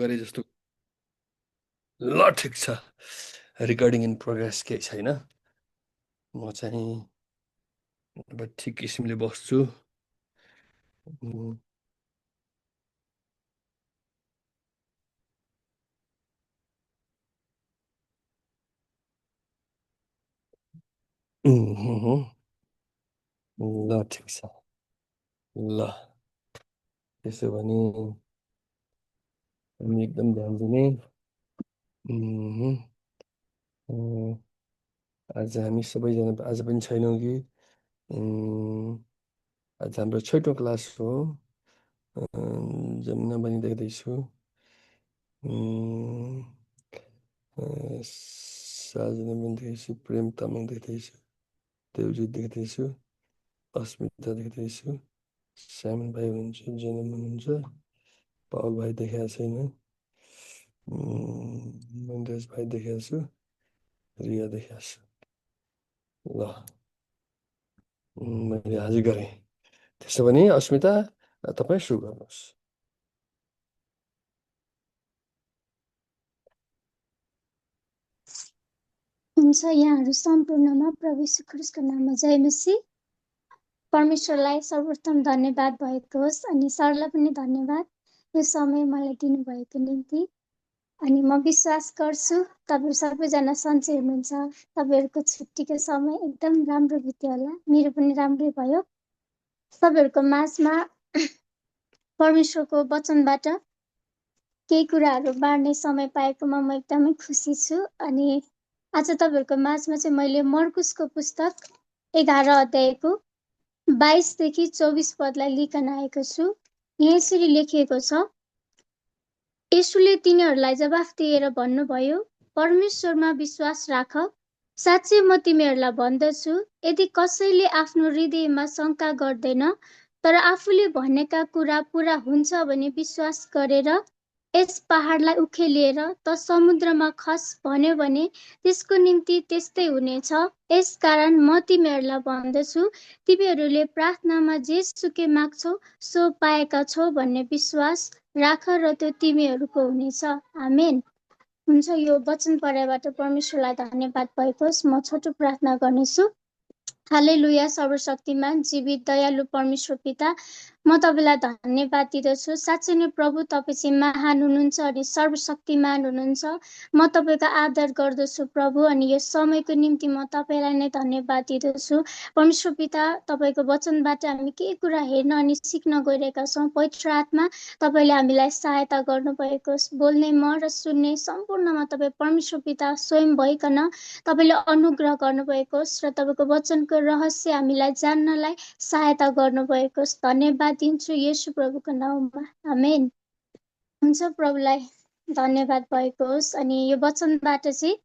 गरे जस्तो। ल ठिक छ, रेकर्डिङ इन प्रोग्रेस केही छैन। म चाहिँ अब ठिक किसिमले बस्छु। ल ठिक छ। ल त्यसो भने हामी एकदम ध्यान दिने। आज हामी सबैजना आज पनि छैनौँ कि आज हाम्रो छैटौँ क्लास हो। जमुना पनि देख्दैछु, साजना पनि देख्दैछु, प्रेम तामाङ देख्दैछु, देवजित देख्दैछु, अस्मिता देख्दैछु, साइमन भाइ हुनुहुन्छ, जनम हुनुहुन्छ, पावल भाइ देखेको छैन, मन्देश भाइ देखेको छु, रिया देखेको छु। ल मैले हाजिर गरेँ। त्यसो भने अस्मिता तपाईँ सुरु गर्नुहोस्। हुन्छ। यहाँहरू सम्पूर्णमा प्रभु यीशु ख्रीष्टको नाममा जय मसीह। परमेश्वरलाई सर्वप्रथम धन्यवाद भएको होस्, अनि सरलाई पनि धन्यवाद यो समय मलाई दिनुभएको निम्ति। अनि म विश्वास गर्छु तपाईहरु सबैजना सन्चै हुनुहुन्छ। तपाईहरुको छुट्टीको समय एकदम राम्रो बित्यो होला, मेरो पनि राम्रै भयो। तपाईहरुको माझमा परमेश्वरको वचनबाट केही कुराहरू बाँड्ने समय पाएकोमा म एकदमै खुसी छु। अनि आज तपाईहरुको माझमा चाहिँ मैले मर्कुसको पुस्तक 11 अध्यायको 22 देखि 24 पदलाई लिकन आएको छु। यसरी लेखिएको छ, येशूले तिनीहरूलाई जवाफ दिएर भन्नुभयो, परमेश्वरमा विश्वास राख। साँच्चै म तिमीहरूलाई भन्दछु, यदि कसैले आफ्नो हृदयमा शंका गर्दैन तर आफूले भनेका कुरा पूरा हुन्छ भने विश्वास गरेर यस पहाडलाई उखेलिएर त समुद्रमा खस भन्यो भने त्यसको निम्ति त्यस्तै हुनेछ। यसकारण म तिमीहरूलाई भन्दछु, तिमीहरूले प्रार्थनामा जेसुकै माग्छौ सो पाएका छौ भन्ने विश्वास राख र त्यो तिमीहरूको हुनेछ। आमेन। हुन्छ। यो वचन पढेबाट परमेश्वरलाई धन्यवाद भएको होस्। म छोटो प्रार्थना गर्नेछु। हालेलुया। सर्वशक्तिमान जीवित दयालु परमेश्वर पिता, म तपाईलाई धन्यवाद दिदछु। साँच्चै नै प्रभु तपाई चाहिँ महान हुनुहुन्छ अनि सर्वशक्तिमान हुनुहुन्छ। म तपाईको आदर गर्दछु प्रभु, अनि यो समयको निम्ति म तपाईलाई नै धन्यवाद दिदछु। परमेश्वर पिता, तपाईको वचनबाट हामी के कुरा हेर्न अनि सिक्न गइरहेका छौं। पवित्र आत्मा तपाईले हामीलाई सहायता गर्नुभएको, बोल्ने म र सुन्ने सम्पूर्णमा तपाईँ परमेश्वर पिता स्वयं भइकन तपाईले अनुग्रह गर्नुभएको र तपाईको वचनको रहस्य हामीलाई जान्नलाई सहायता गर्नुभएको। धन्यवाद दिन्छु येशू प्रभुको नाममा। आमेन। हुन्छ। प्रभुलाई धन्यवाद भएको होस्। अनि यो वचनबाट चाहिँ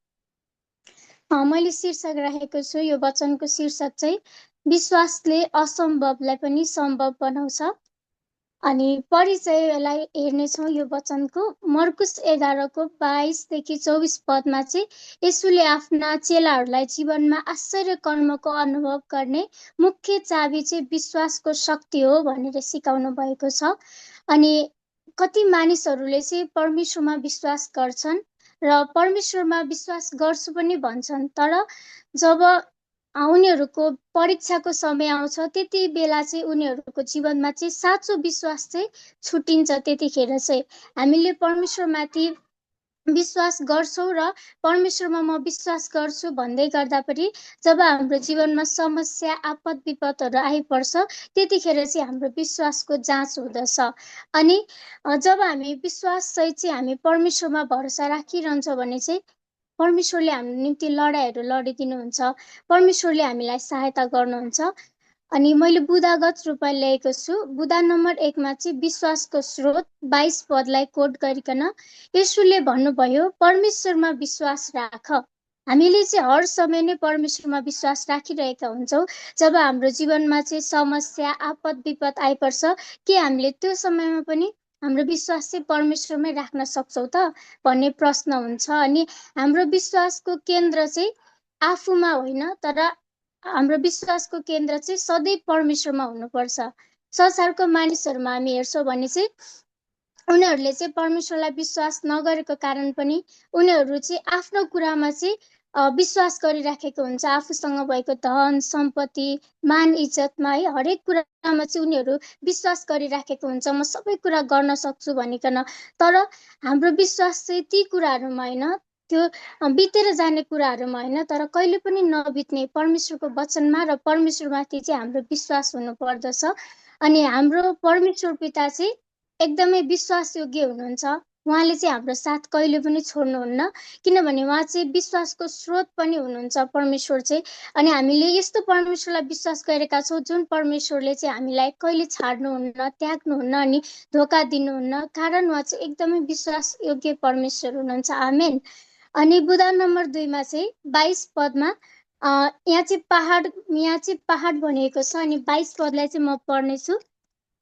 मैले शीर्षक राखेको छु। यो वचनको शीर्षक चाहिँ विश्वासले असम्भवलाई पनि सम्भव बनाउँछ। अनि परिचयलाई हेर्नेछौँ यो वचनको। मर्कुस 11 को 22 देखि 24 पदमा चाहिँ येशूले आफ्ना चेलाहरूलाई जीवनमा आश्चर्य कर्मको अनुभव गर्ने मुख्य चाबी चाहिँ विश्वासको शक्ति हो भनेर सिकाउनु भएको छ। अनि कति मानिसहरूले चाहिँ परमेश्वरमा विश्वास गर्छन् र परमेश्वरमा विश्वास गर्छु पनि भन्छन्, तर जब उनीहरूको परीक्षाको समय आउँछ त्यति बेला चाहिँ उनीहरूको जीवनमा चाहिँ साँचो विश्वास चाहिँ छुटिन्छ। त्यतिखेर चाहिँ हामीले परमेश्वरमाथि विश्वास गर्छौं र परमेश्वरमा म विश्वास गर्छु भन्दै गर्दा पनि जब हाम्रो जीवनमा समस्या आपद विपदहरू आइपर्छ त्यतिखेर चाहिँ हाम्रो विश्वासको जाँच हुँदछ। अनि जब हामी विश्वास चाहिँ हामी परमेश्वरमा भरोसा राखिरहन्छौँ भने चाहिँ परमेश्वरले हाम्रो निम्ति लडाइँहरू लडिदिनुहुन्छ, परमेश्वरले हामीलाई सहायता गर्नुहुन्छ। अनि मैले बुदागत रूपमा ल्याएको छु। बुदा नम्बर 1 मा चाहिँ विश्वासको स्रोत 22 पदलाई कोट गरिकन येशूले भन्नुभयो, परमेश्वरमा विश्वास राख। हामीले चाहिँ हर समय नै परमेश्वरमा विश्वास राखिरहेका हुन्छौँ। जब हाम्रो जीवनमा चाहिँ समस्या आपद विपद आइपर्छ के हामीले त्यो समयमा पनि हाम्रो विश्वास चाहिँ परमेश्वरमै राख्न सक्छौँ त भन्ने प्रश्न हुन्छ। अनि हाम्रो विश्वासको केन्द्र चाहिँ आफूमा होइन, तर हाम्रो विश्वासको केन्द्र चाहिँ सधैँ परमेश्वरमा हुनुपर्छ। संसारको मानिसहरूमा हामी हेर्छौँ भने चाहिँ उनीहरूले चाहिँ परमेश्वरलाई विश्वास नगरेको कारण पनि उनीहरू चाहिँ आफ्नो कुरामा चाहिँ विश्वास गरिराखेको हुन्छ। आफूसँग भएको धन सम्पत्ति मान इज्जतमा है हरेक कुरामा चाहिँ उनीहरू विश्वास गरिराखेको हुन्छ, म सबै कुरा गर्न सक्छु भनिकन। तर हाम्रो विश्वास चाहिँ ती कुराहरूमा होइन, त्यो बितेर जाने कुराहरूमा होइन, तर कहिले पनि नबित्ने परमेश्वरको वचनमा र परमेश्वरमाथि चाहिँ हाम्रो विश्वास हुनु पर्दछ। अनि हाम्रो परमेश्वर पिता चाहिँ एकदमै विश्वासयोग्य हुनुहुन्छ। उहाँले चाहिँ हाम्रो साथ कहिले पनि छोड्नुहुन्न, किनभने उहाँ चाहिँ विश्वासको स्रोत पनि हुनुहुन्छ परमेश्वर चाहिँ। अनि हामीले यस्तो परमेश्वरलाई विश्वास गरेका छौँ जुन परमेश्वरले चाहिँ हामीलाई कहिले छाड्नुहुन्न, त्याग्नुहुन्न अनि धोका दिनुहुन्न, कारण उहाँ चाहिँ एकदमै विश्वासयोग्य परमेश्वर हुनुहुन्छ। आमेन। अनि बुधा नम्बर 2 मा चाहिँ 22 पदमा यहाँ चाहिँ पहाड भनिएको छ। अनि 22 पदलाई चाहिँ म पढ्नेछु।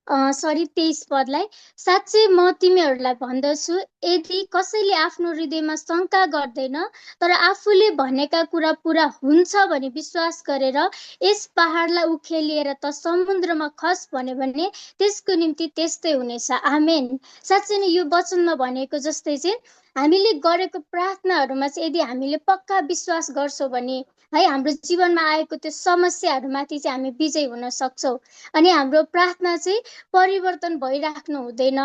23 पदलाई, साँच्चै म तिमीहरूलाई भन्दछु, यदि कसैले आफ्नो हृदयमा शङ्का गर्दैन तर आफूले भनेका कुरा पूरा हुन्छ भने विश्वास गरेर यस पहाडलाई उखेलिएर त समुद्रमा खस भन्यो भने त्यसको निम्ति त्यस्तै हुनेछ। आमेन। साँच्चै नै यो वचनमा भनेको जस्तै चाहिँ हामीले गरेको प्रार्थनाहरूमा चाहिँ यदि हामीले पक्का विश्वास गर्छौँ भने है हाम्रो जीवनमा आएको त्यो समस्याहरूमाथि चाहिँ हामी विजय हुन सक्छौँ। अनि हाम्रो प्रार्थना चाहिँ परिवर्तन भइराख्नु हुँदैन।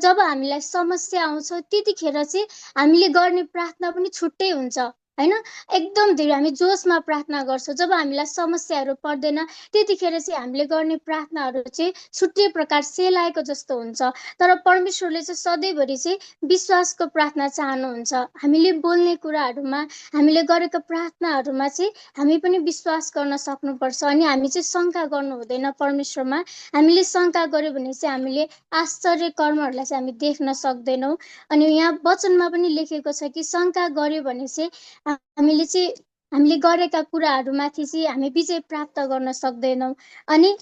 जब हामीलाई समस्या आउँछ त्यतिखेर चाहिँ हामीले गर्ने प्रार्थना पनि छुट्टै हुन्छ हैन। एकदम धेरै हामी जोसमा प्रार्थना गर्छौँ। जब हामीलाई समस्याहरू पर्दैन त्यतिखेर चाहिँ हामीले गर्ने प्रार्थनाहरू चाहिँ छुट्टै प्रकार सेलाएको जस्तो हुन्छ। तर परमेश्वरले चाहिँ सधैँभरि चाहिँ विश्वासको प्रार्थना चाहनुहुन्छ। हामीले बोल्ने कुराहरूमा हामीले गरेको प्रार्थनाहरूमा चाहिँ हामी पनि विश्वास गर्न सक्नुपर्छ। अनि हामी चाहिँ शङ्का गर्नु हुँदैन परमेश्वरमा। हामीले शङ्का गर्यो भने चाहिँ हामीले आश्चर्य कर्महरूलाई चाहिँ हामी देख्न सक्दैनौँ। अनि यहाँ वचनमा पनि लेखेको छ कि शङ्का गर्यो भने चाहिँ हामीले गरेका कुराहरूमाथि चाहिँ हामी विजय प्राप्त गर्न सक्दैनौँ। अनि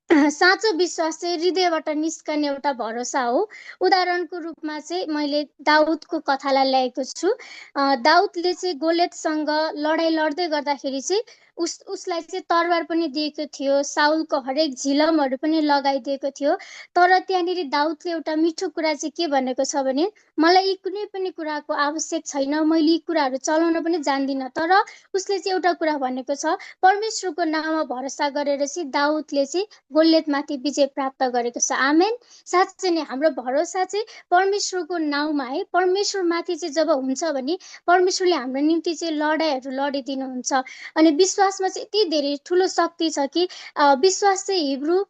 साँचो विश्वास चाहिँ हृदयबाट निस्कने एउटा भरोसा हो। उदाहरणको रूपमा चाहिँ मैले दाउदको कथालाई ल्याएको छु। दाउदले चाहिँ गोलियतसँग लडाइँ लड्दै गर्दाखेरि चाहिँ उसलाई चाहिँ तरबार पनि दिएको थियो, साउलको हरेक झिलमहरू पनि लगाइदिएको थियो। तर त्यहाँनिर दाउदले एउटा मिठो कुरा चाहिँ के भनेको छ भने, मलाई यी कुनै पनि कुराको आवश्यक छैन, मैले यी कुराहरू चलाउन पनि जान्दिनँ। तर उसले चाहिँ एउटा कुरा भनेको छ, परमेश्वरको नाममा भरोसा गरेर चाहिँ दाउदले चाहिँ गोलियतमाथि विजय प्राप्त गरेको छ। आमेन। साँच्चै नै हाम्रो भरोसा चाहिँ परमेश्वरको नाउँमा है, परमेश्वरमाथि चाहिँ जब हुन्छ भने परमेश्वरले हाम्रो निम्ति चाहिँ लडाइँहरू लडिदिनुहुन्छ। अनि विश्वासमा चाहिँ यति धेरै ठुलो शक्ति छ कि विश्वास चाहिँ हिब्रू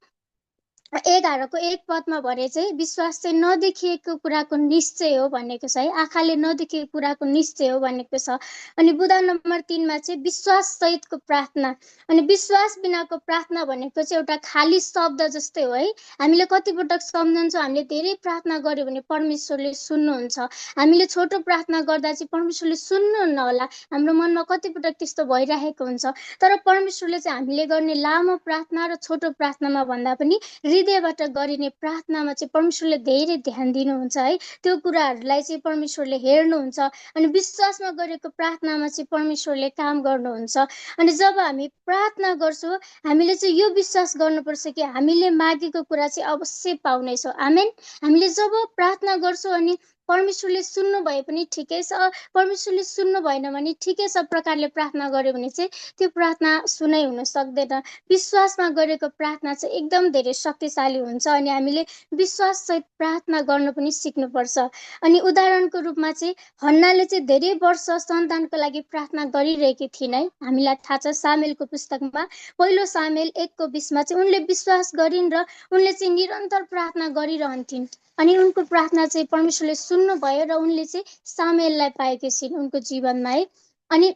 11को 1 पदमा भने चाहिँ विश्वास चाहिँ नदेखिएको कुराको निश्चय हो भनेको छ है। आँखाले नदेखेको कुराको निश्चय हो भनेको छ। अनि बुधा नम्बर 3 मा चाहिँ विश्वास सहितको प्रार्थना। अनि विश्वास बिनाको प्रार्थना भनेको चाहिँ एउटा खाली शब्द जस्तै हो है। हामीले कतिपटक सम्झन्छौँ हामीले धेरै प्रार्थना गर्यो भने परमेश्वरले सुन्नुहुन्छ, हामीले छोटो प्रार्थना गर्दा चाहिँ परमेश्वरले सुन्नुहुन्न होला, हाम्रो मनमा कतिपटक त्यस्तो भइरहेको हुन्छ। तर परमेश्वरले चाहिँ हामीले गर्ने लामो प्रार्थना र छोटो प्रार्थनामा भन्दा पनि हृदयबाट गरिने प्रार्थनामा चाहिँ परमेश्वरले धेरै ध्यान दिनुहुन्छ है। त्यो कुराहरूलाई चाहिँ परमेश्वरले हेर्नुहुन्छ। अनि विश्वासमा गरेको प्रार्थनामा चाहिँ परमेश्वरले काम गर्नुहुन्छ। अनि जब हामी प्रार्थना गर्छौँ हामीले चाहिँ यो विश्वास गर्नुपर्छ कि हामीले मागेको कुरा चाहिँ अवश्य पाउनेछौँ। आमेन। हामीले जब प्रार्थना गर्छौँ अनि परमेश्वरले सुन्नु भए पनि ठिकै छ, परमेश्वरले सुन्नु भएन भने ठिकै छ प्रकारले प्रार्थना गर्यो भने चाहिँ त्यो प्रार्थना सुनै हुन सक्दैन। विश्वासमा गरेको प्रार्थना चाहिँ एकदम धेरै शक्तिशाली हुन्छ। अनि हामीले विश्वाससहित प्रार्थना गर्न पनि सिक्नुपर्छ। अनि उदाहरणको रूपमा चाहिँ हन्नाले चाहिँ धेरै वर्ष सन्तानको लागि प्रार्थना गरिरहेकी थिइन् है। हामीलाई थाहा छ सामेलको पुस्तकमा पहिलो सामेल 1को 20 मा चाहिँ उनले विश्वास गरिन् र उनले चाहिँ निरन्तर प्रार्थना गरिरहन्थिन्। अनि उनको प्रार्थना चाहिँ परमेश्वरले सुन्नुभयो र उनले चाहिँ सामेललाई पाएकी छिन् उनको जीवनमा है। अनि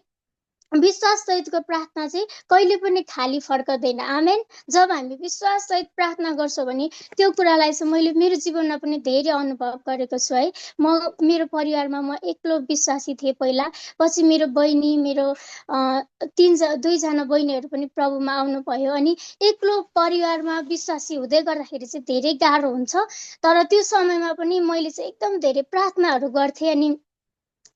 विश्वास सहितको प्रार्थना चाहिँ कहिले पनि खाली फर्कदैन। आमेन। जब हामी विश्वास सहित प्रार्थना गर्छौँ भने त्यो कुरालाई चाहिँ मैले मेरो जीवनमा पनि धेरै अनुभव गरेको छु है। मेरो परिवारमा म एक्लो विश्वासी थिएँ पहिला, पछि मेरो बहिनी मेरो 2जना बहिनीहरू पनि प्रभुमा आउनुभयो। अनि एक्लो परिवारमा विश्वासी हुँदै गर्दाखेरि चाहिँ धेरै गाह्रो हुन्छ। तर त्यो समयमा पनि मैले चाहिँ एकदम धेरै प्रार्थनाहरू गर्थेँ। अनि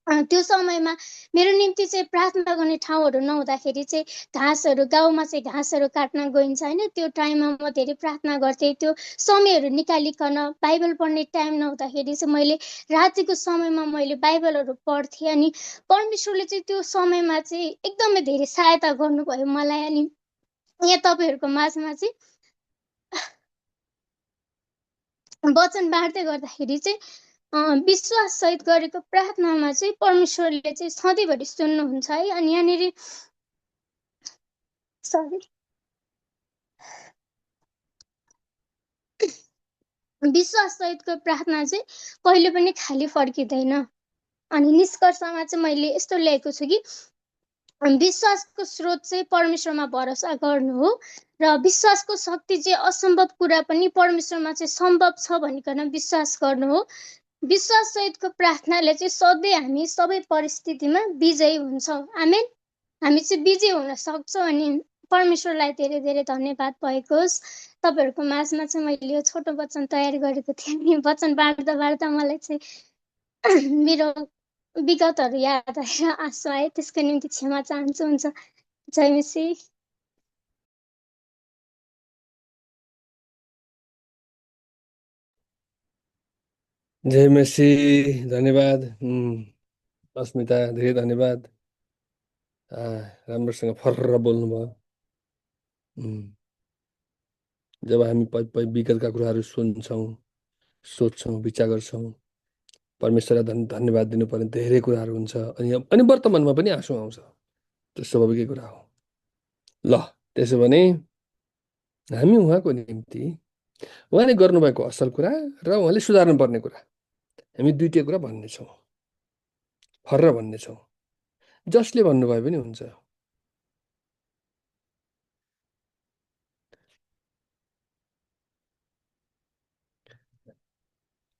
त्यो समयमा मेरो निम्ति चाहिँ प्रार्थना गर्ने ठाउँहरू नहुँदाखेरि चाहिँ घाँसहरू गाउँमा चाहिँ घाँसहरू काट्न गइन्छ होइन, त्यो टाइममा म धेरै प्रार्थना गर्थेँ। त्यो समयहरू निकालिकन बाइबल पढ्ने टाइम नहुँदाखेरि चाहिँ मैले रातिको समयमा मैले बाइबलहरू पढ्थेँ। अनि परमेश्वरले चाहिँ त्यो समयमा चाहिँ एकदमै धेरै सहायता गर्नुभयो मलाई। अनि यहाँ तपाईँहरूको माझमा चाहिँ वचन बाँड्दै गर्दाखेरि चाहिँ विश्वास सहित गरेको प्रार्थनामा चाहिँ परमेश्वरले चाहिँ सधैँभरि सुन्नुहुन्छ है। अनि यहाँनिर सरी विश्वास सहितको प्रार्थना चाहिँ कहिले पनि खाली फर्किँदैन। अनि निष्कर्षमा चाहिँ मैले यस्तो ल्याएको छु कि विश्वासको स्रोत चाहिँ परमेश्वरमा भरोसा गर्नु हो, र विश्वासको शक्ति चाहिँ असम्भव कुरा पनि परमेश्वरमा चाहिँ सम्भव छ भनिकन विश्वास गर्नु हो। विश्वास सहितको प्रार्थनाले चाहिँ सधैँ हामी सबै परिस्थितिमा विजयी हुन्छौँ। आमेन। हामी चाहिँ विजयी हुन सक्छौँ। अनि परमेश्वरलाई धेरै धेरै धन्यवाद भएको होस्। तपाईँहरूको माझमा चाहिँ मैले यो छोटो वचन तयार गरेको थिएँ। अनि वचन बाँड्दा बाँड्दा मलाई चाहिँ मेरो विगतहरू याद आएर आँसु आए, त्यसको निम्ति क्षमा चाहन्छु। हुन्छ, जय मसीह। जय मसी, धन्यवाद अस्मिता, धेरै धन्यवाद। राम्रोसँग फर्र बोल्नुभयो। जब हामी विगतका कुराहरू सुन्छौँ, सोच्छौँ, विचार गर्छौँ, परमेश्वरलाई धन्यवाद दिनुपर्ने धेरै कुराहरू हुन्छ। अनि वर्तमानमा पनि आँसु आउँछ, त्यो स्वाभाविकै कुरा हो। ल त्यसो भने हामी उहाँको निम्ति उहाँले गर्नुभएको असल कुरा र उहाँले सुधार्नुपर्ने कुरा, हामी दुईटै कुरा भन्नेछौँ, फर्र भन्नेछौँ। जसले भन्नुभयो पनि हुन्छ।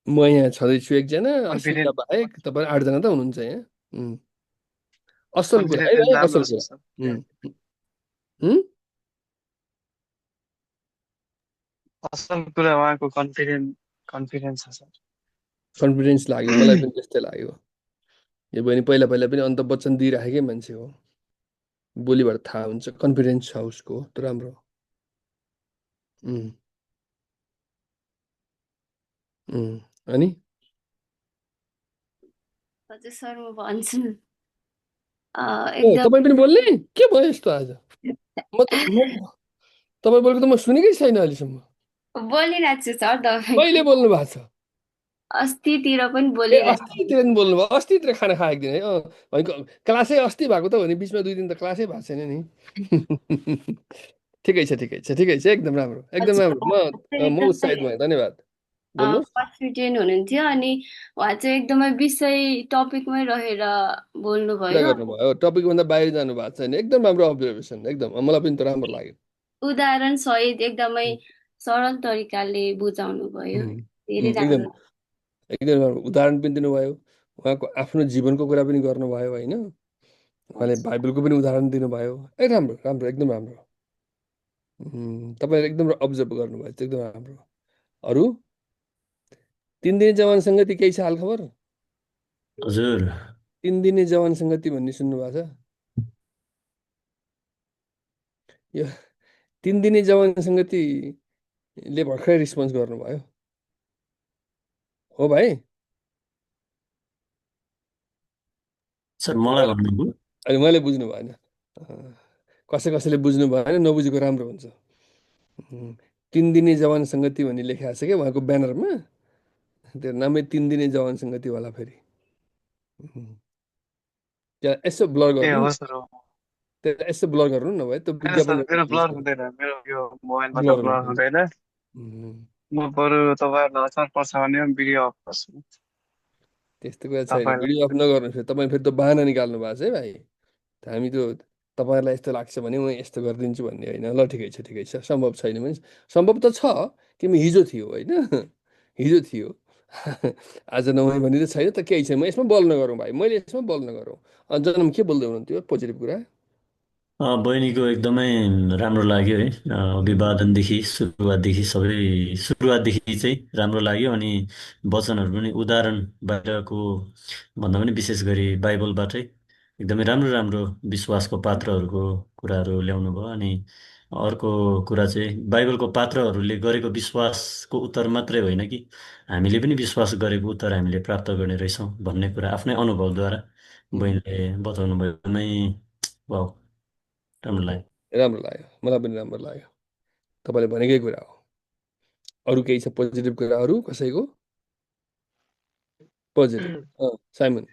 म यहाँ छँदैछु एकजना, अस्मिता बाहेक तपाईँ 8जना त हुनुहुन्छ यहाँ। असल कुरा है भाइ, असल कुरा। असल कुरा उहाँको कन्फिडेन्स छ सर। कन्फिडेन्स लाग्यो, मलाई पनि त्यस्तै लाग्यो। यो बहिनी पहिला पहिला पनि अन्त वचन दिइराखेकै मान्छे हो, बोलीबाट थाहा हुन्छ कन्फिडेन्स छ उसको, त्यो राम्रो। अनि हजुर सर, म भन्छु तपाईँ पनि बोल्ने के भयो यस्तो आज? तपाईँ बोलेको त म सुनेकै छैन अहिलेसम्म। बोलिरहेको छु सर। कहिले बोल्नु भएको छ? अस्तितिर पनि बोलिरहेको अस्तितिर पनि बोल्नुभयो? अस्तितिर खाना खाएको दिन है। क्लासै अस्ति भएको त हो नि, बिचमा 2 दिन त क्लासै भएको छैन नि। ठिकै छ, ठिकै छ, ठिकै छ, एकदम राम्रो, एकदम राम्रो। म उत्साहित भएँ, धन्यवाद। कन्फिडेन्ट हुनुहुन्थ्यो। अनि उहाँ चाहिँ एकदमै विषय टपिकमै रहेर बोल्नुभयो। गर्नुभयो, टपिकभन्दा बाहिर जानु भएको छैन। एकदम राम्रो अब्जर्भेसन, एकदम मलाई पनि त राम्रो लाग्यो। उदाहरण सहित एकदमै सरल तरिकाले बुझाउनु भयो। धेरै राम्रो, एकदम राम्रो उदाहरण पनि दिनुभयो। उहाँको आफ्नो जीवनको कुरा पनि गर्नुभयो होइन। उहाँले बाइबलको पनि उदाहरण दिनुभयो। राम्रो राम्रो, एकदम राम्रो। तपाईँले एकदम अब्जर्भ गर्नुभयो, एकदम राम्रो। अरू 3 दिने जवान सङ्गति केही छ हालखबर? हजुर, 3 दिने जवान सङ्गति भन्ने सुन्नुभएको छ? यो 3 दिने जवान सङ्गतिले भर्खरै रिस्पोन्स गर्नुभयो हो भाइ? सर मलाई भन्नुभयो, अहिले मैले बुझ्नु भएन, कसैले बुझ्नु भएन, नबुझेको राम्रो हुन्छ। 3 दिने जवान सङ्गति भन्ने लेखेको छ क्या उहाँको ब्यानरमा। त्यो नामै 3 दिने जवान सङ्गति होला। फेरि त्यहाँ यसो ब्लर गर्नु, त्यहाँ यसो ब्लर गर्नु न भयो, त्यो विज्ञापन मेरो ब्लर हुँदैन, मेरो यो मोबाइलबाट ब्लर हुँदैन। म बरु तपाईँहरूलाई अचार पर्छ भने भिडियो अफ गर्छु। त्यस्तो कुरा छैन, भिडियो अफ नगर्नु। तपाईँ फेरि त बाहना निकाल्नु भएको छ है भाइ। हामी त तपाईँहरूलाई यस्तो लाग्छ भने म यस्तो गरिदिन्छु भन्ने होइन। ल ठिकै छ, ठिकै छ। सम्भव छैन भने सम्भव त छ, कि हिजो थियो होइन, हिजो थियो। आज नभए भने त छैन त, केही छैन। म यसमा बल नगरौँ भाइ, मैले यसमा बल नगरौँ। जन्म के बोल्दै हुनुहुन्थ्यो? पोजिटिभ कुरा बहिनीको एकदमै राम्रो लाग्यो है। अभिवादनदेखि सुरुवातदेखि सुरुवातदेखि चाहिँ राम्रो लाग्यो। अनि वचनहरू पनि उदाहरण बाहिरको भन्दा पनि विशेष गरी बाइबलबाटै एकदमै राम्रो राम्रो विश्वासको पात्रहरूको कुराहरू ल्याउनु भयो। अनि अर्को कुरा चाहिँ बाइबलको पात्रहरूले गरेको विश्वासको उत्तर मात्रै होइन कि हामीले पनि विश्वास गरेको उत्तर हामीले प्राप्त गर्ने रहेछौँ भन्ने कुरा आफ्नै अनुभवद्वारा बहिनीले बताउनु भयो। एकदमै वाउ, राम्रो लाग्यो। राम्रो लाग्यो, मलाई पनि राम्रो लाग्यो। तपाईँले भनेकै कुरा हो। अरू केही छ पोजिटिभ कुराहरू कसैको? पोजिटिभ साइमन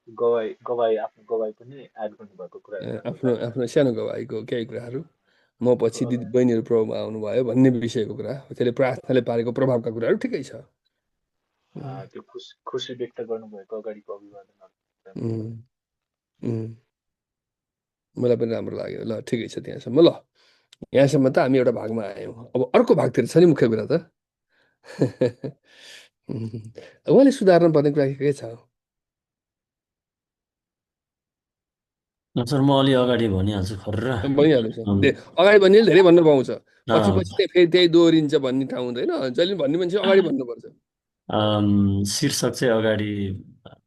आफ्नो गवाई पनि एड गर्नुभएको कुराहरू राम्रो आफ्नो लाग्यो। आफ्नो सानो गवाईको केही कुराहरू, म पछि दिदी बहिनीहरू प्रभावमा आउनुभयो भन्ने विषयको कुरा, त्यसले प्रार्थनाले पारेको प्रभावका कुराहरू ठिकै छ। त्यो खुसी व्यक्त गर्नुभएको अगाडिको अभिवादनहरू उम्, उम्, मलाई पनि राम्रो लाग्यो। ल ठिकै छ त्यहाँसम्म। ल यहाँसम्म त हामी एउटा भागमा आयौँ, अब अर्को भागतिर छ नि मुख्य कुरा त। उहाँले सुधार्नु पर्ने कुरा के छ? सर म अलि अगाडि भनिहाल्छु खर्र। भनिहाल्नुहोस् न। अगाडि भन्ने धेरै भन्न पाउँछ, पछि पछि चाहिँ फेरि त्यही दोहोरिन्छ भन्ने ठाउँ हुँदैन। जहिले भन्ने मान्छे अगाडि भन्नुपर्छ। शीर्षक चाहिँ अगाडि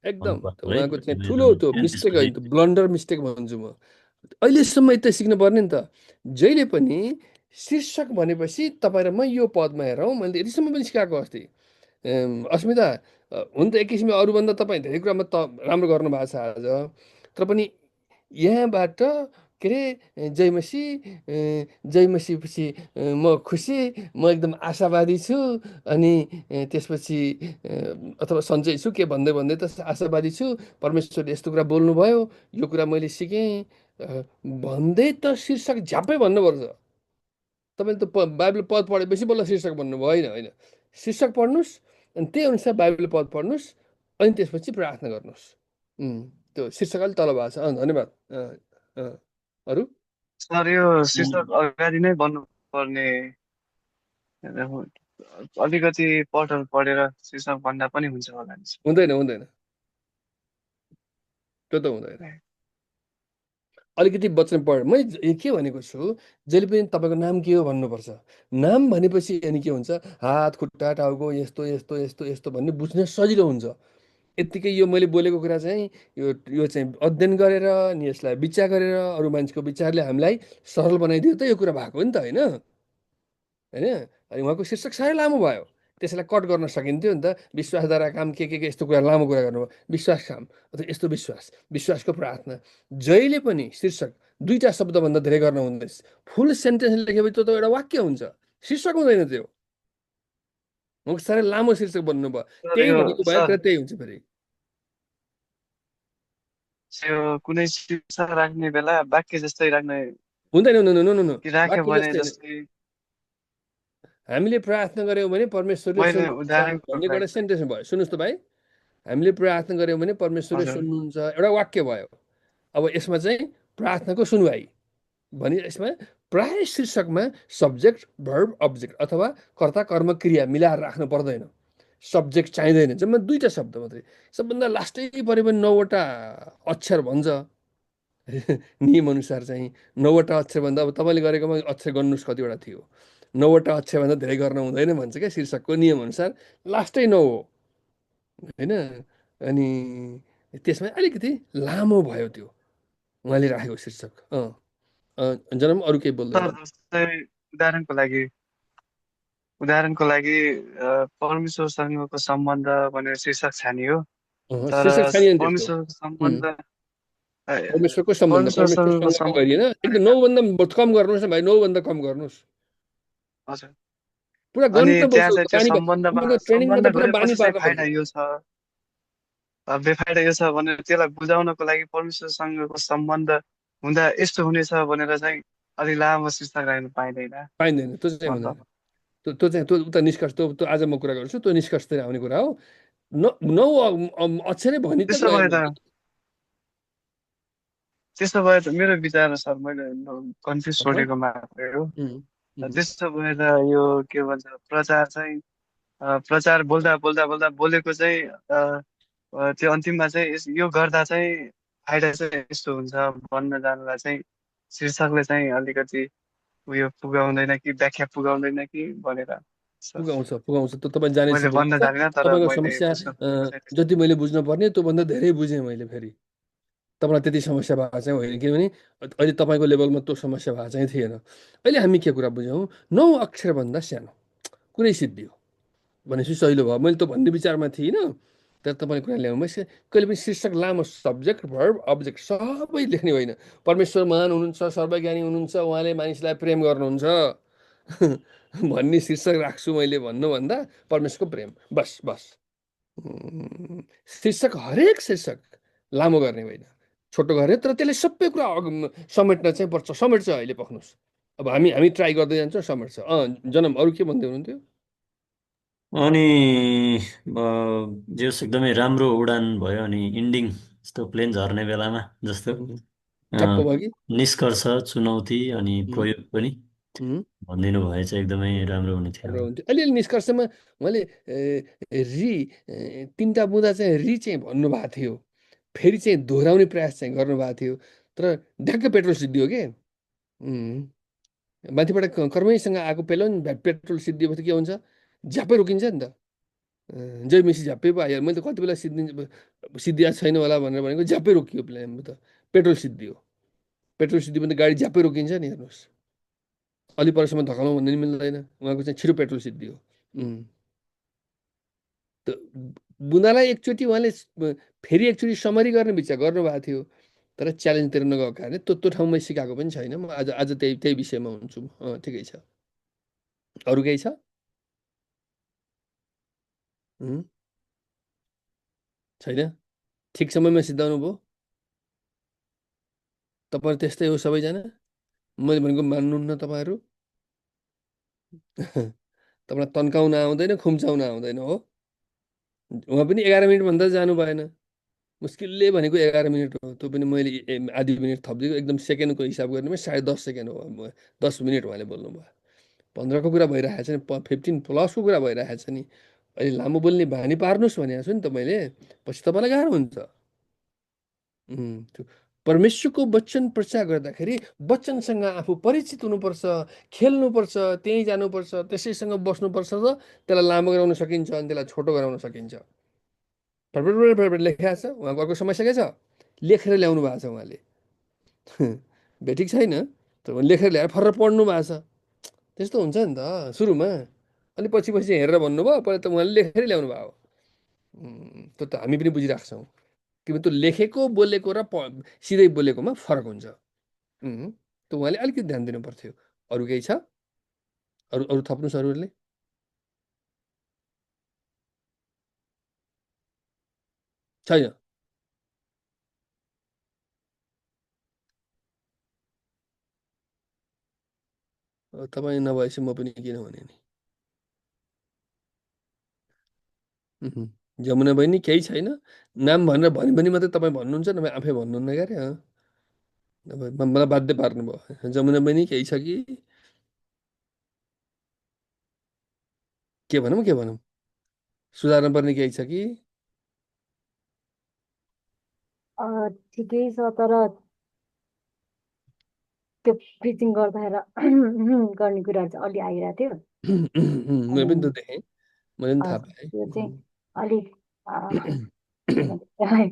एकदम भन्नुभएको है। उहाँको चाहिँ ठुलो त्यो मिस्टेक होइन, त्यो ब्लन्डर मिस्टेक भन्छु म। अहिलेसम्म यता सिक्नु पर्ने नि त। जहिले पनि शीर्षक भनेपछि तपाईँ र म यो पदमा हेरौँ, मैले यतिसम्म पनि सिकाएको अस्ति। अस्मिता, हुन त एक किसिमले अरूभन्दा तपाईँ धेरै कुरामा त राम्रो गर्नु भएको छ आज, तर पनि यहाँबाट के अरे जय मसी पछि म खुसी, म एकदम आशावादी छु। अनि त्यसपछि अथवा सन्चै छु के भन्दै भन्दै त आशावादी छु, परमेश्वरले यस्तो कुरा बोल्नुभयो, यो कुरा मैले सिकेँ भन्दै त शीर्षक झ्याप्पै भन्नुपर्छ। तपाईँले त बाइबल पद पढेपछि बल्ल शीर्षक भन्नुभयो, होइन होइन। शीर्षक पढ्नुहोस्, अनि त्यही अनुसार बाइबल पद पढ्नुहोस्, अनि त्यसपछि प्रार्थना गर्नुहोस्। त्यो शीर्षक अलिक तल भएको छ। धन्यवाद। अरू सर यो शीर्षक अगाडि नै बन्नुपर्ने, अलिकति पटल पढेर शीर्षक भन्दा पनि हुन्छ होला नि सर। हुँदैन हुँदैन, त्यो त हुँदैन। अलिकति वचन पढ। मैले के भनेको छु, जहिले पनि तपाईँको नाम के हो भन्नुपर्छ। नाम भनेपछि अनि के हुन्छ, हात खुट्टा टाउको यस्तो यस्तो यस्तो यस्तो भन्ने बुझ्न सजिलो हुन्छ। यत्तिकै यो मैले बोलेको कुरा चाहिँ यो चाहिँ अध्ययन गरेर अनि यसलाई विचार गरेर अरू मान्छेको विचारले हामीलाई सरल बनाइदियो त यो कुरा भएको हो नि त, होइन होइन। अनि उहाँको शीर्षक साह्रै लामो भयो, त्यसलाई कट गर्न सकिन्थ्यो नि त। विश्वासद्वारा काम के यस्तो कुरा लामो कुरा गर्नुभयो। विश्वास काम अथवा यस्तो विश्वासको प्रार्थना, जहिले पनि शीर्षक दुईवटा शब्दभन्दा धेरै गर्न हुँदैन। फुल सेन्टेन्स लेखेपछि त्यो त एउटा वाक्य हुन्छ, शीर्षक हुँदैन त्यो। उहाँको साह्रै लामो शीर्षक भन्नुभयो, त्यही भनेको भयो तर त्यही हुन्छ फेरि। कुनै शीर्षक राख्ने बेला वाक्य जस्तै राख्ने हुँदैन हुँदैन, राख्यो वाक्य भने जस्तै जस्तै हामीले प्रार्थना गऱ्यौँ भने परमेश्वरले मैले सुन्नुहुन्छ उदाहरणको भन्ने एउटा लागि सेन्टेन्स भयो। सुन्नुहोस् त भाइ, हामीले प्रार्थना गऱ्यौँ भने परमेश्वरले हजुर सुन्नुहुन्छ एउटा वाक्य भयो। अब यसमा चाहिँ प्रार्थनाको सुनवाई भने यसमा प्राय शीर्षकमा सब्जेक्ट भर्ब अब्जेक्ट अथवा कर्ता कर्म क्रिया मिलाएर राख्नु पर्दैन। सब्जेक्ट चाहिँदैन, जम्मा दुईवटा शब्द मात्रै। सबभन्दा लास्टै पऱ्यो भने 9वटा अक्षर भन्छ नियम अनुसार चाहिँ। 9वटा अक्षरभन्दा अब तपाईँले गरेकोमा अक्षर गर्नुहोस् कतिवटा थियो, 9वटा अक्षरभन्दा धेरै गर्न हुँदैन भन्छ क्या शीर्षकको नियम अनुसार। लास्टै 9 हो, होइन। अनि त्यसमा अलिकति लामो भयो त्यो उहाँले राखेको शीर्षक। जनम अरू केही बोल्दै सर जस्तै उदाहरणको लागि परमेश्वरसँगको सम्बन्ध भनेर शीर्षक छानियो, तर शीर्षक छानियो नि त्यस्तो। परमेश्वरको सम्बन्ध परमेश्वरको सम्बन्ध परमेश्वरसँगको परमेश्वरसँग सम्बन्ध गरिएन। एकदम 9भन्दा कम गर्नुहोस् न भाइ, 9भन्दा कम गर्नुहोस्। हजुर। पुरा अनि गर्नुपर्छ, त्यहाँ चाहिँ त्यो बानी ट्रेनिङमा सम्बन्ध त पुरा बानी गरेपछि चाहिँ पार्नुपर्छ। फाइदा यो छ, बेफाइदा यो छ भनेर त्यसलाई बुझाउनको लागि परमेश्वरसँगको सम्बन्ध हुँदा यस्तो हुनेछ भनेर चाहिँ अलिक लामो शीर्षक राख्नु पाइँदैन। पाइँदैन, त्यो चाहिँ हुँदैन। त्यो चाहिँ त्यो उता निष्कर्ष, त्यो आज म कुरा गर्छु, त्यो निष्कर्षतिर आउने कुरा हो। 9 अक्षरै भनि त त्यसो भए गयो। त मेरो विचारमा सर मैले कन्फ्युज छोडेको मात्रै हो। त्यसो भए त यो के भन्छ प्रचार बोल्दा बोल्दा बोल्दा बोलेको चाहिँ त्यो अन्तिममा चाहिँ यो गर्दा चाहिँ फाइदा चाहिँ यस्तो हुन्छ भन्न जानलाई चाहिँ शीर्षकले चाहिँ अलिकति उयो पुगाउँदैन कि व्याख्या पुगाउँदैन कि भनेर सर पुगाउँछ पुगाउँछ त तपाईँ जाने मैले भन्न सक्नुहुन्छ। जानिनँ तर तपाईँको मैले समस्या बुझ्न खोजेको थिएँ। जति मैले बुझ्नु पर्ने त्योभन्दा धेरै बुझेँ मैले फेरि। तपाईँलाई त्यति समस्या भएको चाहिँ होइन, किनभने अहिले तपाईँको लेभलमा त्यो समस्या भएको चाहिँ थिएन। अहिले हामी के कुरा बुझ्यौँ, 9 अक्षरभन्दा सानो कुनै सिद्धि हो भनेपछि सहिलो भयो। मैले त भन्ने विचारमा थिइनँ, तर तपाईँले कुरा ल्याउनु भयो। कहिले पनि शीर्षक लामो सब्जेक्ट भर्ब अब्जेक्ट सबै लेख्ने होइन। परमेश्वर महान हुनुहुन्छ, सर्वज्ञानी हुनुहुन्छ, उहाँले मानिसलाई प्रेम गर्नुहुन्छ भन्ने शीर्षक राख्छु मैले भन्नुभन्दा परमेश्वरको प्रेम, बस बस। शीर्षक हरेक शीर्षक लामो गर्ने होइन, छोटो गर्ने, तर त्यसले सबै कुरा समेट्न चाहिँ पर्छ। समेट्छ अहिले पक्नुहोस्। अब हामी हामी ट्राई गर्दै जान्छौँ, समेट्छ। जनम अरू के भन्दै हुनुहुन्थ्यो? अनि जे होस् एकदमै राम्रो उडान भयो। अनि इन्डिङ यस्तो प्लेन झर्ने बेलामा जस्तो अ, ठ्याक्क भयो कि? निष्कर्ष, चुनौती अनि उम्, प्रयोग पनि उम्, भनिदिनु भए चाहिँ एकदमै राम्रो हुने थियो। राम्रो हुन्थ्यो। अलिअलि निष्कर्षमा मैले तिनवटा बुँदा चाहिँ चाहिँ भन्नुभएको थियो, फेरि चाहिँ दोहोऱ्याउने प्रयास चाहिँ गर्नुभएको थियो, तर ढ्याक्क पेट्रोल सिद्धियो के। माथिबाट कर्मैसँग आएको पेलोन पेट्रोल सिद्धिएपछि के हुन्छ, झ्याप्पै रोकिन्छ नि त। जय मेसी झ्याप्पै पो आयो। मैले त कति बेला सिद्धिया छैन होला भनेर भनेको, झ्याप्पै रोकियो प्लेन त, पेट्रोल सिद्धियो। पेट्रोल सिद्धियो भने त गाडी झ्याप्पै रोकिन्छ नि, हेर्नुहोस्। अलि परसम्म धकाउनु भन्ने नि मिल्दैन, उहाँको चाहिँ छिटो पेट्रोल सिद्धियो। त बुँदालाई एकचोटि उहाँले फेरि एकचोटि समरी गर्ने विचार गर्नुभएको थियो, तर च्यालेन्जतिर नगएको कारणले त्यो ठाउँमै सिकाएको पनि छैन। म आज आज त्यही त्यही विषयमा हुन्छु। ठिकै छ। अरू केही छ? छैन? ठिक समयमा सिद्धाउनु भयो। तपाईँहरू त्यस्तै हो सबैजना। मैले भनेको मान्नुहुन्न तपाईँहरू। तपाईँलाई तन्काउन आउँदैन, खुम्चाउन आउँदैन हो। उहाँ पनि 11 मिनटभन्दा जानु भएन। मुस्किलले भनेको 11 मिनट हो, त्यो पनि मैले आधी मिनट थपिदिएको। एकदम सेकेन्डको हिसाब गर्नेमा 10.5 सेकेन्ड हो। 10 मिनट उहाँले बोल्नुभयो। 15को कुरा भइरहेको छ नि, 15 प्लसको कुरा भइरहेको छ नि। अहिले लामो बोल्ने बानी पार्नुहोस् भनेको छु नि त मैले, पछि तपाईँलाई गाह्रो हुन्छ। त्यो परमेश्वरको वचन प्रचार गर्दाखेरि वचनसँग आफू परिचित हुनुपर्छ, खेल्नुपर्छ, त्यहीँ जानुपर्छ, त्यसैसँग बस्नुपर्छ, र त्यसलाई लामो गराउन सकिन्छ अनि त्यसलाई छोटो गराउन सकिन्छ। लेखेको छ। उहाँको अर्को समस्या के छ, लेखेर ल्याउनु भएको छ उहाँले। भेटिक छैन, तर लेखेर ल्याएर फर्र पढ्नु भएको छ। त्यस्तो हुन्छ नि त सुरुमा। अनि पछि पछि हेरेर भन्नुभयो, पहिला त उहाँले लेखेरै ल्याउनु भयो। त्यो त हामी पनि बुझिरहेको छौँ, किनभने त्यो लेखेको बोलेको र सिधै बोलेकोमा फरक हुन्छ। त्यो उहाँले अलिकति ध्यान दिनु पर्थ्यो। अरू केही छ? अरू अरू थप्नुहोस् अरूहरूले। छैन? तपाईँ नभएपछि म पनि किन भने नि। जमुना बहिनी केही छैन? नाम भनेर भन्यो भने मात्रै तपाईँ भन्नुहुन्छ, नभए आफै भन्नुहुन्न क्यारे? मलाई बाध्य पार्नुभयो। जमुना बहिनी केही छ कि? के भनौँ के भनौँ? सुधार्नु पर्ने केही छ कि? ठिकै छ, तर त्यो प्रिचिङ गर्दाखेरि गर्ने कुराहरू चाहिँ अलि आइरहेको थियो। मैले पनि त देखेँ, मैले पनि थाहा पाएँ। त्यो चाहिँ अलिक के भन्छ त्यसलाई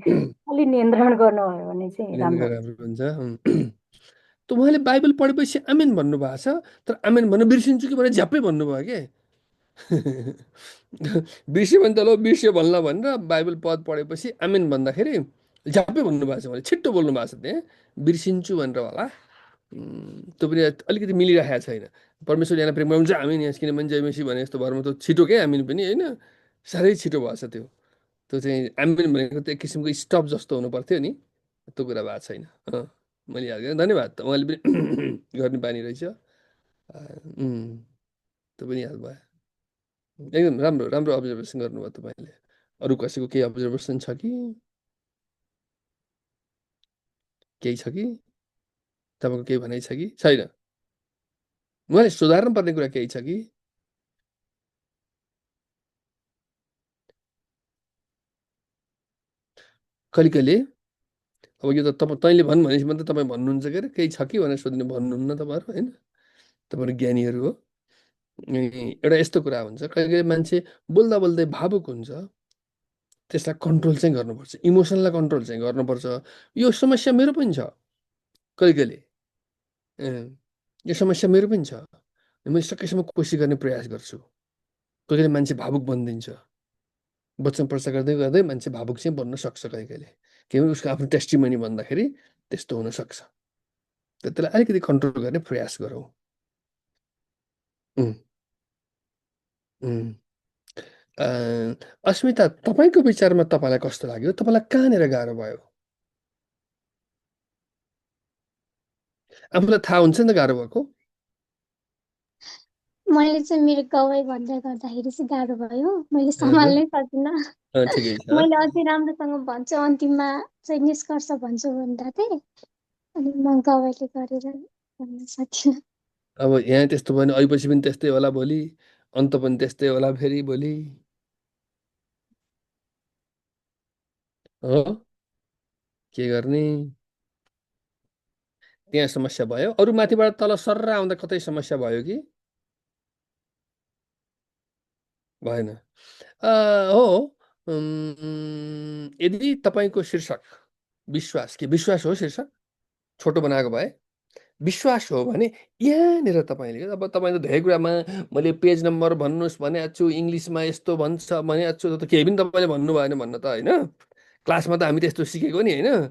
अलिक नियन्त्रण गर्नुभयो भने चाहिँ राम्रो हुन्छ। त उहाँले बाइबल पढेपछि आमेन भन्नुभएको छ, तर आमेन भन्नु बिर्सिन्छु कि भनेर झ्याप्पै भन्नुभयो के। बिर्स्यो भने त ल बिर्स्यो भन्ला भनेर बाइबल पद पढेपछि आमेन भन्दाखेरि झ्याप्पै भन्नुभएको छ। उहाँले छिट्टो बोल्नु भएको छ त्यहाँ, बिर्सिन्छु भनेर होला। त्यो पनि अलिकति मिलिरहेको छैन। परमेश्वर यहाँ प्रेम गर्नुहुन्छ हामी यहाँ, किनभने जय मसी भने जस्तो भरमा त छिटो क्या हामी पनि होइन, साह्रै छिटो भएको छ त्यो। त्यो चाहिँ आमेन भनेको त एक किसिमको स्टप जस्तो हुनु पर्थ्यो नि, त्यो कुरा भएको छैन। मैले याद गरेँ, धन्यवाद। उहाँले पनि गर्ने बानी रहेछ। त्यो पनि याद भयो। एकदम राम्रो राम्रो अब्जर्भेसन गर्नुभयो तपाईँले। अरू कसैको केही अब्जर्भेसन छ कि? केही छ कि? तपाईँको केही भनाइ छ कि छैन? उहाँले सुधार्नु पर्ने कुरा केही छ कि? कहिले कहिले अब यो त तैँले भन् भनेपछि मात्रै तपाईँ भन्नुहुन्छ के अरे केही छ कि भनेर सोध्नु भन्नुहुन्न तपाईँहरू होइन, तपाईँहरू ज्ञानीहरू हो। एउटा यस्तो कुरा हुन्छ कहिले कहिले मान्छे बोल्दा बोल्दै भावुक हुन्छ, त्यसलाई कन्ट्रोल चाहिँ गर्नुपर्छ, इमोसनलाई कन्ट्रोल चाहिँ गर्नुपर्छ। यो समस्या मेरो पनि छ कहिले कहिले, यो समस्या मेरो पनि छ। मैले सकेसम्म कोसिस गर्ने प्रयास गर्छु। कोही कहिले मान्छे भावुक बनिदिन्छ, वचन प्रचार गर्दै गर्दै मान्छे भावुक चाहिँ बन्न सक्छ कहिले कहिले, किनभने उसको आफ्नो टेस्टिमनी भन्दाखेरि त्यस्तो हुनसक्छ। त्यसलाई अलिकति कन्ट्रोल गर्ने प्रयास गरौँ। अस्मिता, तपाईँको विचारमा तपाईँलाई कस्तो लाग्यो? तपाईँलाई कहाँनिर गाह्रो भयो? आफूलाई थाहा हुन्छ नि त गाह्रो भएको। मैले चाहिँ मेरो गवाई भन्दै गर्दाखेरि चाहिँ गाह्रो भयो, मैले सम्हाल्नै सकिनँ। ठिकै छ। मैले अझै राम्रोसँग भन्छु, अन्तिममा चाहिँ निष्कर्ष भन्छु भन्दा थिएँ, अनि म गवाईले गरेर भन्न सकिनँ। अब यहाँ त्यस्तो भयो भने अहिपछि पनि त्यस्तै होला, भोलि अन्त पनि त्यस्तै होला, फेरि भोलि हो के गर्ने? त्यहाँ समस्या भयो। अरू माथिबाट तल सर्र आउँदा कतै समस्या भयो कि भएन? हो। यदि तपाईँको शीर्षक विश्वास, के विश्वास हो शीर्षक? छोटो बनाएको भए विश्वास हो भने यहाँनिर तपाईँले, अब तपाईँ त धेरै कुरामा मैले पेज नम्बर भन्नुहोस् भनेको छु, इङ्ग्लिसमा यस्तो भन्छ भनेको छु, त केही पनि तपाईँले भन्नु भएन भन्न त होइन। क्लासमा त हामी त्यस्तो सिकेको नि होइन।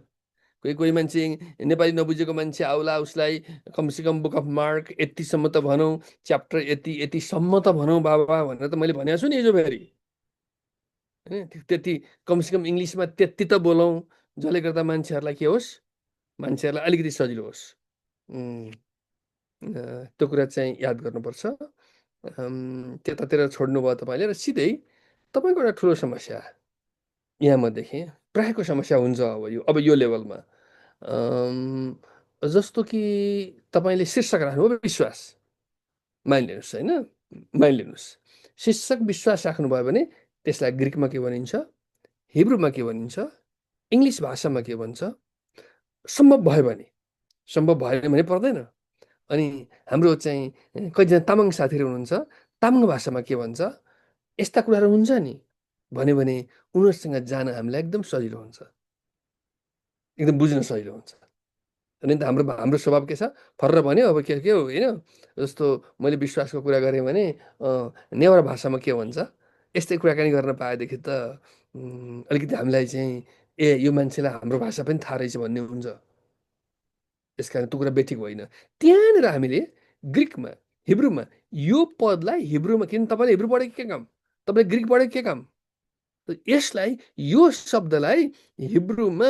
कोही कोही मान्छे नेपाली नबुझेको मान्छे आउला, उसलाई कमसेकम बुक अफ मार्क यतिसम्म त भनौँ, च्याप्टर यति यतिसम्म त भनौँ बाबा भनेर त मैले भनेको छु नि हिजो फेरि होइन। त्यति कमसेकम इङ्ग्लिसमा त्यति त बोलौँ, जसले गर्दा मान्छेहरूलाई के होस्, मान्छेहरूलाई अलिकति सजिलो होस्। त्यो कुरा चाहिँ याद गर्नुपर्छ। त्यतातिर छोड्नु भयो तपाईँले, र सिधै तपाईँको एउटा ठुलो समस्या यहाँ म देखेँ, प्रायःको समस्या हुन्छ अब यो लेभलमा। जस्तो कि तपाईँले शीर्षक राख्नुभयो विश्वास, मानिलिनुहोस् होइन, मानिलिनुहोस् शीर्षक विश्वास राख्नुभयो भने त्यसलाई ग्रिकमा के भनिन्छ, हिब्रूमा के भनिन्छ, इङ्ग्लिस भाषामा के भन्छ, सम्भव भयो भने पर्दैन। अनि हाम्रो चाहिँ कतिजना तामाङ साथीहरू हुनुहुन्छ, तामाङ भाषामा के भन्छ, यस्ता कुराहरू हुन्छ नि भन्यो भने उनीहरूसँग जान हामीलाई एकदम सजिलो हुन्छ, एकदम बुझ्न सजिलो हुन्छ। अनि त हाम्रो स्वभाव के छ, फर्र भन्यो अब के हो होइन। जस्तो मैले विश्वासको कुरा गरेँ भने नेवार भाषामा के भन्छ, यस्तै कुराकानी गर्न पाएदेखि त अलिकति हामीलाई चाहिँ यो मान्छेलाई हाम्रो भाषा पनि थाहा रहेछ भन्ने हुन्छ। त्यस कारण त्यो कुरा बेठिक होइन। त्यहाँनिर हामीले ग्रिकमा, हिब्रूमा यो पदलाई हिब्रूमा, किन तपाईँले हिब्रू पढेको के काम, तपाईँले ग्रिक पढेको के काम, यसलाई यो शब्दलाई हिब्रूमा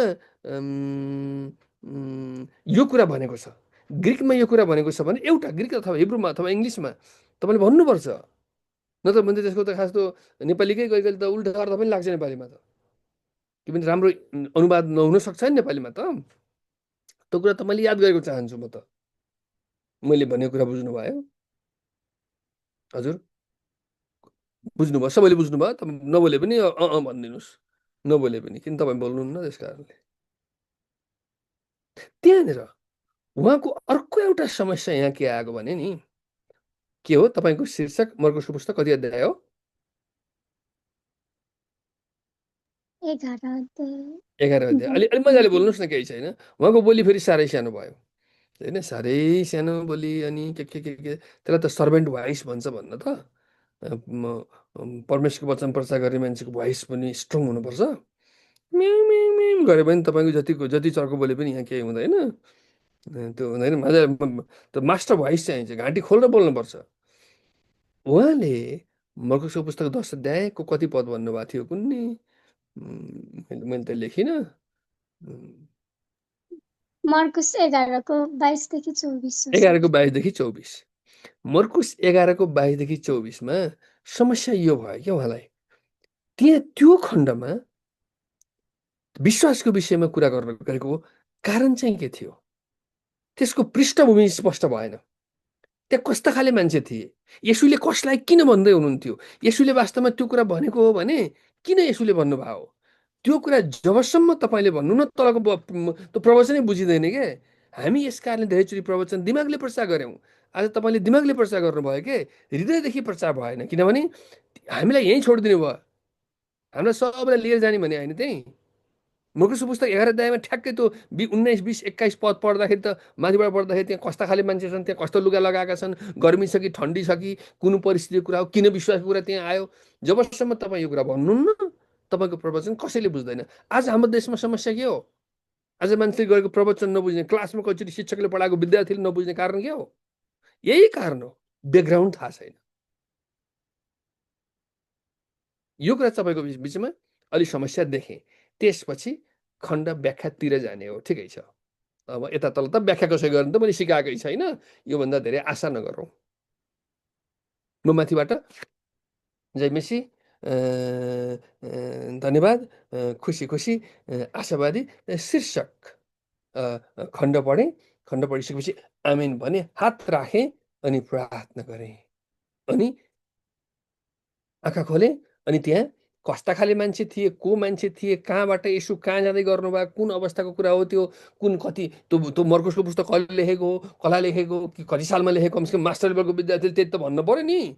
यो कुरा भनेको छ, ग्रिकमा यो कुरा भनेको छ भने एउटा ग्रिक अथवा हिब्रूमा अथवा इङ्ग्लिसमा तपाईँले भन्नुपर्छ। नत्र भने त्यसको त खास त नेपालीकै गइकहिले त उल्टा अर्थ पनि लाग्छ नेपालीमा त, किनभने राम्रो अनुवाद नहुन सक्छ नि नेपालीमा त। त्यो कुरा त मैले याद गरेको चाहन्छु म त। मैले भनेको कुरा बुझ्नुभयो हजुर? बुझ्नुभयो, सबैले बुझ्नुभयो? तपाईँ नबोले पनि भनिदिनुहोस्, नबोले पनि, किन तपाईँ बोल्नुहुन्न त्यस कारणले। त्यहाँनिर उहाँको अर्को एउटा समस्या यहाँ के आएको भने नि, के हो तपाईँको शीर्षक मर्कुसको पुस्तक कति अध्याय हो? 11 अध्याय। अलि मजाले बोल्नुहोस् न, केही छैन। उहाँको बोली फेरि साह्रै सानो भयो होइन, साह्रै सानो बोली। अनि के त्यसलाई त सर्भेन्ट भोइस भन्छ भन्न त। परमेश्वरको वचन प्रचार गर्ने मान्छेको भोइस पनि स्ट्रङ हुनुपर्छ। म्याउ म्याउ म्याउ गरे पनि तपाईँको जति चर्को बोले पनि यहाँ केही हुँदैन, त्यो हुँदैन। मजाले त्यो मास्टर भोइस चाहिन्छ, घाँटी खोलेर बोल्नुपर्छ। उहाँले मर्कुसको पुस्तक 10 अध्यायको कति पद भन्नुभएको थियो कुन्नी, मैले त लेखिनँ। मर्कुस 11को 22 देखि 24। 11को 22 देखि 24। मर्कुस 11को 22 देखि 24मा समस्या यो भयो क्या उहाँलाई। त्यहाँ त्यो खण्डमा विश्वासको विषयमा कुरा गरेको कारण चाहिँ के थियो, त्यसको पृष्ठभूमि स्पष्ट भएन। त्यहाँ कस्ता खाले मान्छे थिए, यसुले कसलाई किन भन्दै हुनुहुन्थ्यो, यसुले वास्तवमा त्यो कुरा भनेको हो भने किन यसुले भन्नुभयो, त्यो कुरा जबसम्म तपाईँले भन्नु न तलको त्यो प्रवचनै बुझिँदैन के। हामी यस कारणले धेरैचोटि प्रवचन दिमागले प्रचार गऱ्यौँ। आज तपाईँले दिमागले प्रचार गर्नुभयो के, हृदयदेखि प्रचार भएन। किनभने हामीलाई यहीँ छोडिदिनु भयो, हामीलाई सबैलाई लिएर जाने भने होइन। त्यही मूर्खको पुस्तक 11 अध्यायमा ठ्याक्कै त्यो 19, 20, 21 पद पढ्दाखेरि त माथिबाट पढ्दाखेरि त्यहाँ कस्ता खाले मान्छे छन्, त्यहाँ कस्तो लुगा लगाएका छन्, गर्मी छ कि ठन्डी छ कि कुन परिस्थितिको कुरा हो, किन विश्वासको कुरा त्यहाँ आयो। जबसम्म तपाईँ यो कुरा भन्नुहुन्न तपाईँको प्रवचन कसैले बुझ्दैन। आज हाम्रो देशमा समस्या के हो? आज मान्छेले गरेको प्रवचन नबुझ्ने, क्लासमा कतिचोटि शिक्षकले पढाएको विद्यार्थीले नबुझ्ने कारण के हो? यही कारण हो, ब्याकग्राउन्ड थाहा छैन। यो कुरा तपाईँको बिचमा अलिक समस्या देखेँ। त्यसपछि खण्ड व्याख्यातिर जाने हो। ठिकै छ, अब यता तल त व्याख्या कसै गर्नु त मैले सिकाएकै छैन, योभन्दा धेरै आशा नगरौँ। म माथिबाट जयमेसी, धन्यवाद, खुसी खुसी, आशावादी शीर्षक खण्ड पढेँ। खण्ड पढिसकेपछि आमेन भने, हात राखेँ अनि प्रार्थना गरेँ, अनि आँखा खोलेँ। अनि त्यहाँ कस्ता खाले मान्छे थिए, को मान्छे थिए, कहाँबाट यसो कहाँ जाँदै गर्नुभयो, कुन अवस्थाको कुरा हो त्यो, कुन कति त्यो मर्कुसको पुस्तक कसले लेखेको हो, कसलाई लेखेको हो, कि कति सालमा लेखेको, कमसेकम मास्टर लेभलको विद्यार्थीले त्यति त भन्नु पऱ्यो नि।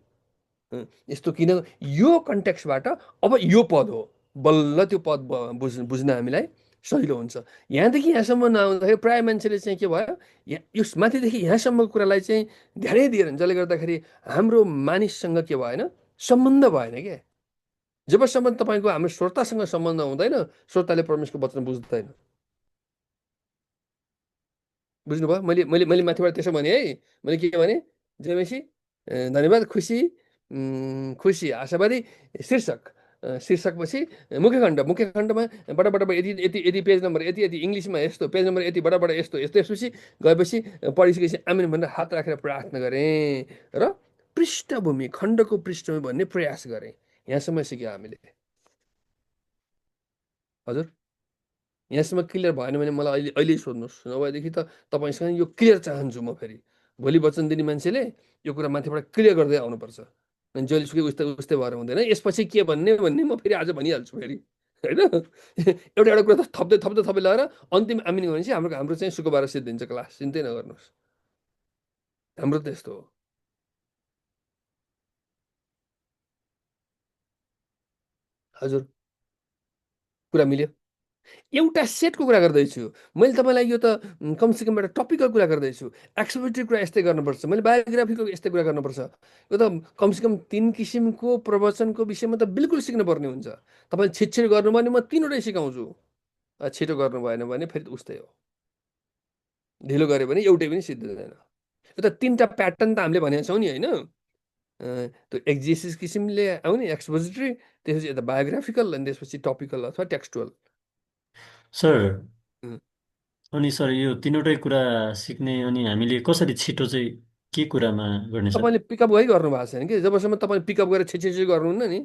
यस्तो किन? यो कन्टेक्स्टबाट अब यो पद हो, बल्ल त्यो पद बुझ्न हामीलाई सजिलो हुन्छ। यहाँदेखि यहाँसम्म नआउँदाखेरि प्रायः मान्छेले चाहिँ के भयो, यो माथिदेखि यहाँसम्मको कुरालाई चाहिँ धेरै दिएर, जसले गर्दाखेरि हाम्रो मानिससँग के भएन, सम्बन्ध भएन क्या। जबसम्म तपाईँको हाम्रो श्रोतासँग सम्बन्ध हुँदैन, श्रोताले परमेश्वरको वचन बुझ्दैन। बुझ्नुभयो? मैले मैले मैले माथिबाट त्यसो भने है, मैले के भने, जयमेसी, धन्यवाद, खुसी खुसी, आशावादी शीर्षकपछि मुख्य खण्डमा बडा यति यति यति पेज नम्बर यति यति, इङ्ग्लिसमा यस्तो, पेज नम्बर यति, बडा यस्तो यस्तो। त्यसपछि गएपछि पढिसकेपछि आमेन भनेर हात राखेर प्रार्थना गरेँ र पृष्ठभूमि, खण्डको पृष्ठभूमि भन्ने प्रयास गरेँ। यहाँसम्म सिक्यो हामीले। हजुर, यहाँसम्म क्लियर भएन भने मलाई अहिले सोध्नुहोस्, नभएदेखि त तपाईँसँग यो क्लियर चाहन्छु म। फेरि भोलि वचन दिने मान्छेले यो कुरा माथिबाट क्लियर गर्दै आउनुपर्छ। अनि जहिलेसुकै उस्तै उस्तै भएर हुँदैन। यसपछि के भन्ने म फेरि आज भनिहाल्छु फेरि, होइन? एउटा एउटा कुरा त थप्दै थप्दै थप्दै लगाएर अन्तिम आमिन भनेपछि हाम्रो चाहिँ शुक्रबार सिद्धिन्छ क्लास, चिन्तै नगर्नुहोस्। हाम्रो त्यस्तो हो। हजुर, कुरा मिल्यो? एउटा सेटको कुरा गर्दैछु मैले तपाईँलाई। यो त कमसेकम एउटा टपिकल कुरा गर्दैछु। एक्सपोजिटिभ कुरा यस्तै गर्नुपर्छ, मैले बायोग्राफीको यस्तै कुरा गर्नुपर्छ। यो त कमसेकम 3 किसिमको प्रवचनको विषयमा त बिल्कुल सिक्नुपर्ने हुन्छ। तपाईँले छिटो गर्नुभयो भने म 3वटै सिकाउँछु, छिटो गर्नु भएन भने फेरि उस्तै हो। ढिलो गऱ्यो भने एउटै पनि सिद्धिँदैन। यो त 3टा प्याटर्न त हामीले भनेका छौँ नि, होइन? त्यो एक्जिसिस किसिमले आउने एक्सपोजिटरी, त्यसपछि यता बायोग्राफिकल, अनि त्यसपछि टपिकल अथवा टेक्स्टुअल। सर, अनि सर यो 3वटै कुरा सिक्ने, अनि हामीले कसरी छिटो चाहिँ के कुरामा गर्ने सर? तपाईँले पिकअप गइ गर्नु भएको छैन कि। जबसम्म तपाईँले पिकअप गरेर छेछि गर्नुहुन्न नि,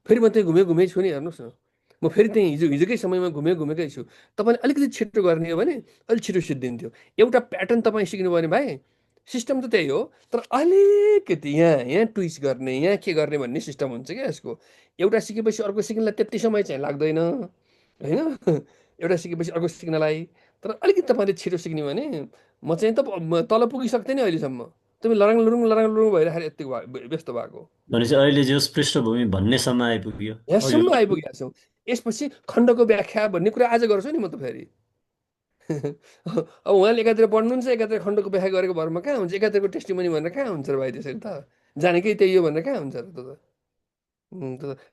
फेरि म त्यही घुमै छु नि। हेर्नुहोस् न, म फेरि त्यही हिजोकै समयमा घुमेकै छु। तपाईँले अलिकति छिटो गर्ने हो भने अलिक छिटो सिद्धिन्थ्यो। एउटा प्याटर्न तपाईँ सिक्नुभयो भने भाइ, सिस्टम त त्यही हो, तर अलिकति यहाँ ट्विस्ट गर्ने, यहाँ के गर्ने भन्ने सिस्टम हुन्छ क्या यसको। एउटा सिकेपछि अर्को सिक्नलाई त्यति समय चाहिँ लाग्दैन, होइन? एउटा सिकेपछि अर्को सिक्नलाई। तर अलिकति तपाईँले छिटो सिक्ने भने म चाहिँ त तल पुगिसक्थेँ नि अहिलेसम्म। तपाईँ लराङ लुरुङ भइराखेर यति व्यस्त भएको। भनेपछि अहिले जस पृष्ठभूमि भन्नेसम्म आइपुग्यो, यहाँसम्म आइपुगेका छौँ। यसपछि खण्डको व्याख्या भन्ने कुरा आज गर्छु नि म त फेरि। अब उहाँले एकातिर पढ्नुहुन्छ, एकातिर खण्डको व्याख्या गरेको भरमा कहाँ हुन्छ? एकातिरको टेस्टिमनी भनेर कहाँ हुन्छ र भाइ? त्यसरी त जानेकै त्यही हो भनेर कहाँ हुन्छ र?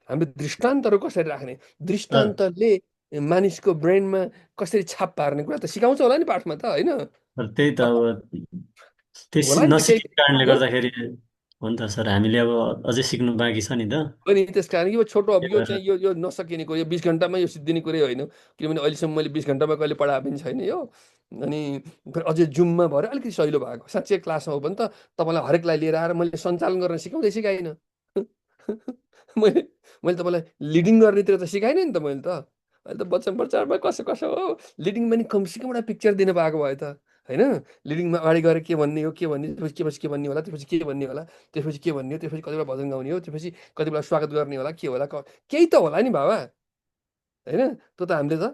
हामीले दृष्टान्तहरू कसरी राख्ने, दृष्टान्तले मानिसको ब्रेनमा कसरी छाप पार्ने कुरा त सिकाउँछ होला नि पाठमा त, होइन? त्यही त अब त्यस नसिकेको कारणले गर्दाखेरि हो नि त सर। हामीले अब अझै सिक्नु बाँकी छ नि त। अनि त्यस कारण यो छोटो, अब यो चाहिँ यो नसकिने कुरो, यो 20 घन्टामा यो सिद्धिने कुरै होइन। किनभने अहिलेसम्म मैले 20 घन्टामा कहिले पढाएको पनि छैन यो। अनि फेरि अझै जुममा भएर अलिकति सहिलो भएको। साँच्चै क्लासमा हो भने त तपाईँलाई हरेकलाई लिएर आएर मैले सञ्चालन गर्न सिकाउँदै सिकाइनँ। मैले तपाईँलाई लिडिङ गर्नेतिर त सिकाइनँ नि त मैले त। अहिले त वचन प्रचारमा कसो कसो हो, लिडिङ पनि कमसेकम एउटा पिक्चर दिनु पाएको भयो त, होइन? लिडिङमा अगाडि गएर के भन्ने हो, के भन्ने, त्यसपछि के भन्ने होला, त्यसपछि के भन्ने होला, त्यसपछि के भन्ने हो, त्यसपछि कति बेला भजन गाउने हो, त्यसपछि कति बेला स्वागत गर्ने होला, के होला, केही त होला नि बाबा। होइन त्यो त हामीले त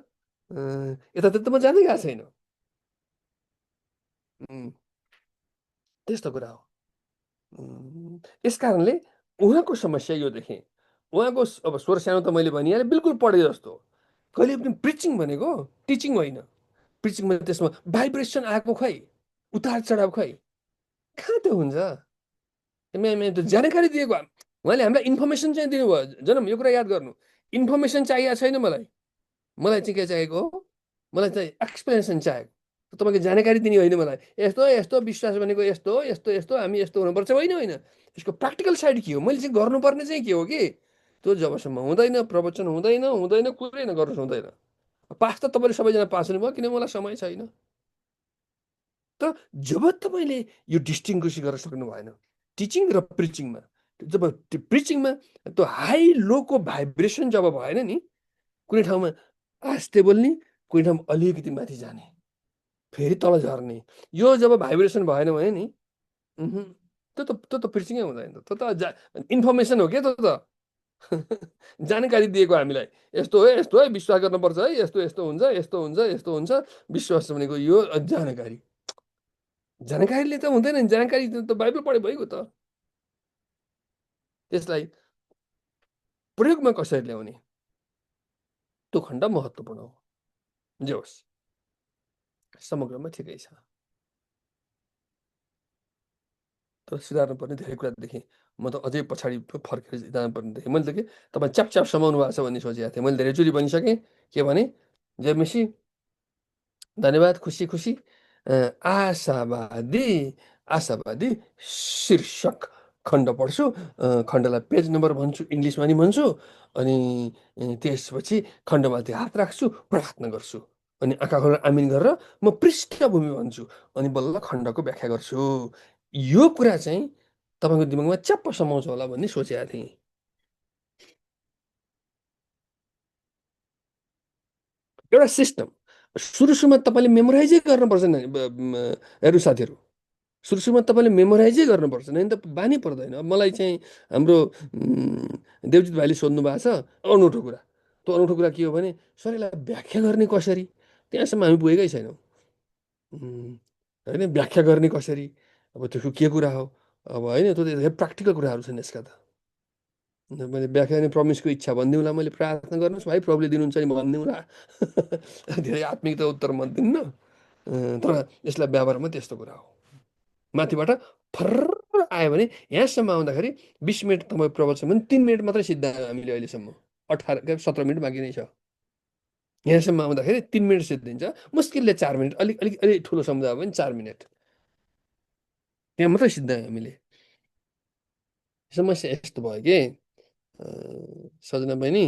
यतातिर त म जाँदै गएको छैन। त्यस्तो कुरा हो। यस कारणले उहाँको समस्या यो देखेँ। उहाँको अब स्वर सानो त मैले भनिहालेँ, बिल्कुल पढे जस्तो। कहिले पनि प्रिचिङ भनेको टिचिङ होइन। प्रिचिङमा त्यसमा भाइब्रेसन आएको खै, उतार चढाव खै, कहाँ त्यो हुन्छ? त्यो जानकारी दिएको उहाँले हामीलाई इन्फर्मेसन चाहिँ दिनुभयो। जनम यो कुरा याद गर्नु, इन्फर्मेसन चाहिएको छैन मलाई। मलाई चाहिँ के चाहिएको हो? मलाई चाहिँ एक्सप्लेनेसन चाहिएको। तपाईँको जानकारी दिने होइन मलाई, यस्तो यस्तो विश्वास भनेको यस्तो हो, यस्तो यस्तो हामी यस्तो हुनुपर्छ होइन। होइन, यसको प्र्याक्टिकल साइड के हो, मैले चाहिँ गर्नुपर्ने चाहिँ के हो कि त्यो जबसम्म हुँदैन, प्रवचन हुँदैन हुँदैन कुरै गर्नु हुँदैन। पास त तपाईँले सबैजना पास हुनुभयो, किन मलाई समय छैन। तर जब तपाईँले यो डिस्टिङ्ग्विस गर्न सक्नु भएन टिचिङ र प्रिचिङमा, जब प्रिचिङमा त्यो हाई लोको भाइब्रेसन जब भएन नि, कुनै ठाउँमा आस्ते बोल्ने, कुनै ठाउँमा अलिकति माथि जाने, फेरि तल झर्ने, यो जब भाइब्रेसन भएन भने नि त्यो त प्रिचिङै हुँदैन। त्यो त इन्फर्मेसन हो क्या त्यो त। जानकारी दिएको हामीलाई, यस्तो हो यस्तो है, विश्वास गर्नुपर्छ है, यस्तो यस्तो हुन्छ यस्तो हुन्छ यस्तो हुन्छ। विश्वास भनेको यो जानकारी, जानकारीले त हुँदैन। जानकारी त बाइबल पढे भइगयो त। त्यसलाई प्रयोगमा कसरी ल्याउने, त्यो खण्ड महत्त्वपूर्ण हो। जे होस्, समग्रमा ठिकै छ। तर सुधार्नुपर्ने धेरै कुरा देखेँ। म त अझै पछाडि फर्केर जानुपर्ने देखेँ। मैले त के तपाईँ च्याप समाउनु भएको छ भन्ने सोचेको थिएँ। मैले धेरैचोटि भनिसकेँ। के भने, जय मेसी, धन्यवाद, खुसी खुसी। आशावादी आशावादी शीर्षक खण्ड पढ्छु। खण्डलाई पेज नम्बर भन्छु, इङ्ग्लिसमा नि भन्छु। अनि त्यसपछि खण्डमाथि हात राख्छु, प्रार्थना गर्छु। अनि आँखा खोलेर आमिन गरेर म पृष्ठभूमि भन्छु। अनि बल्ल खण्डको व्याख्या गर्छु। यो कुरा चाहिँ तपाईँको दिमागमा च्याप्प समाउँछ होला भन्ने सोचेको थिएँ। एउटा सिस्टम सुरुमा तपाईँले मेमोराइजै गर्नुपर्छ नि। हेर्नु साथीहरू, सुरुमा तपाईँले मेमोराइजै गर्नुपर्छ नि त, बानी पर्दैन। अब मलाई चाहिँ हाम्रो देवजित भाइले सोध्नु भएको छ अनौठो कुरा। त्यो अनौठो कुरा के हो भने, सर यसलाई व्याख्या गर्ने कसरी, त्यहाँसम्म हामी पुगेकै छैनौँ। होइन, व्याख्या गर्ने कसरी, अब त्यो के कुरा हो, अब होइन, त्यो धेरै प्र्याक्टिकल कुराहरू छन् यसका त। मैले व्याख्या गर्ने प्रमिसको इच्छा भनिदिउँला, मैले प्रार्थना गर्नुहोस् भाइ, प्रभुले दिनुहुन्छ नि भनिदिउँला। धेरै आत्मिक त उत्तर म दिन्न, तर यसलाई व्यवहारमा त्यस्तो कुरा हो। माथिबाट फर्र आयो भने यहाँसम्म आउँदाखेरि 20 मिनट तपाईँ प्रवचन भने 3 मिनट मात्रै सिद्धायो हामीले अहिलेसम्म। 17 मिनट बाँकी नै छ। यहाँसम्म आउँदाखेरि 3 मिनट सिद्धिन्छ, मुस्किलले 4 मिनट, अलिक अलिक अलिक ठुलो सम्झायो भने 4 मिनट, त्यहाँ मात्रै सिद्धायो हामीले। समस्या यस्तो भयो कि सजना बहिनी,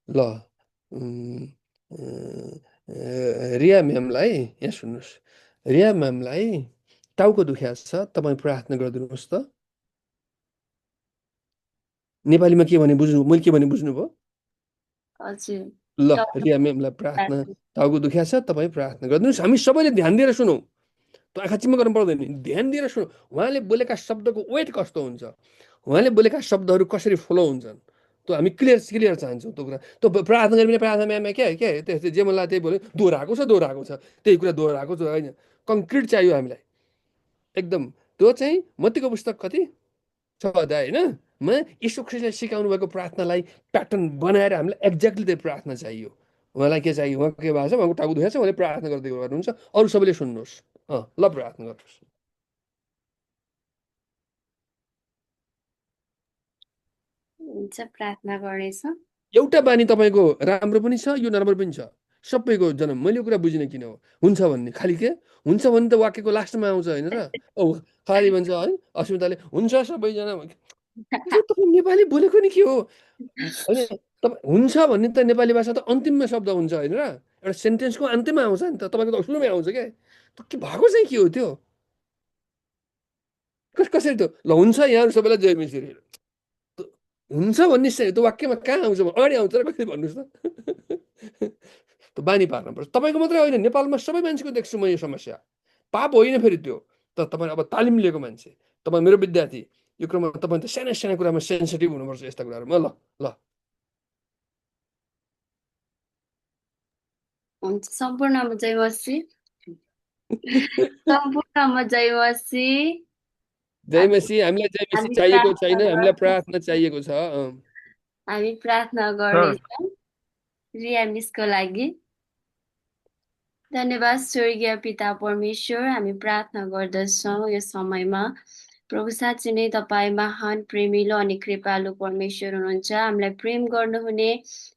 ल रिया म्यामलाई यहाँ सुन्नुहोस्, रिया म्यामलाई टाउको दुख्या छ, तपाईँ प्रार्थना गरिदिनुहोस् त। नेपालीमा के भने बुझ्नु, मैले के भने बुझ्नुभयो? हजुर। ल, रिया म्यामलाई प्रार्थना, टाउको दुख्या छ, तपाईँ प्रार्थना गरिदिनुहोस्। हामी सबैले ध्यान दिएर सुनौँ, त्यो आँखा चिम्म गर्नु पर्दैन, ध्यान दिएर सुनौँ। उहाँले बोलेका शब्दको वेट कस्तो हुन्छ, उहाँले बोलेका शब्दहरू कसरी फ्लो हुन्छन्, त्यो हामी क्लियर चाहन्छौँ। त्यो कुरा त्यो प्रार्थना गर्ने प्रार्थना म्याममा के त्यस्तो जे मलाई त्यही बोल्यो, दोहोऱ्याएको छ, त्यही कुरा दोहोऱ्याएको छ, होइन, कङ्क्रिट चाहियो हामीलाई एकदम। त्यो चाहिँ मत्तीको पुस्तक कति 6 अध्याय होइन, यीशु ख्रीष्टले सिकाउनु भएको प्रार्थनालाई प्याटर्न बनाएर हामीलाई एक्ज्याक्टली त्यो प्रार्थना चाहियो। उहाँलाई के चाहियो, उहाँको के भएको छ, उहाँको टाउको दुखेको छ, उहाँले प्रार्थना गर्दै गर्नुहुन्छ। अरू सबैले सुन्नुहोस्, ल प्रार्थना गर्नुहोस्। हुन्छ, प्रार्थना गर्नेछ। एउटा बानी तपाईँको राम्रो पनि छ, यो नराम्रो पनि छ, सबैको जन्म। मैले यो कुरा बुझिनँ किन हो हुन्छ भन्ने, खालि के हुन्छ भने त वाक्यको लास्टमा आउँछ होइन र। खालि भन्छ है अस्मिताले, हुन्छ सबैजना, तपाईँ नेपाली बोलेको नि के हो होइन। तपाईँ हुन्छ भन्ने त नेपाली भाषा त अन्तिममा शब्द हुन्छ होइन र, एउटा सेन्टेन्सको अन्त्यमा आउँछ नि त, तपाईँको त सुरुमै आउँछ क्या। त्यो के भएको चाहिँ के हो त्यो, कसरी त्यो ल हुन्छ यहाँहरू सबैलाई जय मिसिर हुन्छ भन्ने त्यो वाक्यमा कहाँ आउँछ, अगाडि आउँछ र कसरी भन्नुहोस् त। त्यो बानी पार्नुपर्छ। तपाईँको मात्रै होइन, नेपालमा सबै मान्छेको देख्छु म यो समस्या। पाप होइन फेरि त्यो, तर तपाईँ अब तालिम लिएको मान्छे, तपाईँ मेरो विद्यार्थी, यो कुरामा तपाईँ त साना साना कुरामा सेन्सिटिभ हुनुपर्छ यस्ता कुराहरूमा। ल ल हुन्छ सम्पूर्णमा जय मसी सम्पूर्णमा जय मसी जय मसी। हामीलाई जय मसी हामी चाहिएको प्रार्थना छैन, हामीलाई गर्छौँ प्रार्थना चाहिएको छ। हामी प्रार्थना सर गर्नेछौँ रिया मिसको लागि। धन्यवाद स्वर्गीय पिता परमेश्वर, हामी प्रार्थना गर्दछौँ यो समयमा। प्रभु साँच्चै नै तपाईँ महान प्रेमिलो अनि कृपालु परमेश्वर हुनुहुन्छ। हामीलाई प्रेम गर्नुहुने,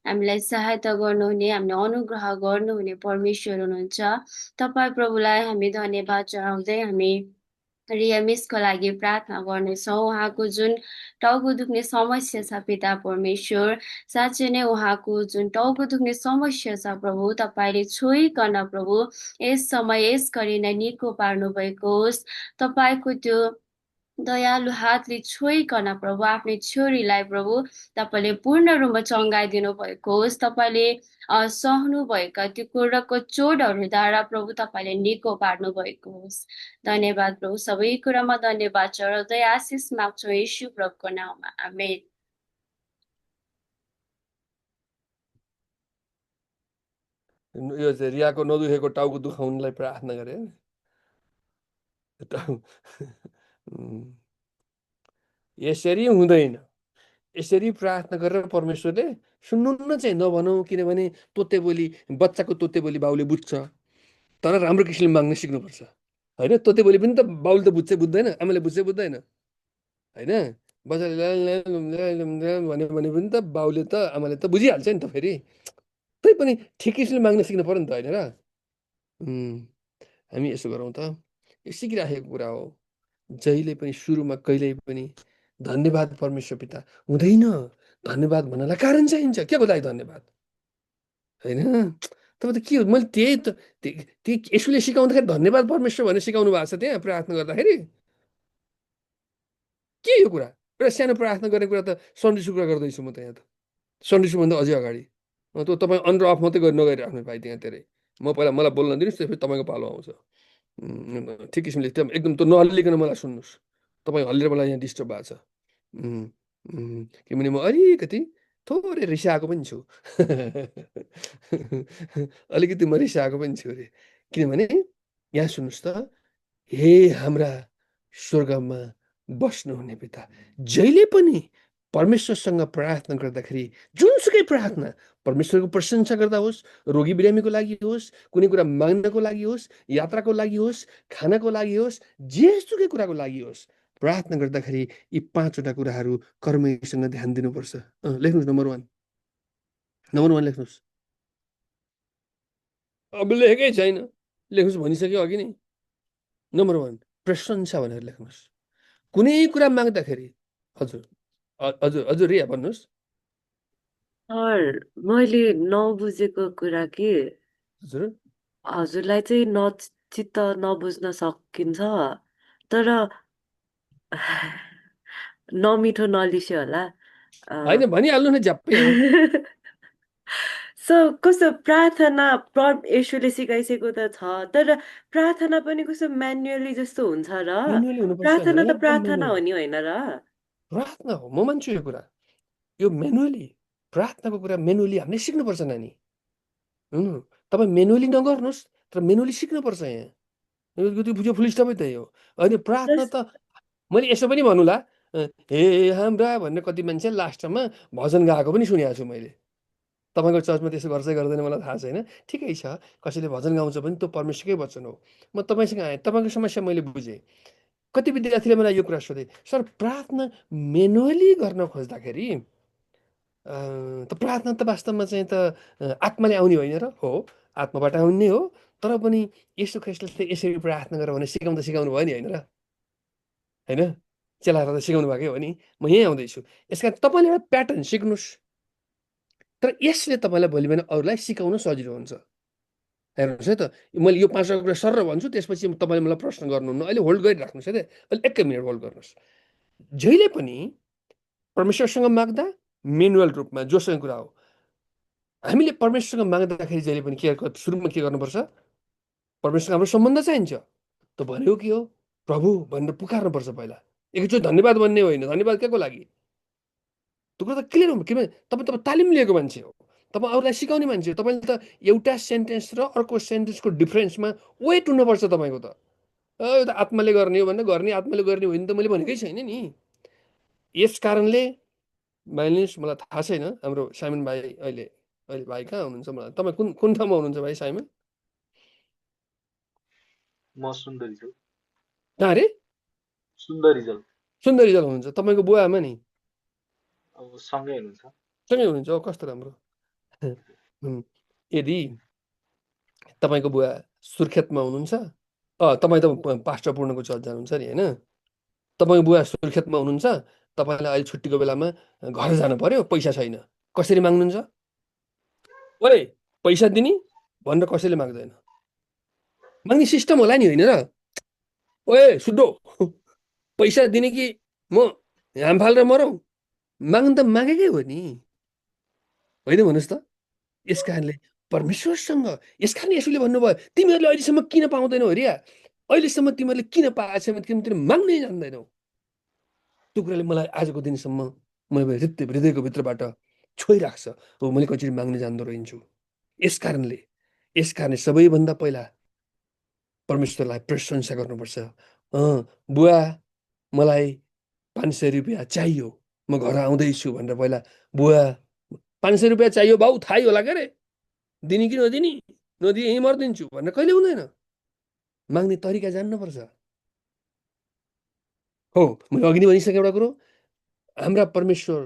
हामीलाई सहायता गर्नुहुने, हामीलाई अनुग्रह गर्नुहुने परमेश्वर हुनुहुन्छ। तपाईँ प्रभुलाई हामी धन्यवाद चढाउँदै हामी रिया मिसको लागि प्रार्थना गर्नेछौँ। उहाँको जुन टाउको दुख्ने समस्या छ पिता परमेश्वर, साँच्चै नै उहाँको जुन टाउको दुख्ने समस्या छ प्रभु, तपाईँले छोइकन प्रभु यस समय यस गरी नै निको पार्नु भएको होस्। तपाईँको त्यो दयालु हातले छोइकन प्रभु आफ्नै छोरीलाई प्रभु तपाईँले पूर्ण रूपमा चङ्गाइदिनु भएको होस्। तपाईँले सहनु भएका त्यो कुराको चोटहरूद्वारा प्रभु तपाईँले निको पार्नु भएको होस्। धन्यवाद प्रभु, सबै कुरामा धन्यवाद चढाउँदै आशिष माग्छौँ येशू प्रभुको नाममा, आमेन। यो चाहिँ रियाको नदुखेको टाउको दुखाउनलाई प्रार्थना गरे। यसरी हुँदैन। यसरी प्रार्थना गरेर परमेश्वरले सुन्नुहुन्न चाहिँ नभनौँ, किनभने तोते बोली, बच्चाको तोते बोली बाउले बुझ्छ, तर राम्रो किसिमले माग्न सिक्नुपर्छ होइन। तोते बोली पनि त बाउले त बुझ्छ बुझ्दैन, आमाले बुझ्छ बुझ्दैन होइन। बच्चाले भन्यो भने पनि त बाउले त आमाले त बुझिहाल्छ नि त। फेरि तै पनि ठिक किसिमले माग्न सिक्नु पर्यो नि त होइन र। हामी यसो गरौँ त, यो सिकिराखेको कुरा हो। जहिले पनि सुरुमा कहिल्यै पनि धन्यवाद परमेश्वर पिता हुँदैन। धन्यवाद भन्नलाई कारण चाहिन्छ। के को लागि धन्यवाद होइन। तपाईँ त के हो, मैले त्यही त त्यही यसुले सिकाउँदाखेरि धन्यवाद परमेश्वर भनेर सिकाउनु भएको छ त्यहाँ प्रार्थना गर्दाखेरि। के यो कुरा? एउटा सानो प्रार्थना गर्ने कुरा त सन्डेसको कुरा गर्दैछु म त यहाँ त। सन्डेसुभन्दा अझै अगाडि त तपाईँ अन र अफ मात्रै नगरिराख्नु भाइ त्यहाँ धेरै। म पहिला मलाई बोल्न दिनुहोस्, त्यसपछि तपाईँको पालो आउँछ। ठिक किसिमले एकदम त नहल्लिकन मलाई सुन्नुहोस्। तपाईँ हल्लेर मलाई यहाँ डिस्टर्ब भएको छ। किनभने म अलिकति थोरै रिसाएको पनि छु। अलिकति म रिसाएको पनि छु अरे। किनभने यहाँ सुन्नुहोस् त, हे हाम्रा स्वर्गमा बस्नुहुने पिता, जहिले पनि परमेश्वरसँग प्रार्थना गर्दाखेरि जुनसुकै प्रार्थना परमेश्वरको प्रशंसा गर्दा होस्, रोगी बिरामीको लागि होस्, कुनै कुरा माग्नको लागि होस्, यात्राको लागि होस्, खानाको लागि होस्, जेसुकै कुराको लागि होस्, प्रार्थना गर्दाखेरि यी 5वटा कुराहरू कर्मसँग ध्यान दिनुपर्छ। लेख्नुहोस् नम्बर 1। नम्बर 1 लेख्नुहोस्। अब लेखेकै छैन, लेख्नुहोस् भनिसक्यो अघि नै। नम्बर 1 प्रशंसा भनेर लेख्नुहोस्। कुनै कुरा माग्दाखेरि। हजुर हजुर हजुर रिया भन्नुहोस्। सर, मैले नबुझेको कुरा कि हजुर हजुरलाई चाहिँ चित्त नबुझ्न सकिन्छ, तर नमिठो नलिस्यो होला। होइन भनिहाल्नु न झ्याप्पै अब। सो कस्तो प्रार्थना यसोले सिकाइसकेको त छ, तर प्रार्थना पनि कस्तो म्यानुअली जस्तो हुन्छ र। मेनुअली हुनुपर्छ, प्रार्थना त एकदम प्रार्थना हो मेनुअली। नि होइन र। प्रार्थना हो, म मान्छु यो कुरा। यो मेनुअली प्रार्थनाको कुरा मेनुअली हामीले सिक्नुपर्छ नानी। तपाईँ मेनुअली नगर्नुहोस्, तर मेनुअली सिक्नुपर्छ यहाँ। यो फुल स्टपै त्यही हो। होइन प्रार्थना त मैले यसो पनि भन्नुला, हे हाम्रा भन्ने कति मान्छे लास्टमा भजन गाएको पनि सुनेको छु मैले। तपाईँको चर्चमा त्यसो गर्छ गर्दैन मलाई थाहा छैन, ठिकै छ। कसैले भजन गाउँछ भने त्यो परमेश्वरकै वचन हो। म तपाईँसँग आएँ, तपाईँको समस्या मैले बुझेँ। कति विद्यार्थीले मलाई यो कुरा सोधे, सर प्रार्थना मेनुअली गर्न खोज्दाखेरि त प्रार्थना त वास्तवमा चाहिँ त आत्माले आउने होइन र। हो, आत्माबाट आउने हो, तर पनि यीशु ख्रीष्टले यसरी प्रार्थना गर भने सिकाउनु भयो नि होइन र। होइन, चेलाहरूलाई त सिकाउनु भएकै हो नि। म यहीँ आउँदैछु। यस कारण तपाईँले एउटा प्याटर्न सिक्नुहोस्, तर यसले तपाईँलाई भोलि बिहान अरूलाई सिकाउन सजिलो हुन्छ। हेर्नुहोस् है त, मैले यो 5वटा कुरा सर भन्छु, त्यसपछि तपाईँले मलाई प्रश्न गर्नुहुन्न। अहिले होल्ड गरिराख्नुहोस् है त, अहिले 1 मिनट होल्ड गर्नुहोस्। जहिले पनि परमेश्वरसँग माग्दा मेनुअल रूपमा जोसँग कुरा हो, हामीले परमेश्वरसँग माग्दाखेरि जहिले पनि सुरुमा के गर्नुपर्छ? परमेश्वरसँग हाम्रो सम्बन्ध चाहिन्छ। त भनेको के हो? प्रभु भनेर पुकार्नुपर्छ पहिला। एकचोटि धन्यवाद भन्ने होइन। धन्यवाद के को लागि? त्यो कुरा त क्लियर हो। किनभने तपाईँ तालिम लिएको मान्छे हो। तपाईँ अरूलाई सिकाउने मान्छे हो। तपाईँले त एउटा सेन्टेन्स र अर्को सेन्टेन्सको डिफ्रेन्समा वेट हुनुपर्छ तपाईँको त। यो त आत्माले गर्ने हो भनेर गर्ने, आत्माले गर्ने होइन त मैले भनेकै छैन नि। यस कारणले मानिलिनुहोस्, मलाई थाहा छैन हाम्रो साइमन भाइ अहिले अहिले भाइ कहाँ हुनुहुन्छ, मलाई तपाईँ कुन ठाउँमा हुनुहुन्छ भाइ साइमन? म सुन्दरीजल। कहाँ अरे? सुन्दरीजल। सुन्दरीजल हुनुहुन्छ। तपाईँको बुवा आमा नि? अब सँगै हुनुहुन्छ। सँगै हुनुहुन्छ। कस्तो राम्रो। यदि तपाईँको बुवा सुर्खेतमा हुनुहुन्छ, तपाईँ त पास्टर पूर्णको चर्च जानुहुन्छ नि होइन? तपाईँको बुवा सुर्खेतमा हुनुहुन्छ, तपाईँलाई अहिले छुट्टीको बेलामा घर जानु पर्यो, पैसा छैन, कसरी माग्नुहुन्छ? ओए पैसा दिने भनेर कसैले माग्दैन। माग्ने सिस्टम होला नि होइन र? ओए सुड्डो पैसा दिने कि म हाम फालेर मरौँ? माग्नु त मागेकै हो नि, होइन भन्नुहोस् त? यस कारणले परमेश्वरसँग, यस कारण यसुले भन्नुभयो तिमीहरूले अहिलेसम्म किन पाउँदैनौ अरे? अहिलेसम्म तिमीहरूले किन पाएको छैन? किन तिमीले माग्नै जान्दैनौ? त्यो कुराले मलाई आजको दिनसम्म मैले हृदयको भित्रबाट छोइराख्छ। हो, मैले कसरी माग्न जान्दो रहन्छु। यस कारणले सबैभन्दा पहिला परमेश्वरलाई प्रशंसा गर्नुपर्छ। बुवा मलाई 500 रुपियाँ चाहियो, म घर आउँदैछु भनेर पहिला बुवा 500 रुपियाँ चाहियो बाउ, थाहै होला क्या रे, दिने कि नदिने, नदिए यहीँ मरिदिन्छु भनेर कहिले हुँदैन। माग्ने तरिका जान्नुपर्छ। हो, मैले अघि नै भनिसकेँ एउटा कुरो, हाम्रा परमेश्वर,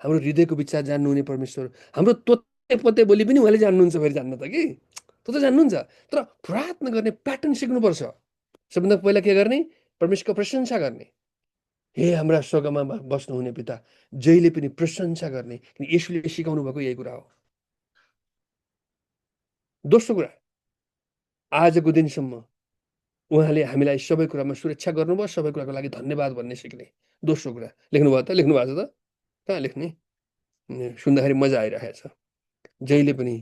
हाम्रो हृदयको विचार जान्नुहुने परमेश्वर, हाम्रो तोते पत्ते बोली पनि उहाँले जान्नुहुन्छ। फेरि जान्न त कि त्यो त जान्नुहुन्छ, तर प्रार्थना गर्ने प्याटर्न सिक्नुपर्छ। सबभन्दा पहिला के गर्ने? परमेश्वरको प्रशंसा गर्ने। हे हाम्रा स्वर्गमा बस्नुहुने पिता, जहिले पनि प्रशंसा गर्ने, किन यसुले सिकाउनु भएको यही कुरा हो। दोस्रो कुरा, आजको दिनसम्म उहाँले हामीलाई सबै कुरामा सुरक्षा गर्नुभयो, सबै कुराको लागि धन्यवाद भन्ने सिक्ने। दोस्रो कुरा लेख्नुभयो त? लेख्नु भएको छ त? कहाँ लेख्ने? सुन्दाखेरि मजा आइरहेको छ। जहिले पनि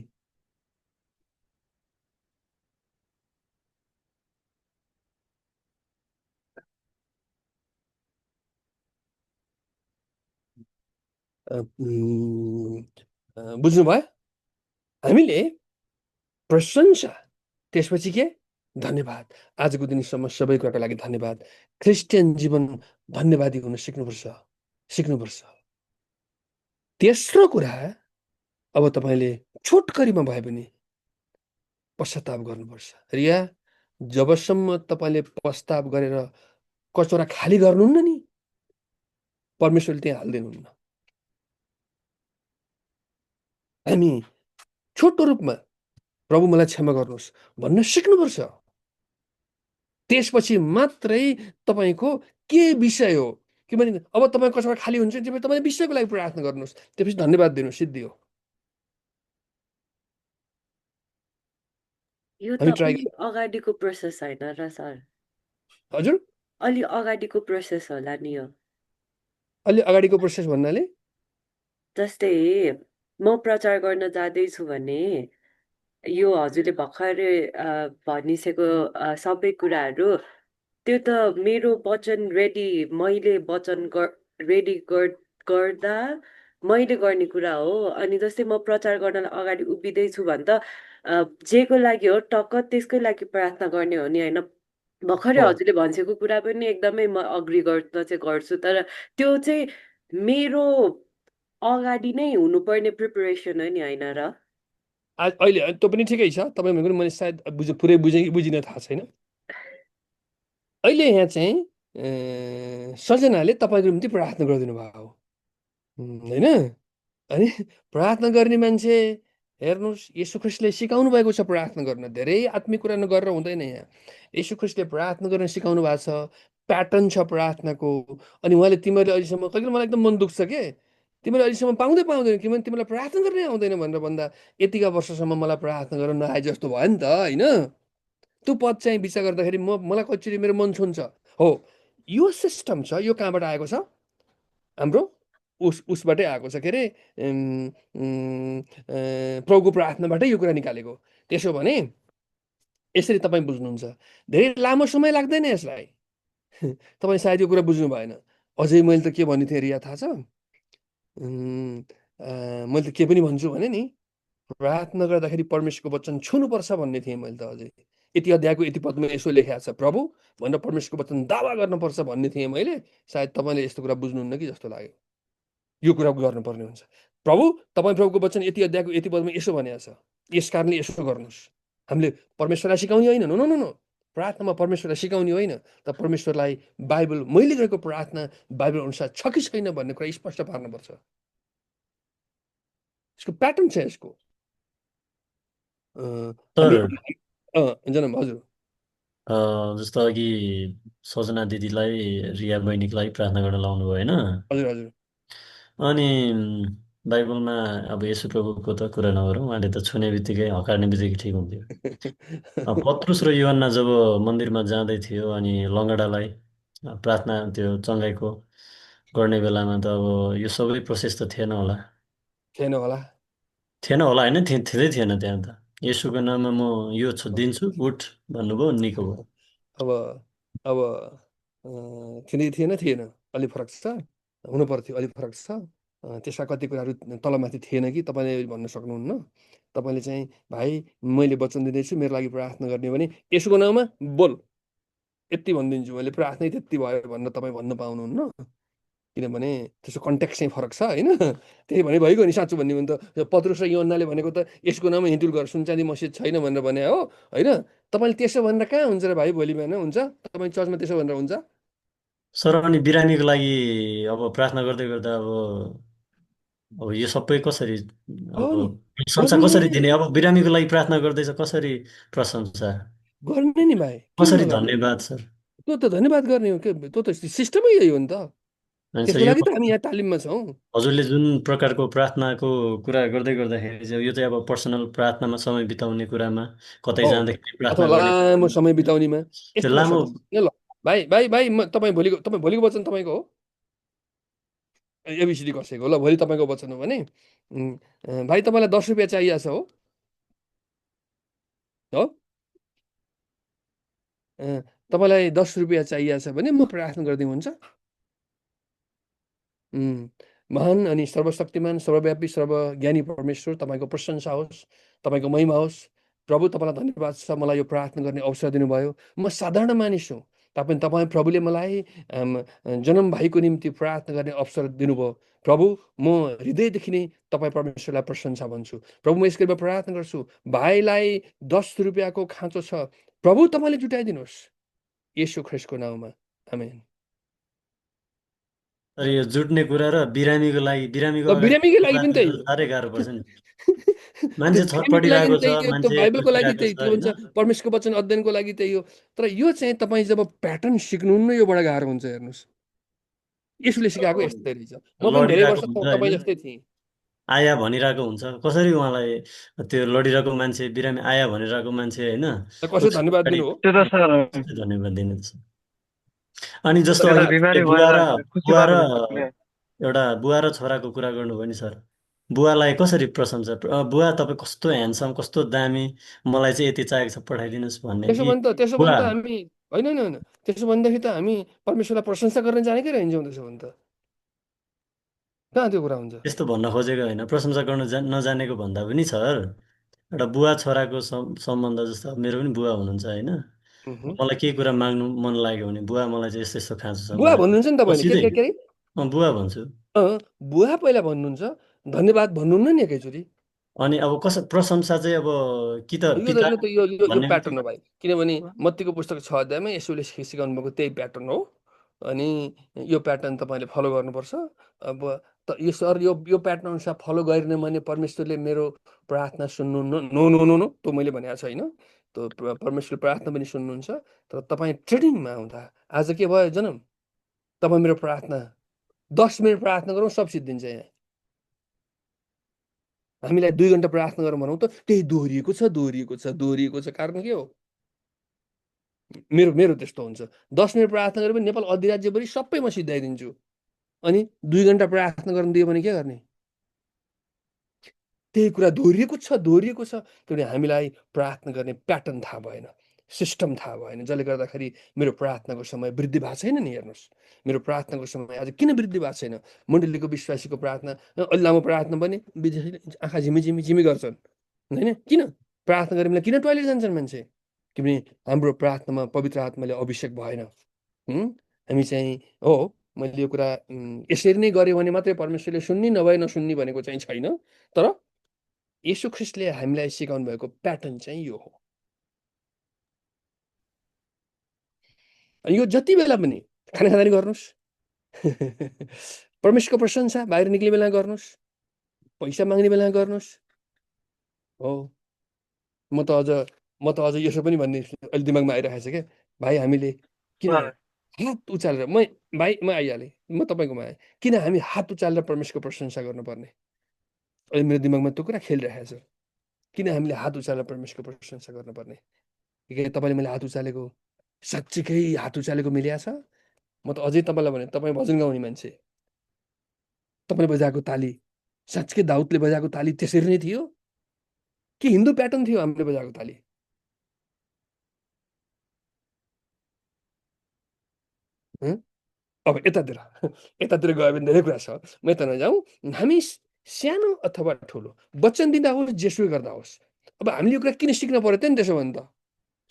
बुझ्नुभयो? हामीले प्रशंसा, त्यसपछि के? धन्यवाद। आजको दिनसम्म सबै कुराको लागि धन्यवाद। क्रिस्चियन जीवन धन्यवादी हुन सिक्नुपर्छ। तेस्रो कुरा, अब तपाईँले छोटकरीमा भए पनि पश्चाताप गर्नुपर्छ। रिया, जबसम्म तपाईँले पश्चाताप गरेर कचौरा खाली गर्नुहुन्न नि, परमेश्वरले त्यहाँ हाल्दिनुहुन्न। हामी छोटो रूपमा प्रभु मलाई क्षमा गर्नुहोस् भन्न सिक्नुपर्छ। त्यसपछि मात्रै तपाईँको के विषय हो, किनभने अब तपाईँ कचौरा खाली हुन्छ नि, तपाईँ विषयको लागि प्रार्थना गर्नुहोस्, त्यसपछि धन्यवाद दिनुहोस्, सिद्धि हो। यो हामी त ट्राई। अलि अगाडिको प्रोसेस होइन र सर? हजुर, अलि अगाडिको प्रोसेस होला नि यो। अलि अगाडिको प्रोसेस भन्नाले जस्तै म प्रचार गर्न जाँदैछु भने यो हजुरले भर्खरै भनिसकेको सबै कुराहरू, त्यो त मेरो वचन रेडी, मैले वचन रेडी गर्दा मैले गर्ने कुरा हो। अनि जस्तै म प्रचार गर्न अगाडि उभिँदैछु भने त जेको लागि हो टक्क त्यसकै लागि प्रार्थना गर्ने हो नि होइन? भर्खरै हो। हजुरले भनिसकेको कुरा पनि एकदमै म अग्री गर्न चाहिँ गर्छु, तर त्यो चाहिँ मेरो अगाडि नै हुनुपर्ने प्रिपरेसन हो नि होइन र? अहिले त्यो पनि ठिकै छ। तपाईँ भनेको मैले सायद पुरै बुझेँ कि बुझिन थाहा छैन। अहिले यहाँ चाहिँ सजनाले तपाईँको निम्ति प्रार्थना गरिदिनु भएको हो होइन? अनि प्रार्थना गर्ने मान्छे, हेर्नुहोस्, यीशु ख्रीष्टले सिकाउनु भएको छ प्रार्थना गर्न। धेरै आत्मिक कुरा नगरेर हुँदैन। यहाँ यीशु ख्रीष्टले प्रार्थना गर्न सिकाउनु भएको छ, प्याटर्न छ प्रार्थनाको। अनि उहाँले तिमीहरूले अहिलेसम्म, कहिले मलाई एकदम मन दुख्छ के, तिमीले अहिलेसम्म पाउँदैन, किनभने तिमीलाई प्रार्थना गर्नै आउँदैन भनेर भन्दा यतिका वर्षसम्म मलाई प्रार्थना गर्न नआए जस्तो भयो नि त होइन? त्यो पद चाहिँ विचार गर्दाखेरि मलाई कचोरी मेरो मन छुन्छ। हो, यो सिस्टम छ। यो कहाँबाट आएको छ? हाम्रो उसबाटै आएको छ। के अरे, प्रभुको प्रार्थनाबाटै यो कुरा निकालेको। त्यसो भने यसरी तपाईँ बुझ्नुहुन्छ, धेरै लामो समय लाग्दैन यसलाई। तपाईँ सायद यो कुरा बुझ्नु भएन। अझै मैले त के भन्ने थिएँ रिया थाहा छ? मैले त के पनि भन्छु भने नि, प्रार्थना गर्दाखेरि परमेश्वरको वचन छुनुपर्छ भन्ने थिएँ मैले त अझै। यति अध्यायको यति पदमा यसो लेखेको छ प्रभु भनेर परमेश्वरको वचन दावा गर्नुपर्छ भन्ने थिएँ मैले। सायद तपाईँले यस्तो कुरा बुझ्नुहुन्न कि जस्तो लाग्यो। यो कुरा गर्नुपर्ने हुन्छ। प्रभु तपाईँ प्रभुको वचन यति अध्यायको यति पदमा यसो भनेको छ, यस कारणले यसो गर्नुहोस्। हामीले परमेश्वरलाई सिकाउने होइन, नो नो नो नो, प्रार्थनामा परमेश्वरलाई सिकाउने होइन, तर परमेश्वरलाई बाइबल मैले गरेको प्रार्थना बाइबल अनुसार छ कि छैन भन्ने कुरा स्पष्ट पार्नुपर्छ। यसको प्याटर्न छ यसको। सर जनम हजुर जस्तो अघि सजना दिदीलाई रिया बहिनीलाई प्रार्थना गर्न लाउनु भयो होइन। हजुर हजुर अनि बाइबलमा अब यसु प्रभुको त कुरा नगरौँ, उहाँले त छुने बित्तिकै हकार्ने बित्तिकै ठिक हुन्थ्यो। पत्रुस र युहन्ना जब मन्दिरमा जाँदै थियो अनि लङ्गडालाई प्रार्थना त्यो चङ्गाइको गर्ने बेलामा त अब यो सबै प्रोसेस त थिएन होला थिएन होला। होइन थिँदै थिएन त्यहाँ त। यसुको नाममा म यो दिन्छु उठ भन्नुभयो, निको भयो। अब अब थिएन अलि फरक छ, हुनु पर्थ्यो, अलि फरक छ। त्यसका कति कुराहरू तलमाथि थिएन कि तपाईँले भन्न सक्नुहुन्न। तपाईँले चाहिँ भाइ मैले वचन दिँदैछु मेरो लागि प्रार्थना गर्ने भने यसको नाममा बोल यति भनिदिन्छु मैले, प्रार्थनै त्यति भयो भनेर तपाईँ भन्न पाउनुहुन्न। किनभने त्यसको कन्टेक्स्ट चाहिँ फरक छ होइन। त्यही भने भइगयो नि। साँच्चो भन्ने भने त पत्रुस र युहन्नाले भनेको त यसको नाममा हिँडुल गर, सुनचाँदी मस्जिद छैन भनेर भने हो होइन। तपाईँले त्यसो भनेर कहाँ हुन्छ र भाइ, भोलि बिहान हुन्छ तपाईँ चर्चमा त्यसो भनेर हुन्छ? सर अनि बिरामीको लागि अब प्रार्थना गर्दै गर्दा अब यो सबै कसरी अब प्रशंसा कसरी दिने? अब बिरामीको लागि प्रार्थना गर्दैछ कसरी प्रशंसा गर्ने नि भाइ, कसरी धन्यवाद सर? त्यो त धन्यवाद गर्ने हो के, त्यो त सिस्टमै यही हो नि त। अनि त्यसको लागि त हामी यहाँ तालिममा छौँ। हजुरले जुन प्रकारको प्रार्थनाको कुरा गर्दै गर्दाखेरि चाहिँ यो चाहिँ अब पर्सनल प्रार्थनामा समय बिताउने कुरामा कतै जाँदाखेरि अथवा प्रार्थना गर्ने लामो समय बिताउनेमा त्यो यस्तो लामो ल भाइ भाइ भाइ तपाईँ भोलिको वचन तपाईँको हो, एबिसिडी कसैको ल भोलि तपाईँको वचन हो भने भाइ तपाईँलाई 10 रुपियाँ चाहिएको छ हो तपाईँलाई 10 रुपियाँ चाहिएको छ भने म प्रार्थना गरिदिनु हुन्छ? महान अनि सर्वशक्तिमान सर्वव्यापी सर्वज्ञानी परमेश्वर तपाईँको प्रशंसा होस्, तपाईँको महिमा होस्। प्रभु तपाईँलाई धन्यवाद छ मलाई यो प्रार्थना गर्ने अवसर दिनुभयो। म साधारण मानिस हुँ, तपाईँ प्रभुले मलाई जन्म भाइको निम्ति प्रार्थना गर्ने अवसर दिनुभयो। प्रभु म हृदयदेखि नै तपाईँ परमेश्वरलाई प्रशंसा भन्छु। प्रभु म यसको प्रार्थना गर्छु, भाइलाई 10 रुपियाँको खाँचो छ, प्रभु तपाईँले जुटाइदिनुहोस् येशू ख्रिस्टको नाममा, आमेन। यो जुट्ने कुरा र बिरामीको लागि बिरामीकै लागि पनि त्यही साह्रै गाह्रो पर्छ नि। मान्छे छटपटिरहेको छ, मान्छे बाइबलको लागि त्यही छ, भन्छ, परमेश्वरको वचन अध्ययनको लागि त्यही हो। तर यो चाहिँ तपाईँ जब प्याटर्न सिक्नुहुन्न यो बडा गाह्रो हुन्छ। हेर्नुहोस् यसुले सिकाएको यस्तै रहेछ। म पनि धेरै वर्ष तपाईँ जस्तै थिएँ। आया भनिरहेको हुन्छ, कसरी उहाँलाई त्यो लडिरहेको मान्छे बिरामी आया भनिरहेको मान्छे होइन कसरी धन्यवाद दिनु हो, त्यो त सर धन्यवाद दिनु छ। अनि जस्तो त्यो त अघि बिमारी बुवा भएर र खुसी बुवा र भएको हुन्छ। एउटा बुवा र छोराको कुरा गर्नुभयो नि सर, बुवालाई कसरी प्रशंसा, बुवा तपाईँ कस्तो ह्यान्डसम कस्तो दामी, मलाई चाहिँ यति चाहिएको छ पठाइदिनुहोस् भन्ने त्यसो कि भने त बुवा हामी होइन त्यसो भनेदेखि त हामी परमेश्वरलाई प्रशंसा गर्न जानेकै रहन्छौँ। त्यसो भने त कहाँ त्यो कुरा हुन्छ? त्यस्तो भन्न खोजेको होइन, प्रशंसा गर्न नजानेको भन्दा पनि सर एउटा बुवा छोराको सम्बन्ध जस्तो अब मेरो पनि बुवा हुनुहुन्छ होइन। मलाई केही कुरा माग्नु मन लाग्यो भने बुवा मलाई चाहिँ यस्तो यस्तो खाँचो छ बुवा भन्नुहुन्छ नि तपाईँले, सिधै के अरे बुवा भन्छु। बुवा पहिला भन्नुहुन्छ, धन्यवाद भन्नुहुन्न नि एकैचोटि। अनि अब प्रशंसा चाहिँ अब कि त पिता यो प्याटर्न हो भाइ। किनभने मत्तीको पुस्तक 6 अध्यायमा यसुले सिकाउनु भएको त्यही प्याटर्न हो। अनि यो प्याटर्न तपाईँले फलो गर्नुपर्छ। अब यो सर यो प्याटर्न अनुसार फलो गरेन भने परमेश्वरले मेरो प्रार्थना सुन्नुहुन्न, नो नो नो नो, त्यो मैले भनेको छैन। त्यो परमेश्वरले प्रार्थना पनि सुन्नुहुन्छ। तर तपाईँ ट्रेनिङमा आउँदा आज के भयो जनम, तपाईँ मेरो प्रार्थना 10 मिनट प्रार्थना गरौँ सब सिद्धिन्छ। यहाँ हामीलाई 2 घन्टा प्रार्थना गरौँ भनौँ त त्यही दोहोरिएको छ। कारण के हो? मेरो त्यस्तो हुन्छ। 10 मिनट प्रार्थना गरे पनि नेपाल अधिराज्यभरि सबै म सिद्धाइदिन्छु। अनि 2 घन्टा प्रार्थना गर्न दियो भने के गर्ने? त्यही कुरा दोहोरिएको छ। किनभने हामीलाई प्रार्थना गर्ने प्याटर्न थाहा भएन, सिस्टम थाहा भएन, जसले गर्दाखेरि मेरो प्रार्थनाको समय वृद्धि भएको छैन नि। हेर्नुहोस् मेरो प्रार्थनाको समय आज किन वृद्धि भएको छैन? मण्डलीको विश्वासीको प्रार्थना अलि लामो प्रार्थना पनि आँखा झिमी गर्छन्। होइन किन प्रार्थना गरे बेला किन टोइलेट जान्छन् मान्छे किनभने हाम्रो प्रार्थनामा पवित्र आत्माले अभिषेक भएन हामी चाहिँ हो मैले यो कुरा यसरी नै गऱ्यो भने मात्रै परमेश्वरले सुन्ने नभए नसुन्ने भनेको चाहिँ छैन तर येशू ख्रिस्टले हामीलाई सिकाउनु भएको प्याटर्न चाहिँ यो हो अनि यो जति बेला पनि खाना खाँदा नि गर्नुहोस् परमेश्वरको प्रशंसा बाहिर निक्लिने बेला गर्नुहोस् पैसा माग्ने बेला गर्नुहोस् हो म त अझ यसो पनि भन्ने अहिले दिमागमा आइरहेको छ क्या भाइ हामीले किन हात उचालेर म आइहालेँ म तपाईँकोमा आएँ किन हामी हात उचालेर परमेश्वरको प्रशंसा गर्नुपर्ने अहिले मेरो दिमागमा त्यो कुरा खेलिरहेको छ किन हामीले हात उचालेर परमेश्वरको प्रशंसा गर्नुपर्ने के तपाईँले मैले हात उचालेको साँच्चीकै हात उचालेको मिलिया छ म त अझै तपाईँलाई भने तपाईँ भजन गाउने मान्छे तपाईँले बजाएको ताली साँच्चीकै दाउदले बजाएको ताली त्यसरी नै थियो कि हिन्दू प्याटर्न थियो हामीले बजाएको ताली अब यतातिर गयो भने धेरै कुरा छ म यता नजाउँ हामी सानो अथवा ठुलो वचन दिँदा होस् जेसुकै गर्दा होस् अब हामीले यो कुरा किन सिक्न पर्यो त नि त्यसो भने त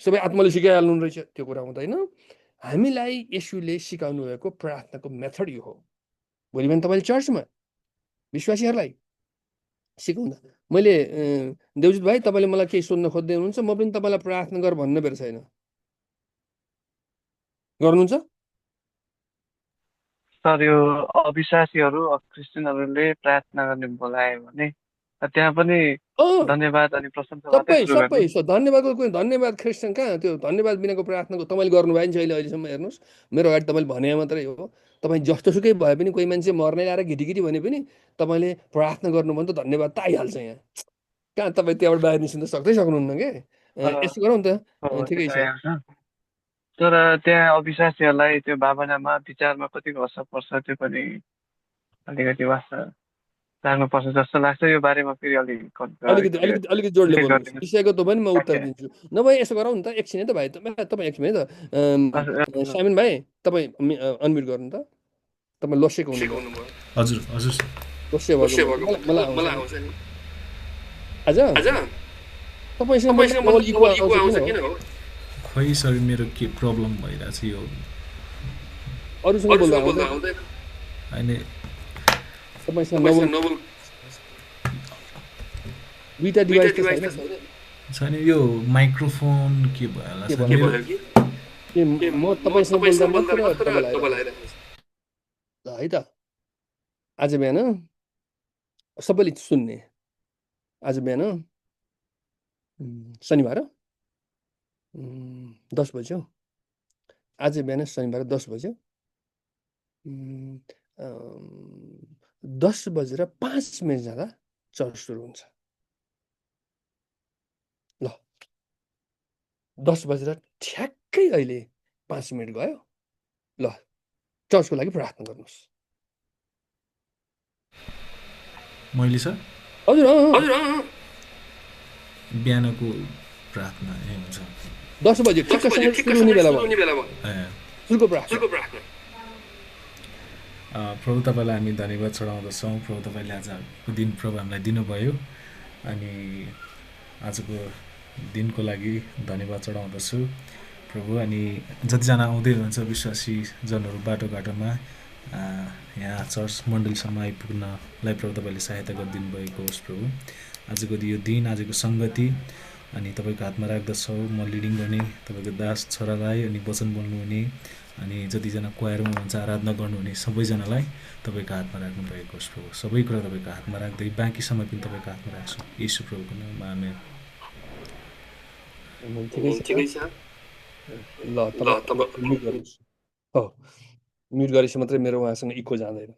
सबै आत्माले सिकाइहाल्नु रहेछ त्यो कुरा हुँदैन हामीलाई येशूले सिकाउनु भएको प्रार्थनाको मेथड यो हो भोलि बिहान तपाईँले चर्चमा विश्वासीहरूलाई सिकाउँदा मैले देवजित भाइ तपाईँले मलाई केही सोध्न खोज्दै हुनुहुन्छ म पनि तपाईँलाई प्रार्थना गर भन्न बेर छैन गर्नुहुन्छ सर यो अविश्वासीहरू क्रिस्चियनहरूले प्रार्थना गर्ने बोलायो भने त्यहाँ पनि धन्यवाद अनि प्रशंसाबाटै सुरु गर्ने सबै धन्यवादको कुरो धन्यवाद क्रिस्चियन कहाँ त्यो धन्यवाद बिनाको प्रार्थनाको तपाईँले गर्नुभयो नि अहिले अहिलेसम्म हेर्नुहोस् मेरो अगाडि तपाईँले भने मात्रै हो तपाईँ जस्तोसुकै भए पनि कोही मान्छे मर्ने ल्याएर घिटिघिटी भने पनि तपाईँले प्रार्थना गर्नु भने त धन्यवाद त आइहाल्छ यहाँ कहाँ तपाईँ त्यहाँबाट बाहिर निस्किन सक्नुहुन्न के यसो गरौँ त ठिकै छ तर त्यहाँ अविश्वासीहरूलाई त्यो भावनामा विचारमा कतिको असर पर्छ त्यो पनि अलिकति वास्ता जान्नुपर्छ जस्तो लाग्छ यो बारेमा फेरि अलिकति जोडले बोल्नु विषयको त पनि म उत्तर दिन्छु नभए यसो गरौँ नि त एकछिन है त भाइ तपाईँ एकछिन है त सामिन भाइ तपाईँ अनम्युट गर्नु त तपाईँ लोसेको हुनुभयो हजुर लोसे भएको मलाई आउँछ नि आज तपाईँसँग किन हो खै सर मेरो के प्रब्लम भइरहेछ यो अरूसँग बोल्दा आउँदैन होइन तपाईँसँग नबोल दुईटा डिभाइस छैन यो माइक्रोफोन के भयो म तपाईँसँग बोल्दा मात्र तपाईँलाई है त आज बिहान सबैले सुन्ने आज बिहान शनिबार 10 बज्यो आज बिहान शनिबार 10 बज्यो 10 बजेर 5 मिनट जाँदा चर्च सुरु हुन्छ ल 10 बजेर ठ्याक्कै अहिले 5 मिनट गयो ल चर्चको लागि प्रार्थना गर्नुहोस् मैले सर हजुर बिहानको प्रार्थना हुन्छ 10 बजे ठिक्क सुरु हुने बेलामा सुरुको प्रार्थना प्रभु तपाईँलाई हामी धन्यवाद चढाउँदछौँ प्रभु तपाईँले आजको दिन प्रभु हामीलाई दिनुभयो अनि आजको दिनको लागि धन्यवाद चढाउँदछु प्रभु अनि जतिजना आउँदै हुनुहुन्छ विश्वासी जनहरू बाटोघाटोमा यहाँ चर्च मण्डलीसम्म आइपुग्नलाई प्रभु तपाईँले सहायता गरिदिनु भएको होस् प्रभु आजको यो दिन आजको सङ्गति अनि तपाईँको हातमा राख्दछौँ म लिडिङ गर्ने तपाईँको दास छोरालाई अनि वचन बोल्नुहुने अनि जतिजना क्वायरमा हुनुहुन्छ आराधना गर्नुहुने सबैजनालाई तपाईँको हातमा राख्नु भएको होस् प्रभु सबै कुरा तपाईँको हातमा राख्दै बाँकी समय पनि तपाईँको हातमा राख्छु येशू प्रभुको नाममा आमेन ठिकै छ ल तपाईँ म्युट गर्नुहोस् हो म्युट गरेपछि मात्रै मेरो उहाँसँग इको जाँदैन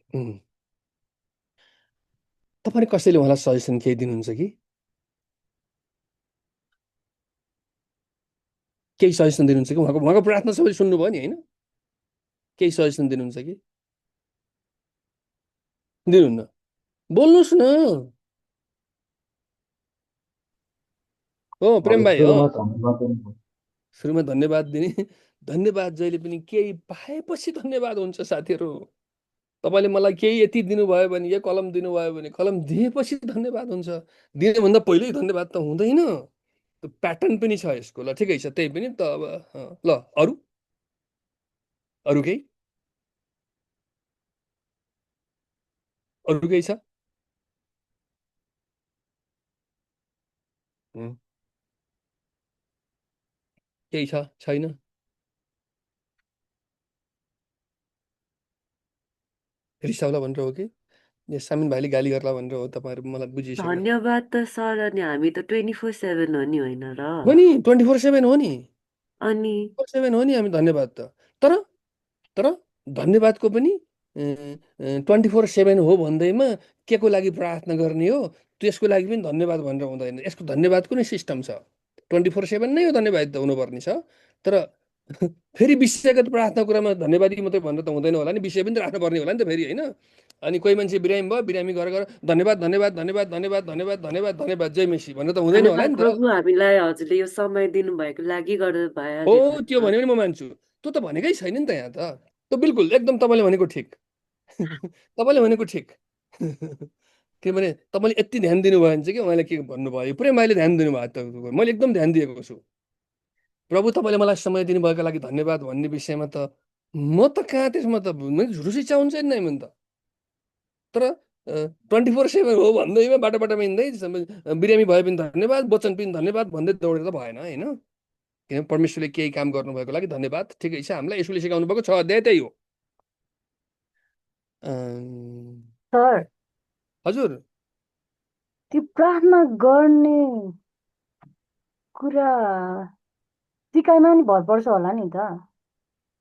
तपाईँले कसैले उहाँलाई सजेसन केही दिनुहुन्छ कि केही सजेसन दिनुहुन्छ कि उहाँको प्रार्थना सबैले सुन्नुभयो नि होइन केही सजेसन दिनुहुन्छ कि दिनुहुन्न बोल्नुहोस् न हो प्रेम भाइ हो सुरुमा धन्यवाद दिने धन्यवाद जहिले पनि केही पाएपछि धन्यवाद हुन्छ साथीहरू तपाईँले मलाई केही यति दिनुभयो भने या कलम दिनुभयो भने कलम दिएपछि धन्यवाद हुन्छ, दिनुभन्दा पहिल्यै धन्यवाद त हुँदैन। त्यो प्याटर्न पनि छ यसको। ल ठिकै छ, त्यही पनि त अब ल अरू अरू केही अरू केही छ? केही छ छैन? रिसाउला भनेर हो कि सामिन भाइले गाली गर्ला भनेर हो? तपाईँहरू मलाई बुझिसक्यो। धन्यवाद त सर, अनि हामी त 24/7 हो नि, होइन र? हो नि, 24/7 हो नि, अनि 24/7 हो नि हामी धन्यवाद त। तर तर धन्यवादको पनि 24/7 हो भन्दैमा के को लागि प्रार्थना गर्ने हो त्यसको लागि पनि धन्यवाद भनेर हुँदैन। यसको धन्यवादको नै सिस्टम छ। 24/7 नै हो धन्यवाद त हुनुपर्ने छ। तर फेरि विषयगत प्रार्थना कुरामा धन्यवादी मात्रै भनेर त हुँदैन होला नि, विषय पनि त राख्नुपर्ने होला नि त फेरि, होइन? अनि कोही मान्छे बिरामी भयो, बिरामी गरेर धन्यवाद धन्यवाद धन्यवाद धन्यवाद धन्यवाद धन्यवाद धन्यवाद जय मेसी भनेर त हुँदैन होला धन्यवाद नि त। प्रभु, हामीलाई हजुरले यो समय दिनुभएको लागि गर्नु हो, भइहाल्यो त्यो भने पनि म मान्छु। त्यो त भनेकै छैन नि त यहाँ त। त्यो बिल्कुल एकदम तपाईँले भनेको ठिक। तपाईँले भनेको ठिक। किनभने तपाईँले यति ध्यान दिनुभयो भने चाहिँ कि उहाँले के भन्नुभयो, पुरै मैले ध्यान दिनुभयो त, मैले एकदम ध्यान दिएको छु। प्रभु तपाईँले मलाई समय दिनुभएको लागि धन्यवाद भन्ने विषयमा त म त कहाँ त्यसमा त रुचि चाहन्छ नै भने त। तर 24/7 हो भन्दैमा बाटो बाटोमा हिँड्दै बिरामी भए पनि धन्यवाद, वचन पनि धन्यवाद भन्दै दौडेर त भएन, होइन? किन परमेश्वरले केही काम गर्नुभएको लागि धन्यवाद, ठिकै छ। हामीलाई यसोले सिकाउनु भएको 6 अध्याय त्यही हो। सर, हजुर, त्यो प्रार्थना गर्ने कुरा सिकाइमा नि भर पर्छ होला नि त।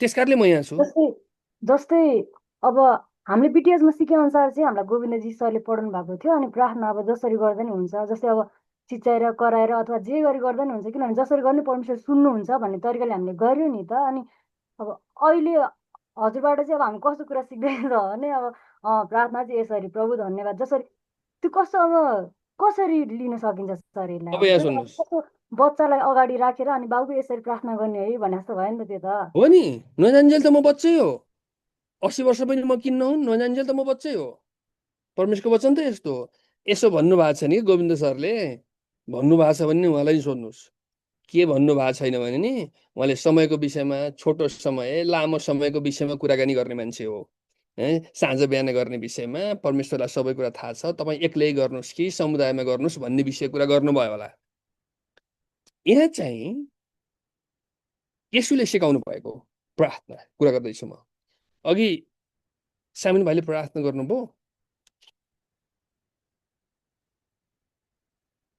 त्यस कारणले म यहाँ छु। जस्तै जस्तै अब हामीले बिटिएसमा सिके अनुसार चाहिँ हामीलाई गोविन्दजी सरले पढाउनु भएको थियो। अनि प्रार्थना अब जसरी गर्दा नि हुन्छ, जस्तै अब चिच्याएर कराएर अथवा जे गरी गर्दा नि हुन्छ, किनभने जसरी गर्ने परमेश्वर सुन्नुहुन्छ भन्ने तरिकाले हामीले गर्यो नि त। अनि अब अहिले हजुरबाट चाहिँ अब हामी कस्तो कुरा सिक्दैछ भने अब प्रार्थना चाहिँ यसरी, प्रभु धन्यवाद, जसरी त्यो कस्तो अब कसरी लिन सकिन्छ सर यसलाई? अब यहाँ त्यो त सुन्नुहोस्, कस्तो बच्चालाई अगाडि राखेर अनि बाबु यसरी प्रार्थना गर्ने है भने जस्तो भयो नि त त्यो त। हो नि, नजान्जेल त म बच्चै हो। 80 वर्ष पनि म किन नहुन्, नजान्जेल त म बच्चै हो। परमेश्वरको वचन त यस्तो हो। यसो भन्नुभएको छ नि गोविन्द सरले, भन्नुभएको छ भने नि उहाँलाई नि सोध्नुहोस्। के भन्नुभएको छैन भने नि उहाँले समयको विषयमा, छोटो समय लामो समयको विषयमा कुराकानी गर्ने मान्छे हो। साँझ बिहान गर्ने विषयमा परमेश्वरलाई सबै कुरा थाहा छ। तपाईँ एक्लै गर्नुहोस् कि समुदायमा गर्नुहोस् भन्ने विषय कुरा गर्नुभयो होला। यहाँ चाहिँ यसुले सिकाउनु भएको प्रार्थना कुरा गर्दैछु म। अघि सामिन भाइले प्रार्थना गर्नुभयो,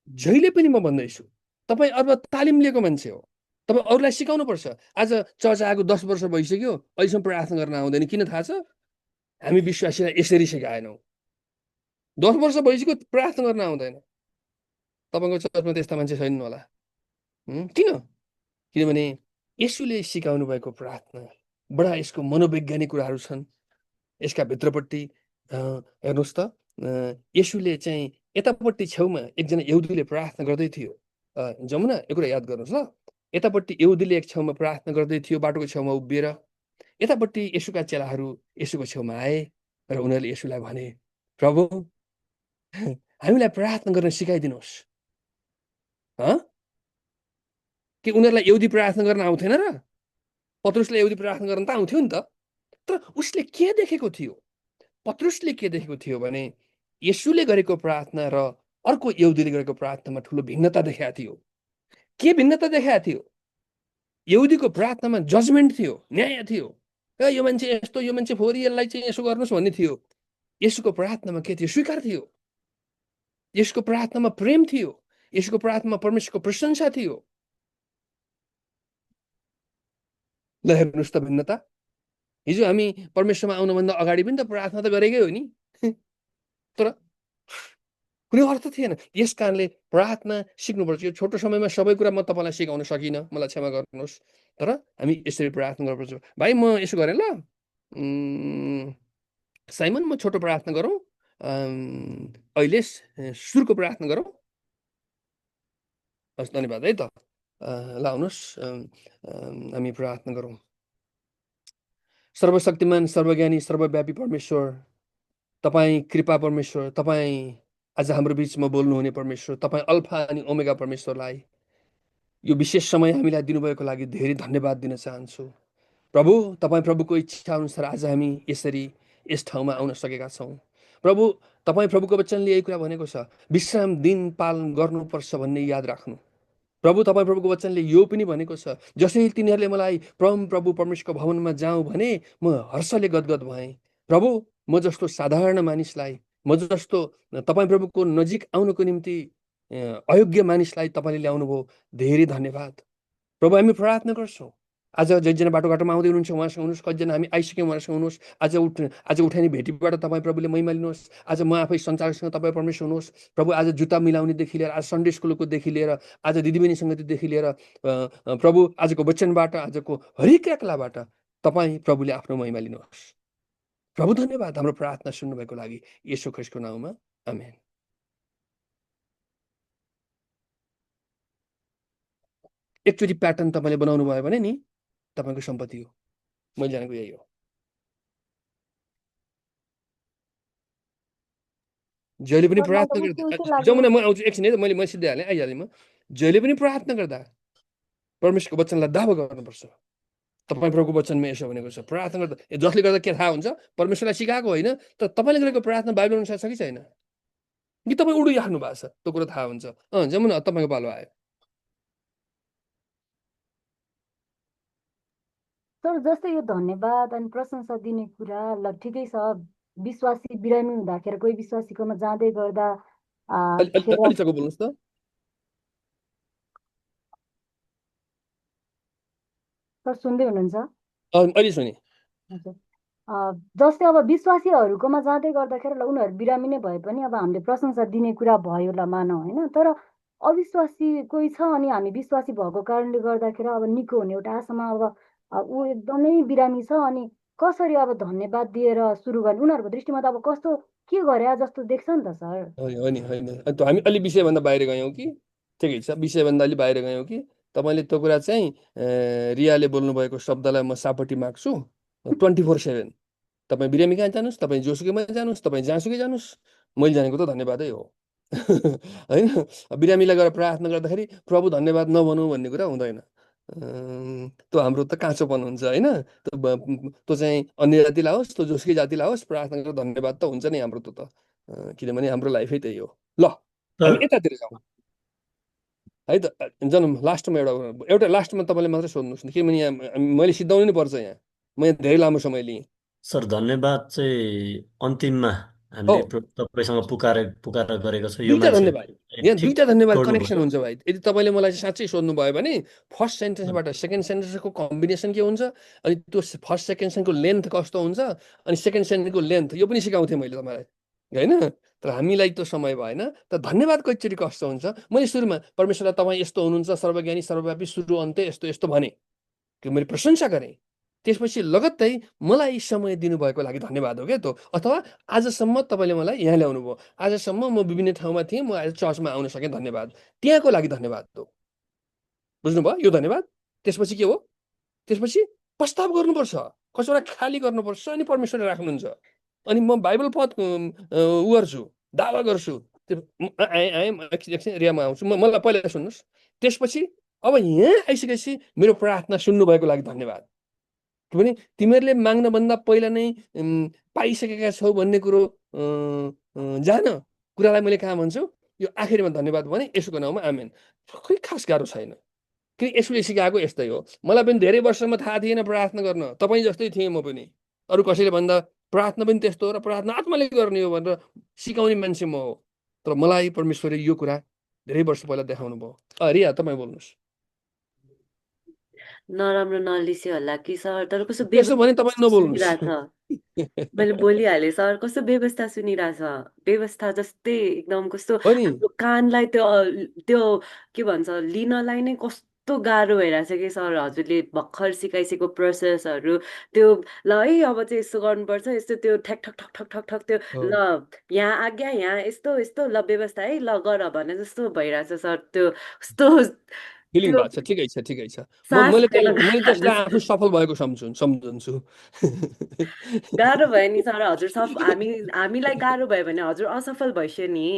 जहिले पनि म भन्दैछु तपाईँ अब तालिम लिएको मान्छे हो, तपाईँ अरूलाई सिकाउनु पर्छ। आज चर्च आएको 10 वर्ष भइसक्यो, अहिलेसम्म प्रार्थना गर्न आउँदैन। किन थाहा छ? हामी विश्वासीलाई यसरी सिकाएनौँ। 10 वर्ष भइसक्यो प्रार्थना गर्न आउँदैन। तपाईँको चर्चमा त्यस्ता मान्छे छैनन् होला। किन? किनभने यसुले सिकाउनु भएको प्रार्थना बडा यसको मनोवैज्ञानिक कुराहरू छन्। यसका भित्रपट्टि हेर्नुहोस् त, यसुले चाहिँ यतापट्टि छेउमा एकजना यहुदीले प्रार्थना गर्दै थियो। जमुना यो कुरा याद गर्नुहोस् ल। यतापट्टि यहुदीले एक छेउमा प्रार्थना गर्दै थियो बाटोको छेउमा उभिएर। यतापट्टि यसुका चेलाहरू यसुको छेउमा आए र उनीहरूले यसुलाई भने, प्रभु हामीलाई प्रार्थना गर्न सिकाइदिनुहोस्। कि उनीहरूलाई यहुदी प्रार्थना गर्न आउँथेन र? पत्रुसले यहुदी प्रार्थना गर्न त आउँथ्यो नि त। तर उसले के देखेको थियो? पत्रुसले के देखेको थियो भने यसुले गरेको प्रार्थना र अर्को यहुदीले गरेको प्रार्थनामा ठुलो भिन्नता देखाएको थियो। के भिन्नता देखाएको थियो? यहुदीको प्रार्थनामा जजमेन्ट थियो, न्याय थियो। यो मान्छे यस्तो, यो मान्छे फोरी, यसलाई चाहिँ यसो गर्नुहोस् भन्ने थियो। यसुको प्रार्थनामा के थियो? स्वीकार थियो। यसको प्रार्थनामा प्रेम थियो। यसको प्रार्थनामा परमेश्वरको प्रशंसा थियो। ल हेर्नुहोस् त भिन्नता। हिजो हामी परमेश्वरमा आउनुभन्दा अगाडि पनि त प्रार्थना त गरेकै हो नि, तर कुनै अर्थ थिएन। यस कारणले प्रार्थना सिक्नुपर्छ। यो छोटो समयमा सबै कुरा म तपाईँलाई सिकाउन सकिनँ, मलाई क्षमा गर्नुहोस्। तर हामी यसरी प्रार्थना गर्नुपर्छ। भाइ म यसो गरेँ ल, साइमन म छोटो प्रार्थना गरौँ। अहिले सुरको प्रार्थना गरौँ। हस्, धन्यवाद है त। ल आउनुहोस् हामी प्रार्थना गरौँ। सर्वशक्तिमान, सर्वज्ञानी, सर्वव्यापी परमेश्वर, तपाईँ कृपा परमेश्वर, तपाईँ आज हाम्रो बिचमा बोल्नुहुने परमेश्वर, तपाईँ अल्फा अनि ओमेगा परमेश्वरलाई यो विशेष समय हामीलाई दिनुभएको लागि धेरै धन्यवाद दिन चाहन्छु। प्रभु, तपाईँ प्रभुको इच्छा अनुसार आज हामी यसरी यस ठाउँमा आउन सकेका छौँ। प्रभु, तपाईँ प्रभुको वचनले यही कुरा भनेको छ, विश्राम दिन पालन गर्नुपर्छ भन्ने याद राख्नु। प्रभु, तपाईँ प्रभुको वचनले यो पनि भनेको छ, जसरी तिनीहरूले मलाई प्रभु परमेश्वरको भवनमा जाउँ भने म हर्षले गदगद भएँ। प्रभु, म जस्तो साधारण मानिसलाई, म जस्तो तपाईँ प्रभुको नजिक आउनको निम्ति अयोग्य मानिसलाई तपाईँले ल्याउनुभयो, धेरै धन्यवाद। प्रभु, हामी प्रार्थना गर्छौँ, आज जैजना बाटोघाटोमा आउँदै हुनुहुन्छ उहाँसँग हुनुहोस्, कतिजना हामी आइसक्यौँ उहाँसँग हुनुहोस्। आज उठाउने भेटीबाट तपाईँ प्रभुले महिमा लिनुहोस्। आज म आफै सञ्चालकसँग तपाईँ परमेश्वर हुनुहोस्। प्रभु, आज जुत्ता मिलाउनेदेखि लिएर, आज सन्डे स्कुलकोदेखि लिएर, आज दिदीबहिनी सङ्गतिदेखि लिएर, प्रभु आजको वचनबाट, आजको हरेक क्रियाकलापबाट तपाईँ प्रभुले आफ्नो महिमा लिनुहोस्। प्रभु धन्यवाद हाम्रो प्रार्थना सुन्नुभएको लागि, येशू ख्रीष्टको नाउँमा आमेन। एकचोटि प्याटर्न तपाईँले बनाउनु भयो भने नि तपाईँको सम्पत्ति हो। मैले जानेको यही हो। जहिले पनि सर मलाई त प्रार्थना उस्तो उस्तै गर्दा, लाग्यो। जमुना म आउँछु एकछिन है त, मैले सिधै हालेँ, आइहालेँ म। जहिले पनि प्रार्थना गर्दा परमेश्वरको वचनलाई दावा गर्नुपर्छ। तपाईँ प्रभुको वचनमा यसो भनेको छ, प्रार्थना गर्दा जसले गर्दा के थाहा हुन्छ, परमेश्वरलाई सिकाएको होइन, तर तपाईँले गरेको प्रार्थना बाइबल अनुसार छ कि छैन, कि तपाईँ उडिराख्नु भएको छ, त्यो कुरो थाहा हुन्छ। जमुना तपाईँको पालो आयो। सर जस्तै यो धन्यवाद अनि प्रशंसा दिने कुरा ल ठिकै छ, विश्वासी बिरामी हुँदाखेरि कोही विश्वासीकोमा जाँदै गर्दा खेर अलि चक्क बोल्नुहोस् त। सर सुन्दै हुनुहुन्छ? अहिले सुने। हजुर। जस्तै अब विश्वासीहरूकोमा जाँदै गर्दाखेरि ल उनीहरू बिरामी नै भए पनि अब हामीले प्रशंसा दिने कुरा भयो ल मानौँ होइन, तर अविश्वासी कोही छ अनि हामी विश्वासी भएको कारणले गर्दाखेरि अब निको हुने एउटा आशामा अब ऊ एकदमै बिरामी छ अनि कसरी अब धन्यवाद दिएर सुरु गर्ने, उनीहरूको दृष्टिमा त अब कस्तो के गरे जस्तो देख्छ नि त सर। होइन होइन, हामी अलि विषयभन्दा बाहिर गयौँ कि, ठिकै छ, विषयभन्दा अलि बाहिर गयौँ कि। तपाईँले त्यो कुरा चाहिँ रियाले बोल्नुभएको शब्दलाई म सापट्टि माग्छु। 24/7 तपाईँ बिरामी कहाँ जानुहोस्, तपाईँ जोसुकैमा जानुहोस्, तपाईँ जहाँसुकै जानुहोस्, मैले जानेको त धन्यवादै हो। होइन, बिरामीलाई गएर प्रार्थना गर्दाखेरि प्रभु धन्यवाद नभनौँ भन्ने कुरा हुँदैन। त्यो हाम्रो त काँचोपन हुन्छ होइन। त्यो चाहिँ अन्य जातिलाई होस्, त्यो जोसुकै जातिलाई होस्, प्रार्थना गरेर धन्यवाद त हुन्छ नै हाम्रो त्यो त, किनभने हाम्रो लाइफै त्यही हो। ल हामी यतातिर जाउँ है त। जन्म लास्टमा एउटा लास्टमा तपाईँले मात्रै सोध्नुहोस् न, किनभने यहाँ मैले सिद्धाउनु नै पर्छ। यहाँ म यहाँ धेरै लामो समय लिएँ। सर धन्यवाद चाहिँ अन्तिममा हो, हामीले तपाईँसँग पुकार गरेको छ यो दुईटा मान्छे धन्यवाद, यहाँ ठिक दुईटा धन्यवाद कनेक्सन छोड्नुभयो। हुन्छ भाइ। यदि तपाईँले मलाई साँच्चै सोध्नुभयो भने फर्स्ट सेन्टेन्सबाट सेकेन्ड सेन्टेन्सको कम्बिनेसन के हुन्छ, अनि त्यो फर्स्ट सेकेन्डको लेन्थ कस्तो हुन्छ, अनि सेकेन्ड सेन्टेन्सको लेन्थ यो पनि सिकाउँथेँ मैले तपाईँलाई होइन। तर हामीलाई त्यो समय भएन। तर धन्यवाद कतिचोटि कस्तो हुन्छ, मैले सुरुमा परमेश्वरलाई तपाईँ यस्तो हुनुहुन्छ, सर्वज्ञानी सर्वव्यापी, सुरु अन्त्य यस्तो यस्तो भने, कि मैले प्रशंसा गरेँ। त्यसपछि लगत्तै मलाई समय दिनुभएको लागि धन्यवाद हो क्या त्यो। अथवा आजसम्म तपाईँले मलाई यहाँ ल्याउनु भयो, आजसम्म म विभिन्न ठाउँमा थिएँ, म आज चर्चमा आउन सकेँ, धन्यवाद। त्यहाँको लागि धन्यवाद हो। बुझ्नुभयो यो धन्यवाद? त्यसपछि के हो? त्यसपछि प्रस्ताव गर्नुपर्छ, कसैलाई खाली गर्नुपर्छ, अनि परमेश्वरले राख्नुहुन्छ। अनि म बाइबल पद उ गर्छु, दावा गर्छु। एकछिन रियामा आउँछु, मलाई पहिला सुन्नुहोस्। त्यसपछि अब यहाँ आइसकेपछि मेरो प्रार्थना सुन्नुभएको लागि धन्यवाद। किनभने तिमीहरूले माग्नभन्दा पहिला नै पाइसकेका छौ भन्ने कुरो जान, कुरालाई मैले कहाँ भन्छु, यो आखिरमा धन्यवाद भने यसोको नाउँमा आमेन। खोइ खास गाह्रो छैन, किन यसोले सिकाएको यस्तै हो। मलाई पनि धेरै वर्षमा थाहा थिएन प्रार्थना गर्न, तपाईँ जस्तै थिएँ म पनि। अरू कसैले भन्दा प्रार्थना पनि त्यस्तो हो र प्रार्थना आत्माले गर्ने हो भनेर सिकाउने मान्छे म हो। तर मलाई परमेश्वरले यो कुरा धेरै वर्ष पहिला देखाउनु भयो। रिया तपाईँ बोल्नुहोस्। नराम्रो नलिसे होला कि सर, तर कस्तो त्यसो भने तपाईँ व्यवस्था नबोल्नुहोस्। सुनिरहेछ। मैले बोलिहालेँ सर, कस्तो व्यवस्था सुनिरहेछ, व्यवस्था जस्तै एकदम कस्तो हो नि, हाम्रो कानलाई त्यो त्यो के भन्छ लिनलाई नै कस्तो गाह्रो भइरहेछ कि सर, हजुरले भर्खर सिकाइसकेको प्रोसेसहरू त्यो ल है अब चाहिँ यस्तो गर्नुपर्छ, यस्तो त्यो ठ्याक ठक ठक ठक ठक ठक त्यो ल यहाँ आज्ञा यहाँ यस्तो यस्तो ल व्यवस्था है ल गर भने जस्तो भइरहेछ सर। त्यो कस्तो फिलिङ त्यो भएको छ, ठिकै छ, ठिकै छ। सास मैले फेला मैले त्यसलाई आफू जस्तो सफल भएको सम्झन्छु। गाह्रो भयो नि सर, हजुर हामीलाई गाह्रो भयो भने हजुर असफल भइसक्यो नि।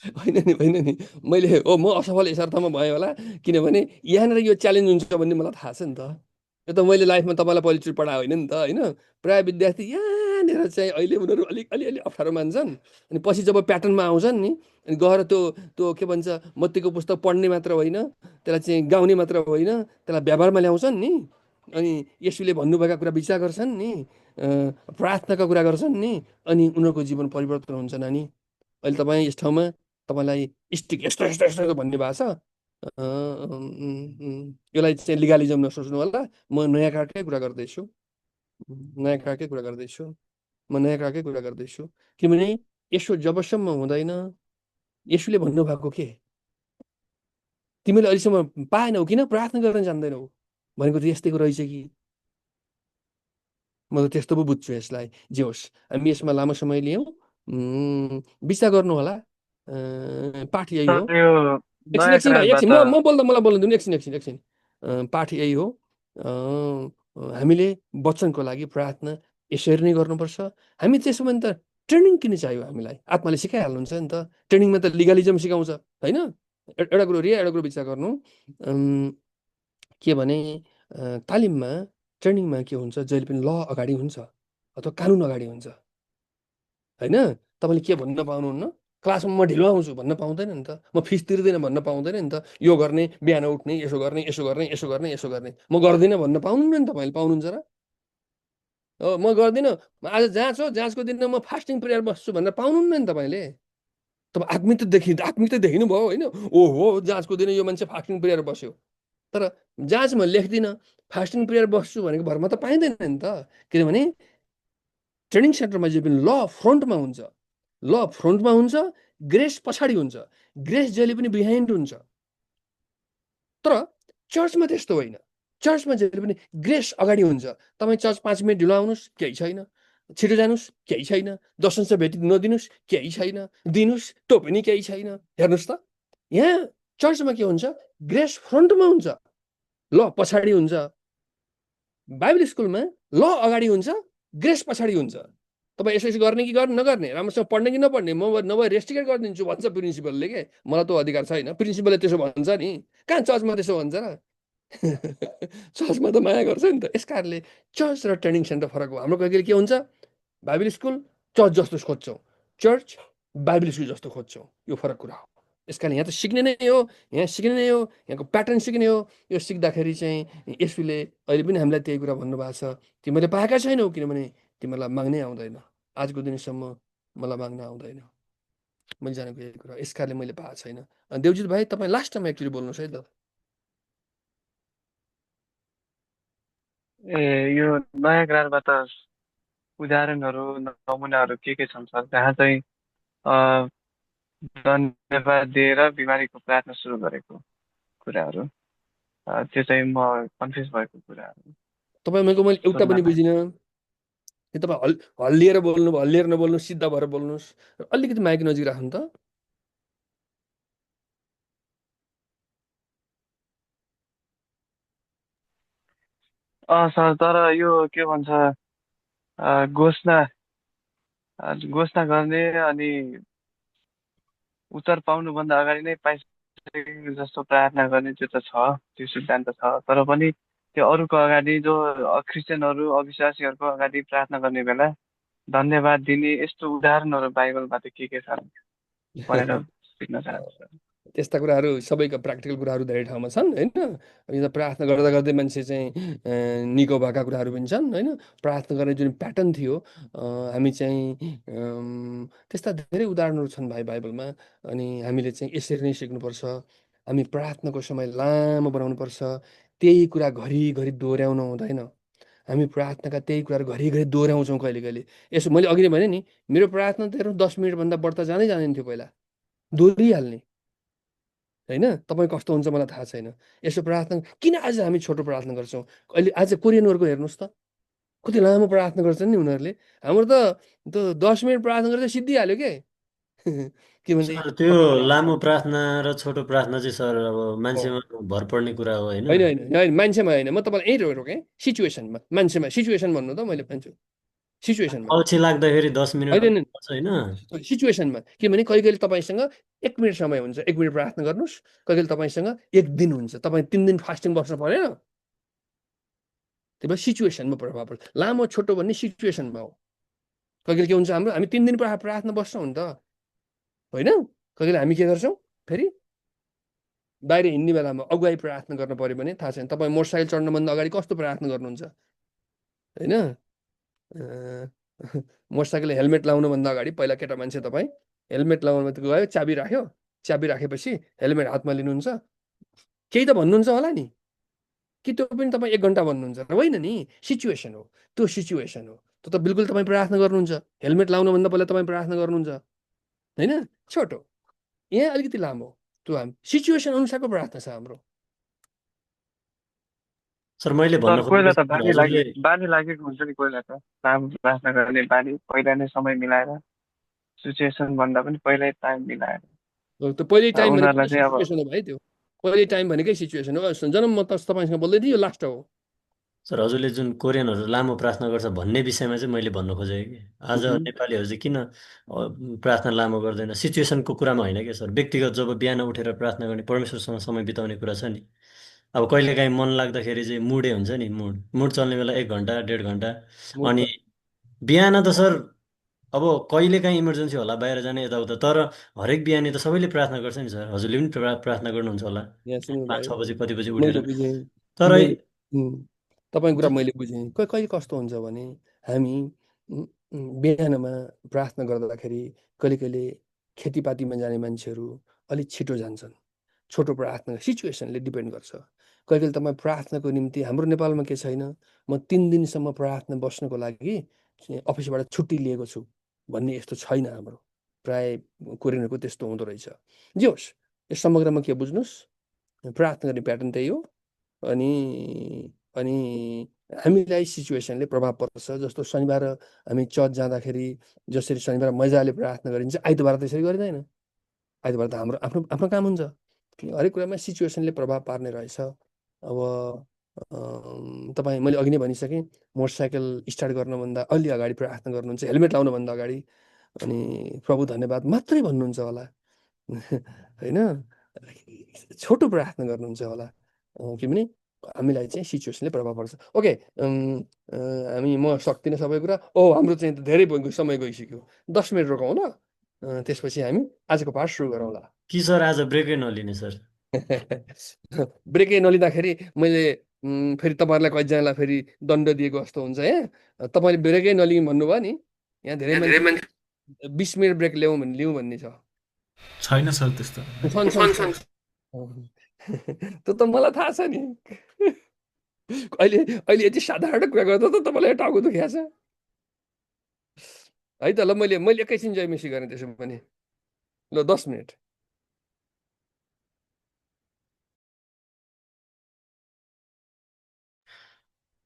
होइन नि, मैले म असफल यस अर्थमा भएँ होला, किनभने यहाँनिर यो च्यालेन्ज हुन्छ भन्ने मलाई थाहा छ नि त। यो त मैले लाइफमा तपाईँलाई पहिलोचोटि पढाएको होइन नि त, होइन। प्रायः विद्यार्थी यहाँनिर चाहिँ अहिले उनीहरू अलिअलि अप्ठ्यारो मान्छन्, अनि पछि जब प्याटर्नमा आउँछन् नि, अनि गएर त्यो के भन्छ, मत्तीको पुस्तक पढ्ने मात्र होइन, त्यसलाई चाहिँ गाउने मात्र होइन, त्यसलाई व्यवहारमा ल्याउँछन् नि, अनि यसुले भन्नुभएका कुरा विचार गर्छन् नि, प्रार्थनाका कुरा गर्छन् नि, अनि उनीहरूको जीवन परिवर्तन हुन्छ नानी। अहिले तपाईँ यस ठाउँमा तपाईँलाई स्टिक यस्तो यस्तो यस्तो यस्तो भन्ने भएको छ। यसलाई चाहिँ लिगालिजम नसोच्नु होला। म नयाँ काठकै कुरा गर्दैछु, नयाँ काठकै कुरा गर्दैछु, म नयाँ काठकै कुरा गर्दैछु। किनभने यसो जबसम्म हुँदैन, यसुले भन्नुभएको के, तिमीले अहिलेसम्म पाएनौ किन प्रार्थना गर्न जान्दैनौ भनेको त यस्तैको रहेछ कि। म त त्यस्तो पो बुझ्छु यसलाई। जे होस्, हामी यसमा लामो समय लियौँ, विचार गर्नु होला। पाठ यही हो। सर यो एकछिन नयाँ एकछिन भाइ, एकछिन करारबाट म बोल्दा मलाई बोल्नु दिनु, एकछिन एकछिन एकछिन। पाठ यही हो। हामीले वचनको लागि प्रार्थना यसरी नै गर्नुपर्छ। हामी त्यसो भने त ट्रेनिङ किन चाहियो हामीलाई? आत्माले सिकाइहाल्नुहुन्छ नि त। ट्रेनिङमा त लिगलिजम सिकाउँछ, होइन? एउटा कुरो एउटा कुरो विचार गर्नु, के भने तालिममा ट्रेनिङमा के हुन्छ, जहिले पनि ल अगाडि हुन्छ अथवा कानुन अगाडि हुन्छ, होइन? तपाईँले के भन्न पाउनुहुन्न, क्लासमा म ढिलो आउँछु भन्न पाउँदैन नि त, म फिस तिर्दैन भन्न पाउँदैन नि त। यो गर्ने, बिहान उठ्ने, यसो गर्ने, यसो गर्ने, यसो गर्ने, यसो गर्ने, म गर्दिनँ भन्न पाउनुहुन्न नि। तपाईँले पाउनुहुन्छ र? हो, म गर्दिनँ, आज जाँच हो, जाँचको दिनमा म फास्टिङ प्रेयर बस्छु भनेर पाउनुहुन्न नि तपाईँले। तपाईँ आत्मिक त देखिनु भयो, होइन? ओहो, जाँचको दिन यो मान्छे फास्टिङ प्रेयर बस्यो, तर जाँचमा लेख्दिनँ फास्टिङ प्रेयर बस्छु भनेको भरमा त पाइँदैन नि त। किनभने ट्रेनिङ सेन्टरमा जे पनि ल फ्रन्टमा हुन्छ, ल फ्रन्टमा हुन्छ, ग्रेस पछाडि हुन्छ। ग्रेस जहिले पनि बिहाइन्ड हुन्छ। तर चर्चमा त्यस्तो होइन। चर्चमा जहिले पनि ग्रेस अगाडि हुन्छ। तपाईँ चर्च 5 मिनट ढिलो आउनुहोस्, केही छैन। छिटो जानुहोस्, केही छैन। दर्शनसँग भेटी नदिनुहोस्, केही छैन। दिनुहोस्, त्यो पनि केही छैन। हेर्नुहोस् त, यहाँ चर्चमा के हुन्छ, ग्रेस फ्रन्टमा हुन्छ, ल पछाडि हुन्छ। बाइबल स्कुलमा ल अगाडि हुन्छ, ग्रेस पछाडि हुन्छ। तपाईँ यसो गर्ने कि नगर्ने, राम्रोसँग पढ्ने कि नपढ्ने, म नभए रेस्टिकेट गरिदिन्छु भन्छ प्रिन्सिपलले। के मलाई त अधिकार छैन, प्रिन्सिपलले त्यसो भन्छ नि। कहाँ चर्चमा त्यसो भन्छ र? चर्चमा त माया गर्छ नि त। यस कारणले चर्च र ट्रेनिङ सेन्टर फरक हो। हाम्रो कहिले के हुन्छ, बाइबल स्कुल चर्च जस्तो खोज्छौँ, चर्च बाइबल स्कुल जस्तो खोज्छौँ। यो फरक कुरा हो। यस कारण यहाँ त सिक्ने नै हो, यहाँ सिक्ने नै हो, यहाँको प्याटर्न सिक्ने हो। यो सिक्दाखेरि चाहिँ यसुले अहिले पनि हामीलाई त्यही कुरा भन्नुभएको छ, तिमीले पाएका छैनौ किनभने तिमीलाई माग्नै आउँदैन। आजको दिनसम्म मलाई माग्न आउँदैन। मैले जानेको यही कुरा, यस कारणले मैले पाएको छैन। देवजित भाइ, तपाईँ लास्ट टाइम एक्चुली बोल्नुहोस् है त। यो नयाँ करारबाट उदाहरणहरू, नमुनाहरू के छन् सर, जहाँ चाहिँ धन्यवाद दिएर बिमारीको प्रार्थना सुरु गरेको कुराहरू, त्यो चाहिँ म कन्फ्युज भएको कुराहरू तपाईँको मैले एउटा सुन्न पनि पाएँ। बुझिनँ। तपाईँ हल्लिएर बोल्नु, हल्लिएर नबोल्नु, सिद्ध भएर बोल्नुहोस्। अलिकति माइक नजिक राख्नु त। सर, तर यो के भन्छ, घोषणा घोषणा गर्ने अनि उत्तर पाउनुभन्दा अगाडि नै पाइसकेको जस्तो प्रार्थना गर्ने, त्यो त छ, त्यो सिद्धान्त छ। तर पनि त्यो अरूको अगाडि, जो क्रिस्चियनहरू, अविश्वासीहरूको अगाडि प्रार्थना गर्ने बेला धन्यवाद दिने यस्तो उदाहरणहरू बाइबलबाट के छ भनेर सिक्न चाहन्छु। त्यस्ता कुराहरू सबैका प्र्याक्टिकल कुराहरू धेरै ठाउँमा छन्, होइन? यो प्रार्थना गर्दा गर्दै मान्छे चाहिँ निको भएका कुराहरू पनि छन्, होइन? प्रार्थना गर्ने जुन प्याटर्न थियो, हामी चाहिँ त्यस्ता धेरै उदाहरणहरू छन् भाइ बाइबलमा। अनि हामीले चाहिँ यसरी नै सिक्नुपर्छ। हामी प्रार्थनाको समय लामो बनाउनुपर्छ। त्यही कुरा घरिघरि दोहोऱ्याउनु हुँदैन। हामी प्रार्थनाका त्यही कुराहरू घरिघरि दोहोऱ्याउँछौँ कहिले कहिले। यसो मैले अघि नै भने नि, मेरो प्रार्थना त हेर्नु 10 मिनटभन्दा बढ्ता जाँदैन थियो पहिला, दोहोरिहाल्ने, होइन? तपाईँ कस्तो हुन्छ मलाई थाहा छैन। यसो प्रार्थना किन आज हामी छोटो प्रार्थना गर्छौँ? अहिले आज कोरियनहरूको हेर्नुहोस् त, कति लामो प्रार्थना गर्छन् नि उनीहरूले। हाम्रो त 10 मिनट प्रार्थना गर्दा सिद्धिहाल्यो के। किनभने सर त्यो लामो प्रार्थना र छोटो प्रार्थना चाहिँ सर अब मान्छेमा भर पर्ने कुरा हो होइन? होइन होइन होइन मान्छेमा होइन, म तपाईँलाई यहीँ रोकेँ सिचुएसनमा, मान्छेमा सिचुएसन भन्नु त मैले भन्छु सिचुएसनमा अल्छी लाग्दाखेरि 10 मिनट होइन होइन? सिचुएसनमा। किनभने कहिले कहिले तपाईँसँग 1 मिनट समय हुन्छ, 1 मिनट प्रार्थना गर्नुहोस्। कहिले कहिले तपाईँसँग 1 दिन हुन्छ, तपाईँ 3 दिन फास्टिङ बस्नु परेन। त्यही भएर सिचुएसनमा प्रभाव पर्छ। लामो छोटो भन्ने सिचुएसनमा हो। कहिले कहिले के हुन्छ हाम्रो, हामी 3 दिन प्रार्थना बस्छौँ नि त होइन। कहिले कहिले हामी के गर्छौँ, फेरि बाहिर हिँड्ने बेलामा अगुवाई प्रार्थना गर्नु पऱ्यो भने थाहा छैन। तपाईँ मोटरसाइकल चढ्नुभन्दा अगाडि कस्तो प्रार्थना गर्नुहुन्छ होइन। मोटरसाइकल हेलमेट लाउनुभन्दा अगाडि पहिला केटा मान्छे तपाईँ हेलमेट लाउनु गयो, चाबी राख्यो, चाबी राखेपछि हेलमेट हातमा लिनुहुन्छ, केही त भन्नुहुन्छ होला नि, कि त्यो पनि तपाईँ 1 घन्टा भन्नुहुन्छ र होइन नि। सिचुएसन हो, त्यो सिचुएसन हो। त्यो त बिल्कुल तपाईँ प्रार्थना गर्नुहुन्छ, हेलमेट लाउनुभन्दा पहिला तपाईँ प्रार्थना गर्नुहुन्छ होइन। छोटो, यहाँ अलिकति लामो, त्यो हामी सिचुएसन अनुसारको प्रार्थना छ हाम्रो। सर मैले भन्न सर कोहीलाई त खोजेको बानी लागेको हुन्छ नि, कोहीलाई त लामो प्रार्थना गर्ने बानी, पहिला नै समय मिलाएर सिचुएसन भन्दा पनि पहिल्यै टाइम मिलाएर त्यो पहिल्यै टाइम उनीहरूलाई भनेकै चाहिँ अब सिचुएसन हो भाइ। त्यो पहिल्यै टाइम भनेकै सिचुएसन हो। जन्म म त तपाईँसँग बोल्दै थिएँ, यो लास्ट हो। सर हजुरले जुन कोरियनहरू लामो प्रार्थना गर्छ भन्ने विषयमा चाहिँ मैले भन्न खोजेँ कि आज नेपालीहरू चाहिँ किन प्रार्थना लामो गर्दैन, सिचुएसनको कुरामा होइन क्या सर। व्यक्तिगत जब बिहान उठेर प्रार्थना गर्ने, परमेश्वरसँग समय बिताउने कुरा छ नि, अब कहिलेकाहीँ मन लाग्दाखेरि चाहिँ मुडै हुन्छ नि, मुड चल्ने बेला 1 घन्टा 1.5 घन्टा। अनि बिहान त सर अब कहिलेकाहीँ इमर्जेन्सी होला बाहिर जाने यताउता, तर हरेक बिहानै त सबैले प्रार्थना गर्छ नि सर। हजुरले पनि प्रार्थना गर्नुहुन्छ होला यहाँ सुन्नु 5-6 बजी कति बजी मैले उठेर। बुझेँ, तर तपाईँको कुरा मैले बुझेँ। कहिले कस्तो हुन्छ भने हामी बिहानमा प्रार्थना गर्दाखेरि कहिले कहिले खेतीपातीमा जाने मान्छेहरू अलिक छिटो जान्छन्। छोटो प्रार्थना सिचुएसनले डिपेन्ड गर्छ। कहिले कहिले तपाईँ प्रार्थनाको निम्ति, हाम्रो नेपालमा के छैन, म 3 दिनसम्म प्रार्थना बस्नको लागि अफिसबाट छुट्टी लिएको छु भन्ने यस्तो छैन हाम्रो। प्राय कोरियनहरूको त्यस्तो हुँदो रहेछ। जे होस्, यस समग्रमा के बुझ्नुहोस्, प्रार्थना गर्ने प्याटर्न त्यही हो। अनि अनि हामीलाई सिचुएसनले प्रभाव पर्छ। जस्तो शनिबार हामी चर्च जाँदाखेरि जसरी शनिबार मजाले प्रार्थना गरिन्छ, आइतबार त्यसरी गरिँदैन। आइतबार त हाम्रो आफ्नो आफ्नो काम हुन्छ। हरेक कुरामा सिचुएसनले प्रभाव पार्ने रहेछ। अब तपाईँ, मैले अघि नै भनिसकेँ, मोटरसाइकल स्टार्ट गर्नुभन्दा अलि अगाडि प्रार्थना गर्नुहुन्छ, हेलमेट लाउनुभन्दा अगाडि। अनि प्रभु धन्यवाद मात्रै भन्नुहुन्छ होला होइन, छोटो प्रार्थना गर्नुहुन्छ होला। किनभने हामीलाई चाहिँ सिचुएसनले प्रभाव पर्छ। ओके, म सक्दिनँ सबै कुरा। हाम्रो चाहिँ धेरै समय गइसक्यो, 10 मिनट रोकौँ ल। त्यसपछि हामी आजको पाठ सुरु गरौँ ल। कि सर आज ब्रेकै नलिने सर? ब्रेकै नलिँदाखेरि मैले फेरि तपाईँहरूलाई कतिजनालाई फेरि दण्ड दिएको जस्तो हुन्छ। तपाईँले ब्रेकै नलिउँ भन्नुभयो नि, यहाँ धेरै मान्छे 20 मिनट ब्रेक लिउँ भन्ने छ। छैन सर त्यस्तो। त्यो त मलाई थाहा छ नि। अहिले यति साधारण कुरा गर्दा त तपाईँलाई टाउको दुखेको छ है त। ल मैले एकैछिन जयमेसी गरेँ त्यसो भने। ल 10 मिनट।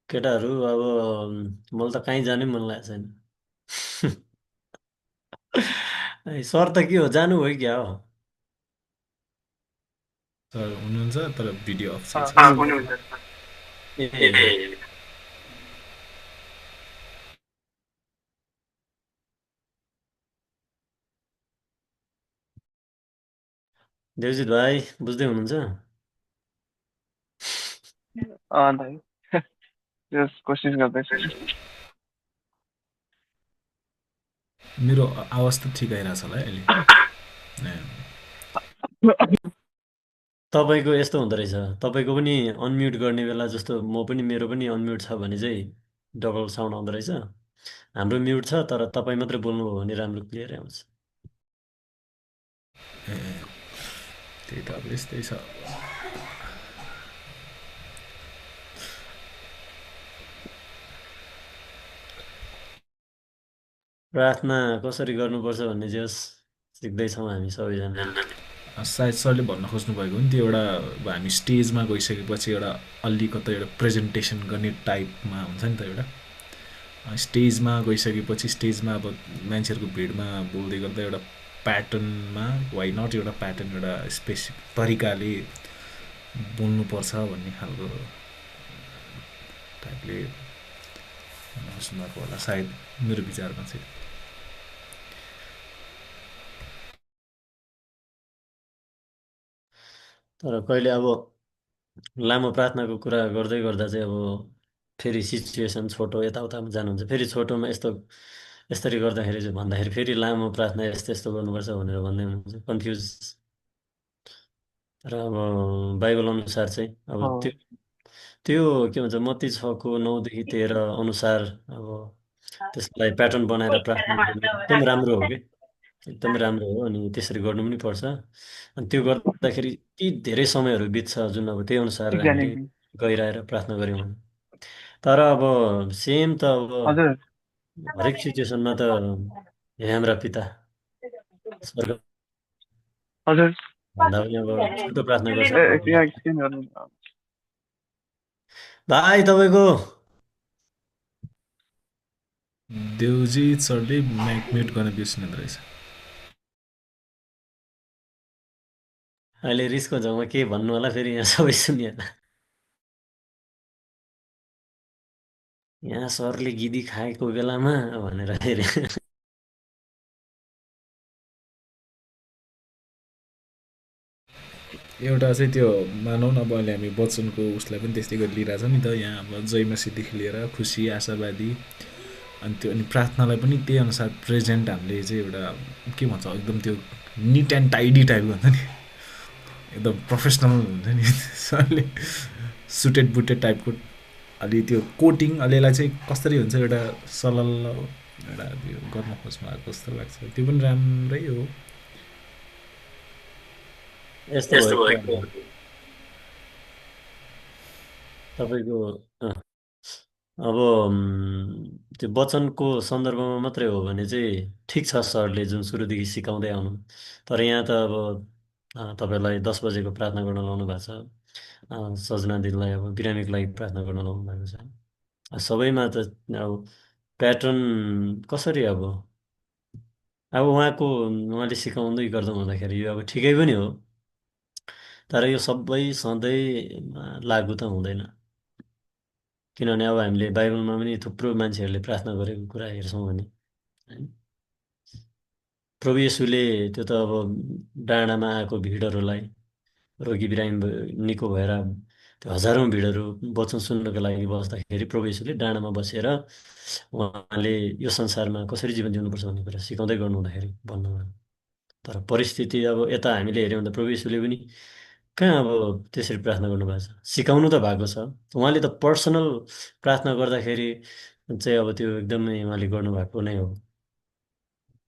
केटाहरू अब मलाई त कहीँ जानै मन लागेको छैन। सर त के हो, जानु हो कि क्या हो? सर हुनुहुन्छ तर भिडियो अफ छ। देवजित भाइ बुझ्दै हुनुहुन्छ? दाइ कोसिस गर्दैछु। मेरो आवाज त ठिक आइरहेछ होला अहिले? तपाईँको यस्तो हुँदो रहेछ, तपाईँको पनि अनम्युट गर्ने बेला जस्तो मेरो पनि अनम्युट छ भने चाहिँ डबल साउन्ड आउँदो रहेछ। हाम्रो म्युट छ तर तपाईँ मात्रै बोल्नुभयो भने राम्रो क्लियर आउँछ। त्यही त अब यस्तै छ। प्रार्थना कसरी गर्नुपर्छ भन्ने चाहिँ सिक्दैछौँ हामी सबैजना। सायद सरले भन्न खोज्नु भएको नि त्यो एउटा अब हामी स्टेजमा गइसकेपछि एउटा अलिकति एउटा प्रेजेन्टेसन गर्ने टाइपमा हुन्छ नि त। एउटा स्टेजमा गइसकेपछि स्टेजमा अब मान्छेहरूको भिडमा बोल्दै गर्दा एउटा प्याटर्नमा वाइ नट एउटा प्याटर्न एउटा स्पेसिफिक तरिकाले बोल्नुपर्छ भन्ने खालको टाइपले सुनाएको होला सायद मेरो विचारमा चाहिँ। तर कहिले अब लामो प्रार्थनाको कुरा गर्दै गर्दा चाहिँ अब फेरि सिचुएसन छोटो यताउतामा जानुहुन्छ, फेरि छोटोमा यसरी गर्दाखेरि चाहिँ भन्दाखेरि फेरि लामो प्रार्थना यस्तो यस्तो गर्नुपर्छ भनेर भन्दै हुनुहुन्छ, कन्फ्युज। र अब बाइबल अनुसार चाहिँ अब त्यो के भन्छ मत्ती 6:9-13 अनुसार अब त्यसलाई प्याटर्न बनाएर प्रार्थना गर्नु एकदम राम्रो हो कि, एकदम राम्रो हो। अनि त्यसरी गर्नु पनि पर्छ। अनि त्यो गर्दाखेरि यति धेरै समयहरू बित्छ जुन अब त्यही अनुसार हामीले गहिराएर प्रार्थना गऱ्यौँ भने। तर अब सेम त अब हरेक सिचुएसनमा त हे हाम्रा पिता स्वर्ग हजुर भन्दा पनि अब छोटो प्रार्थना गर्छ। गर्नु भाइ तपाईँको देउजी सरले माइक म्युट गर्न बिर्सिनु रहेछ। अहिले रिसको झौमा के भन्नु होला फेरि यहाँ सबै सुनिएला। यहाँ सरले गिदी खाएको बेलामा भनेर फेरि एउटा चाहिँ त्यो मानौँ न अब अहिले हामी वचनको उसलाई पनि त्यस्तै गरी लिइरहेछ नि त। यहाँ अब जयमसीदेखि लिएर खुसी आशावादी अनि त्यो अनि प्रार्थनालाई पनि त्यही अनुसार प्रेजेन्ट हामीले चाहिँ एउटा के भन्छ एकदम त्यो निट एन्ड टाइडी टाइपको हुन्छ नि, एकदम प्रोफेसनल हुन्छ नि सरले सुटेड बुटेड टाइपको अलि त्यो कोटिङ अलिलाई चाहिँ कसरी हुन्छ एउटा सलल्ल एउटा त्यो गर्न खोज्नु भएको जस्तो लाग्छ। त्यो पनि राम्रै हो। यस्तो भएको तपाईँको अब त्यो वचनको सन्दर्भमा मात्रै हो भने चाहिँ ठिक छ सरले जुन सुरुदेखि सिकाउँदै आउनु। तर यहाँ त अब तपाईँलाई 10 बजेको प्रार्थना गर्न लाउनु भएको छ, सजना दिदीलाई अब बिरामीको लागि प्रार्थना गर्न लाउनु भएको छ। सबैमा त अब प्याटर्न कसरी अब उहाँले सिकाउँदै गर्दा हुँदाखेरि यो अब ठिकै पनि हो। तर यो सबै सधैँ लागु त हुँदैन, किनभने अब हामीले बाइबलमा पनि थुप्रो मान्छेहरूले प्रार्थना गरेको कुरा हेर्छौँ भने होइन, प्रभु येशूले त्यो त अब डाँडामा आएको भिडहरूलाई रोगी बिरामी निको भएर त्यो हजारौँ भिडहरू वचन सुन्नको लागि बस्दाखेरि प्रभु येशूले डाँडामा बसेर उहाँले यो संसारमा कसरी जीवन जिउनुपर्छ भन्ने कुरा सिकाउँदै गर्नु हुँदाखेरि भन्नुभयो। तर परिस्थिति अब यता हामीले हेऱ्यौँ भने प्रभु येशूले पनि कहाँ अब त्यसरी प्रार्थना गर्नुभएको छ, सिकाउनु त भएको छ। उहाँले त पर्सनल प्रार्थना गर्दाखेरि चाहिँ अब त्यो एकदमै उहाँले गर्नुभएको नै हो।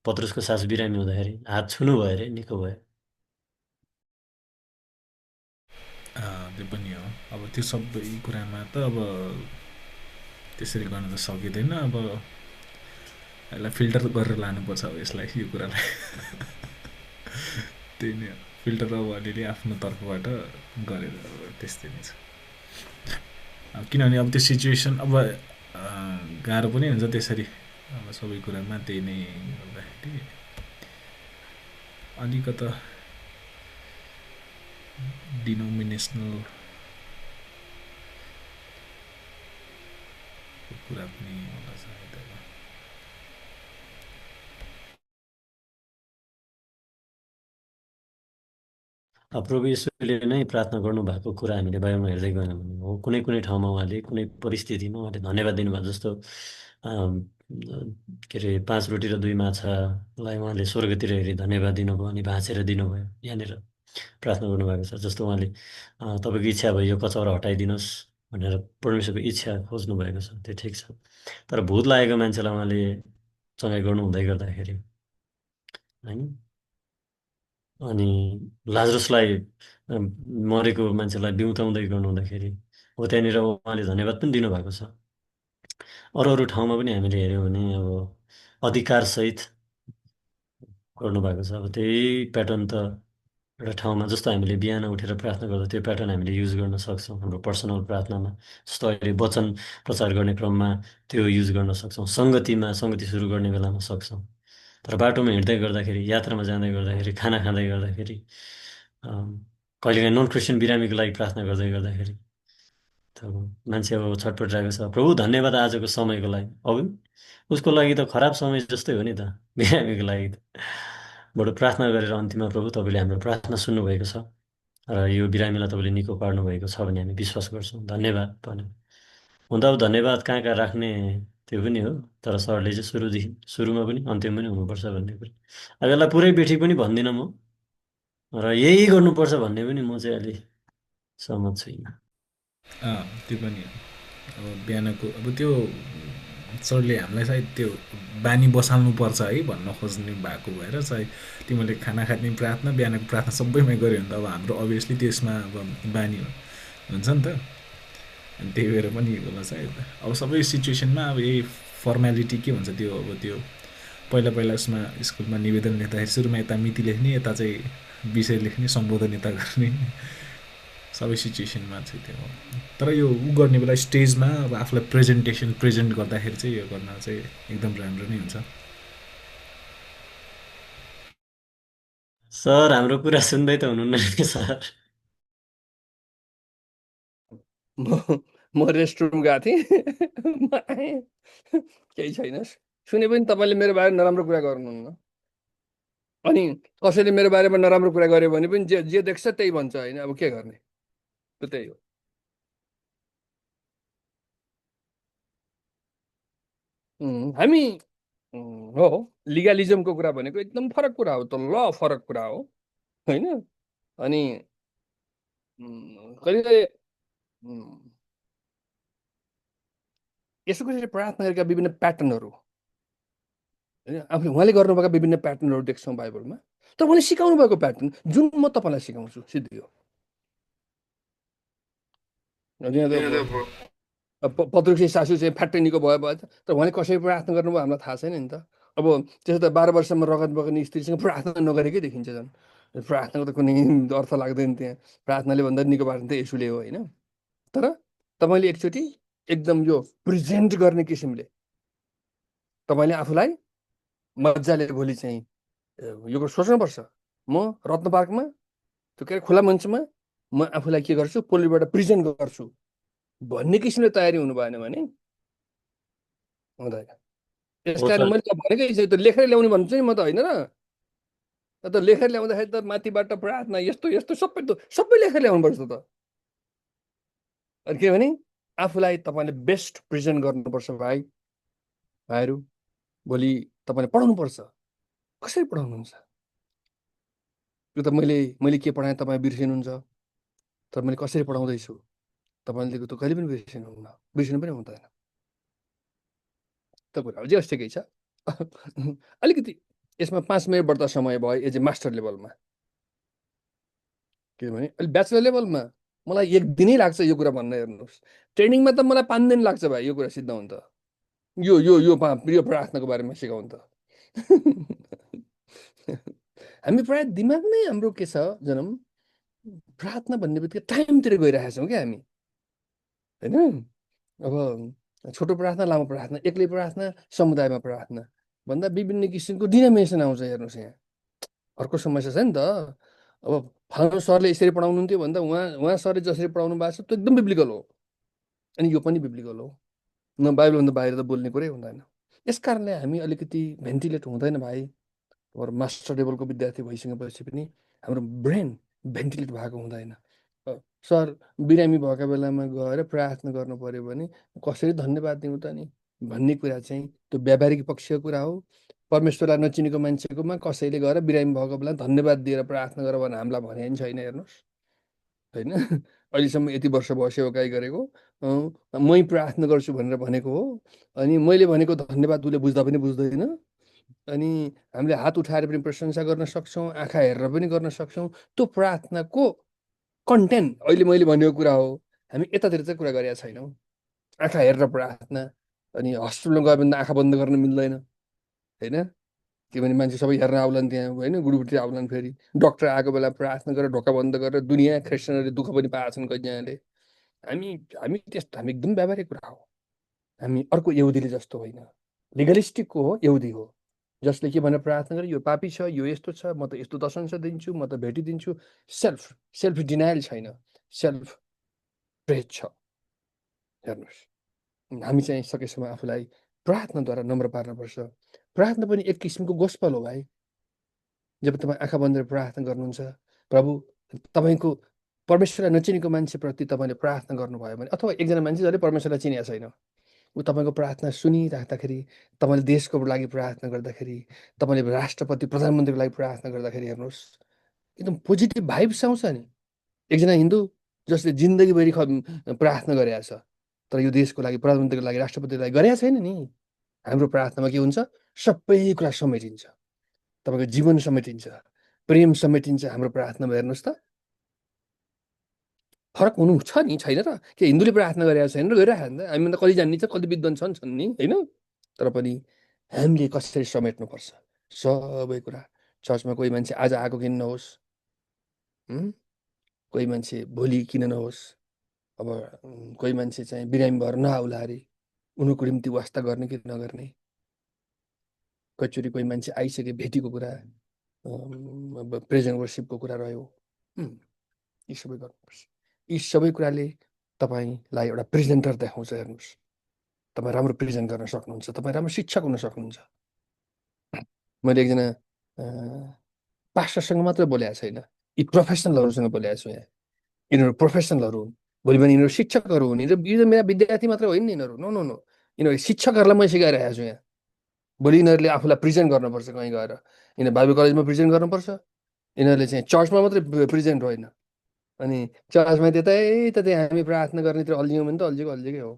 पत्रुसको सास बिरामी हुँदाखेरि हात छुनु भयो अरे, निको भयो। त्यो पनि हो। अब त्यो सबै कुरामा त अब त्यसरी गर्न त सकिँदैन। अब यसलाई फिल्टर गरेर लानुपर्छ अब यसलाई, यो कुरालाई त्यही नै हो। फिल्टर अब अलिअलि आफ्नो तर्फबाट गरेर अब त्यस्तै नै छ। किनभने अब त्यो सिचुएसन अब गाह्रो पनि हुन्छ त्यसरी अब सबै कुरामा। त्यही नै गर्दाखेरि अलिकता डिनोमिनेसनल कुरा पनि होला सायद। प्रभु येशूले नै प्रार्थना गर्नुभएको कुरा हामीले बाइबलमा हेर्दै गयौँ भने हो कुनै कुनै ठाउँमा उहाँले कुनै परिस्थितिमा उहाँले धन्यवाद दिनुभयो। जस्तो के अरे 5 रोटी र 2 माछालाई उहाँले स्वर्गतिर हेरी धन्यवाद दिनुभयो अनि भाँचेर दिनुभयो। यहाँनिर प्रार्थना गर्नुभएको छ। जस्तो उहाँले तपाईँको इच्छा भयो यो कचौरा हटाइदिनुहोस् भनेर परमेश्वरको इच्छा खोज्नु भएको छ, त्यो ठिक छ। तर भूत लागेको मान्छेलाई उहाँले चङ्गाइ गर्नु हुँदै गर्दाखेरि होइन, अनि लाजरसलाई मरेको मान्छेलाई बिउताउँदै गर्नु हुँदाखेरि हो त्यहाँनिर उहाँले धन्यवाद पनि दिनुभएको छ। अरू अरू ठाउँमा पनि हामीले हेऱ्यौँ भने अब अधिकारसहित गर्नुभएको छ। अब त्यही प्याटर्न त एउटा ठाउँमा जस्तो हामीले बिहान उठेर प्रार्थना गर्दा त्यो प्याटर्न हामीले युज गर्न सक्छौँ हाम्रो पर्सनल प्रार्थनामा। जस्तो अहिले वचन प्रचार गर्ने क्रममा त्यो युज गर्न सक्छौँ, सङ्गति सुरु गर्ने बेलामा सक्छौँ। तर बाटोमा हिँड्दै गर्दाखेरि, यात्रामा जाँदै गर्दाखेरि, खाना खाँदै गर्दाखेरि, कहिलेकाहीँ नन क्रिस्चियन बिरामीको लागि प्रार्थना गर्दै गर्दाखेरि त मान्छे अब छटपटाएको छ। प्रभु धन्यवाद आजको समयको लागि। अब उसको लागि त खराब समय जस्तै हो नि त, बिरामीको लागि त। बरु प्रार्थना गरेर अन्तिममा प्रभु तपाईँले हाम्रो प्रार्थना सुन्नुभएको छ र यो बिरामीलाई तपाईँले निको पार्नुभएको छ भने हामी विश्वास गर्छौँ। धन्यवाद भन्यो। हुन त अब धन्यवाद कहाँ कहाँ राख्ने त्यो पनि हो, तर सरले चाहिँ सुरुमा पनि अन्त्यमा पनि हुनुपर्छ भन्ने कुरा। अब यसलाई पुरै बेठी पनि भन्दिनँ म, र यही गर्नुपर्छ भन्ने पनि म चाहिँ अलि सहमत छुइनँ। त्यो पनि हो। अब बिहानको अब त्यो सरले हामीलाई सायद त्यो बानी बसाल्नुपर्छ है भन्न खोज्ने भएको भएर सायद तिमीले खाना खाने प्रार्थना, बिहानको प्रार्थना सबैमा गऱ्यो भने त अब हाम्रो अभियसली त्यसमा अब बानी हुन्छ नि त। अनि त्यही भएर पनि होला सायद। अब सबै सिचुएसनमा अब यही फर्मेलिटी के भन्छ त्यो, अब त्यो पहिला पहिला उसमा स्कुलमा निवेदन लेख्दाखेरि सुरुमा यता मिति लेख्ने, यता चाहिँ विषय लेख्ने, सम्बोधन यता गर्ने, सबै सिचुएसनमा चाहिँ त्यो हो। तर यो गर्ने बेला स्टेजमा अब आफूलाई प्रेजेन्ट गर्दाखेरि चाहिँ यो गर्न चाहिँ एकदम राम्रो नै हुन्छ। सर हाम्रो कुरा सुन्दै त हुनुहुन्न नि सर। म रेस्टरुम गएको थिएँ, म आएँ, केही छैन। सुने पनि तपाईँले मेरो बारेमा नराम्रो कुरा गर्नुहुन्न। अनि कसैले मेरो बारेमा नराम्रो कुरा गर्यो भने पनि जे देख्छ त्यही भन्छ होइन, अब के गर्ने, त्यो त्यही हो। हामी हो लिगलिजमको कुरा भनेको एकदम फरक कुरा हो, त ल फरक कुरा हो होइन। अनि कहिले यसो गरेर प्रार्थना गरेका विभिन्न प्याटर्नहरू होइन, आफूले उहाँले गर्नुभएका विभिन्न प्याटर्नहरू देख्छौँ बाइबलमा। तर उहाँले सिकाउनु भएको प्याटर्न जुन म तपाईँलाई सिकाउँछु सिद्धि हो। पत्रुसी सासू चाहिँ फ्याट्टै निको भयो तर उहाँले कसरी प्रार्थना गर्नुभयो हामीलाई थाहा छैन नि त। अब त्यसो त 12 वर्षमा रगत बग्ने स्त्रीसँग प्रार्थना नगरेकै देखिन्छ। झन् प्रार्थनाको त कुनै अर्थ लाग्दैन त्यहाँ। प्रार्थनाले भन्दा निको पार्ने त यसुले हो होइन। तर तपाईँले एकचोटि एकदम यो प्रेजेन्ट गर्ने किसिमले तपाईँले आफूलाई मजाले भोलि चाहिँ यो सोच्नुपर्छ, म रत्न पार्कमा त्यो के अरे खुला मञ्चमा म आफूलाई के गर्छु, पोलिबाट प्रेजेन्ट गर्छु भन्ने किसिमले तयारी हुनु भएन भने हुँदैन। यस कारण मैले भनेकै छु, त्यो लेखेर ल्याउने भन्छु नि म त होइन र। त लेखेर ल्याउँदाखेरि त माथिबाट प्रार्थना यस्तो यस्तो सबै लेखेर ल्याउनुपर्छ त। अनि के भने आफूलाई तपाईँले बेस्ट प्रेजेन्ट गर्नुपर्छ भाइहरू। भोलि तपाईँले पढाउनुपर्छ। कसरी पढाउनुहुन्छ त्यो त मैले के पढाएँ तपाईँ बिर्सिनुहुन्छ, तर मैले कसरी पढाउँदैछु तपाईँले त कहिले पनि बिर्सिनु पनि हुँदैन। त कुरा जे ठिकै छ। अलिकति यसमा 5 मिनट बढ्दा समय भयो एज ए मास्टर लेभलमा। किनभने अहिले ब्याचलर लेभलमा मलाई 1 दिनै लाग्छ यो कुरा भन्न। हेर्नुहोस्, ट्रेनिङमा त मलाई 5 दिन लाग्छ भाइ यो कुरा सिद्ध हुन त। यो प्रार्थनाको बारेमा सिकाउनु त। हामी प्राय दिमाग नै हाम्रो के छ जनम प्रार्थना भन्ने बित्तिकै टाइमतिर गइरहेका छौँ क्या हामी होइन। अब छोटो प्रार्थना, लामो प्रार्थना, एक्लै प्रार्थना, समुदायमा प्रार्थना भन्दा विभिन्न किसिमको डिनोमिनेसन आउँछ। हेर्नुहोस् यहाँ अर्को समस्या छ नि त। अब फलानु सरले यसरी पढाउनुहुन्थ्यो भन्दा उहाँ सरले जसरी पढाउनु भएको छ त्यो एकदम बिब्लिकल हो, अनि यो पनि बिब्लिकल हो। न बाइबलभन्दा बाहिर त बोल्ने कुरै हुँदैन। यस कारणले हामी अलिकति भेन्टिलेट हुँदैन भाइ। अब मास्टर लेभलको विद्यार्थी भइसकेपछि पनि हाम्रो ब्रेन भेन्टिलेट भएको हुँदैन। सर बिरामी भएका बेलामा गएर प्रार्थना गर्नु पर्यो भने कसरी धन्यवाद दिउँ त नि भन्ने कुरा चाहिँ त्यो व्यावहारिक पक्षको कुरा हो। परमेश्वरलाई नचिनेको मान्छेकोमा कसैले गएर बिरामी भएको बेला धन्यवाद दिएर प्रार्थना गर भनेर हामीलाई भने नि छैन। हेर्नुहोस् होइन, अहिलेसम्म यति वर्ष भयो सेवाकाई गरेको, मै प्रार्थना गर्छु भनेर भनेको हो। अनि मैले भनेको धन्यवाद उसले बुझ्दा पनि बुझ्दैन। अनि हामीले हात उठाएर पनि प्रशंसा गर्न सक्छौँ, आँखा हेरेर पनि गर्न सक्छौँ। त्यो प्रार्थनाको कन्टेन्ट अहिले मैले भनेको कुरा हो। हामी यतातिर चाहिँ कुरा गरेका छैनौँ। आँखा हेरेर प्रार्थना, अनि हस्पिटलमा गयो भने आँखा बन्द गर्न मिल्दैन होइन। किनभने मान्छे सबै हेर्न आउलान् त्यहाँ होइन, गुडुबुटी आउलान्। फेरि डक्टर आएको बेला प्रार्थना गरेर ढोका बन्द गरेर दुनियाँ क्रिस्चियनहरूले दुःख पनि पाएका छन् कतिजनाले। हामी त्यस्तो, हामी एकदम व्यावहारिक कुरा हो। हामी अर्को यहुदीले जस्तो होइन, लिगलिस्टिकको हो, यहुदी हो। जसले के भनेर प्रार्थना गरे यो पापी छ, यो यस्तो छ, म त यस्तो दशंश दिन्छु, म त भेटिदिन्छु। सेल्फ डिनायल छैन, सेल्फ प्रेज छ। हेर्नुहोस्, हामी चाहिँ सकेसम्म आफूलाई प्रार्थनाद्वारा नम्र पार्नुपर्छ। प्रार्थना पनि एक किसिमको गोस्पल हो भाइ। जब तपाईँ आँखा बन्द प्रार्थना गर्नुहुन्छ, प्रभु तपाईँको परमेश्वरलाई नचिनेको मान्छेप्रति तपाईँले प्रार्थना गर्नुभयो भने, अथवा एकजना मान्छे जसले परमेश्वरलाई चिनेको छैन, ऊ तपाईँको प्रार्थना सुनिराख्दाखेरि, तपाईँले देशको लागि प्रार्थना गर्दाखेरि, तपाईँले राष्ट्रपति प्रधानमन्त्रीको लागि प्रार्थना गर्दाखेरि, हेर्नुहोस् एकदम पोजिटिभ भाइब्स आउँछ नि। एकजना हिन्दू जसले जिन्दगीभरि प्रार्थना गरेको छ, तर यो देशको लागि, प्रधानमन्त्रीको लागि, राष्ट्रपतिको लागि गरेको छैन नि। हाम्रो प्रार्थनामा के हुन्छ? सबै कुरा समेटिन्छ, तपाईँको जीवन समेटिन्छ, प्रेम समेटिन्छ हाम्रो प्रार्थनामा। हेर्नुहोस् त, फरक हुनु छ नि, छैन र? के हिन्दूले प्रार्थना गरेको छैन र गरिरहेको नि त? हामी त कति जान्ने छ, कति विद्वान छन् नि, होइन? तर पनि हामीले कसरी समेट्नुपर्छ सबै कुरा। चर्चमा कोही मान्छे आज आएको किन नहोस्, कोही मान्छे भोलि किन नहोस्, अब कोही मान्छे चाहिँ बिरामी भएर नआउला अरे, उनीहरूको निम्ति वास्ता गर्ने कि नगर्ने। कतिचोटि कोही मान्छे आइसके भेटीको कुरा, अब प्रेजेन्ट वर्सिपको कुरा रह्यो, यी सबै गर्नुपर्छ। यी सबै कुराले तपाईँलाई एउटा प्रेजेन्टर देखाउँछ। हेर्नुहोस्, तपाईँ राम्रो प्रेजेन्ट गर्न सक्नुहुन्छ, तपाईँ राम्रो शिक्षक हुन सक्नुहुन्छ। मैले एकजना पास्टरसँग मात्रै बोलेको छैन, यी प्रोफेसनलहरूसँग बोलेको छु यहाँ। यिनीहरू प्रोफेसनलहरू हुन्, भोलि भने यिनीहरू शिक्षकहरू हुन्। यो मेरा विद्यार्थी मात्र होइन नि यिनीहरू, नो नो नो, यिनीहरू शिक्षकहरूलाई मैले सिकाइरहेको छु यहाँ। भोलि यिनीहरूले आफूलाई प्रेजेन्ट गर्नुपर्छ, कहीँ गएर यिनीहरू बाइबल कलेजमा प्रेजेन्ट गर्नुपर्छ। यिनीहरूले चाहिँ चर्चमा मात्रै प्रेजेन्ट होइन, अनि चर्चमा त्यतै हामी प्रार्थना गर्नेतिर अल्झियौँ भने त अल्झिएकै हो।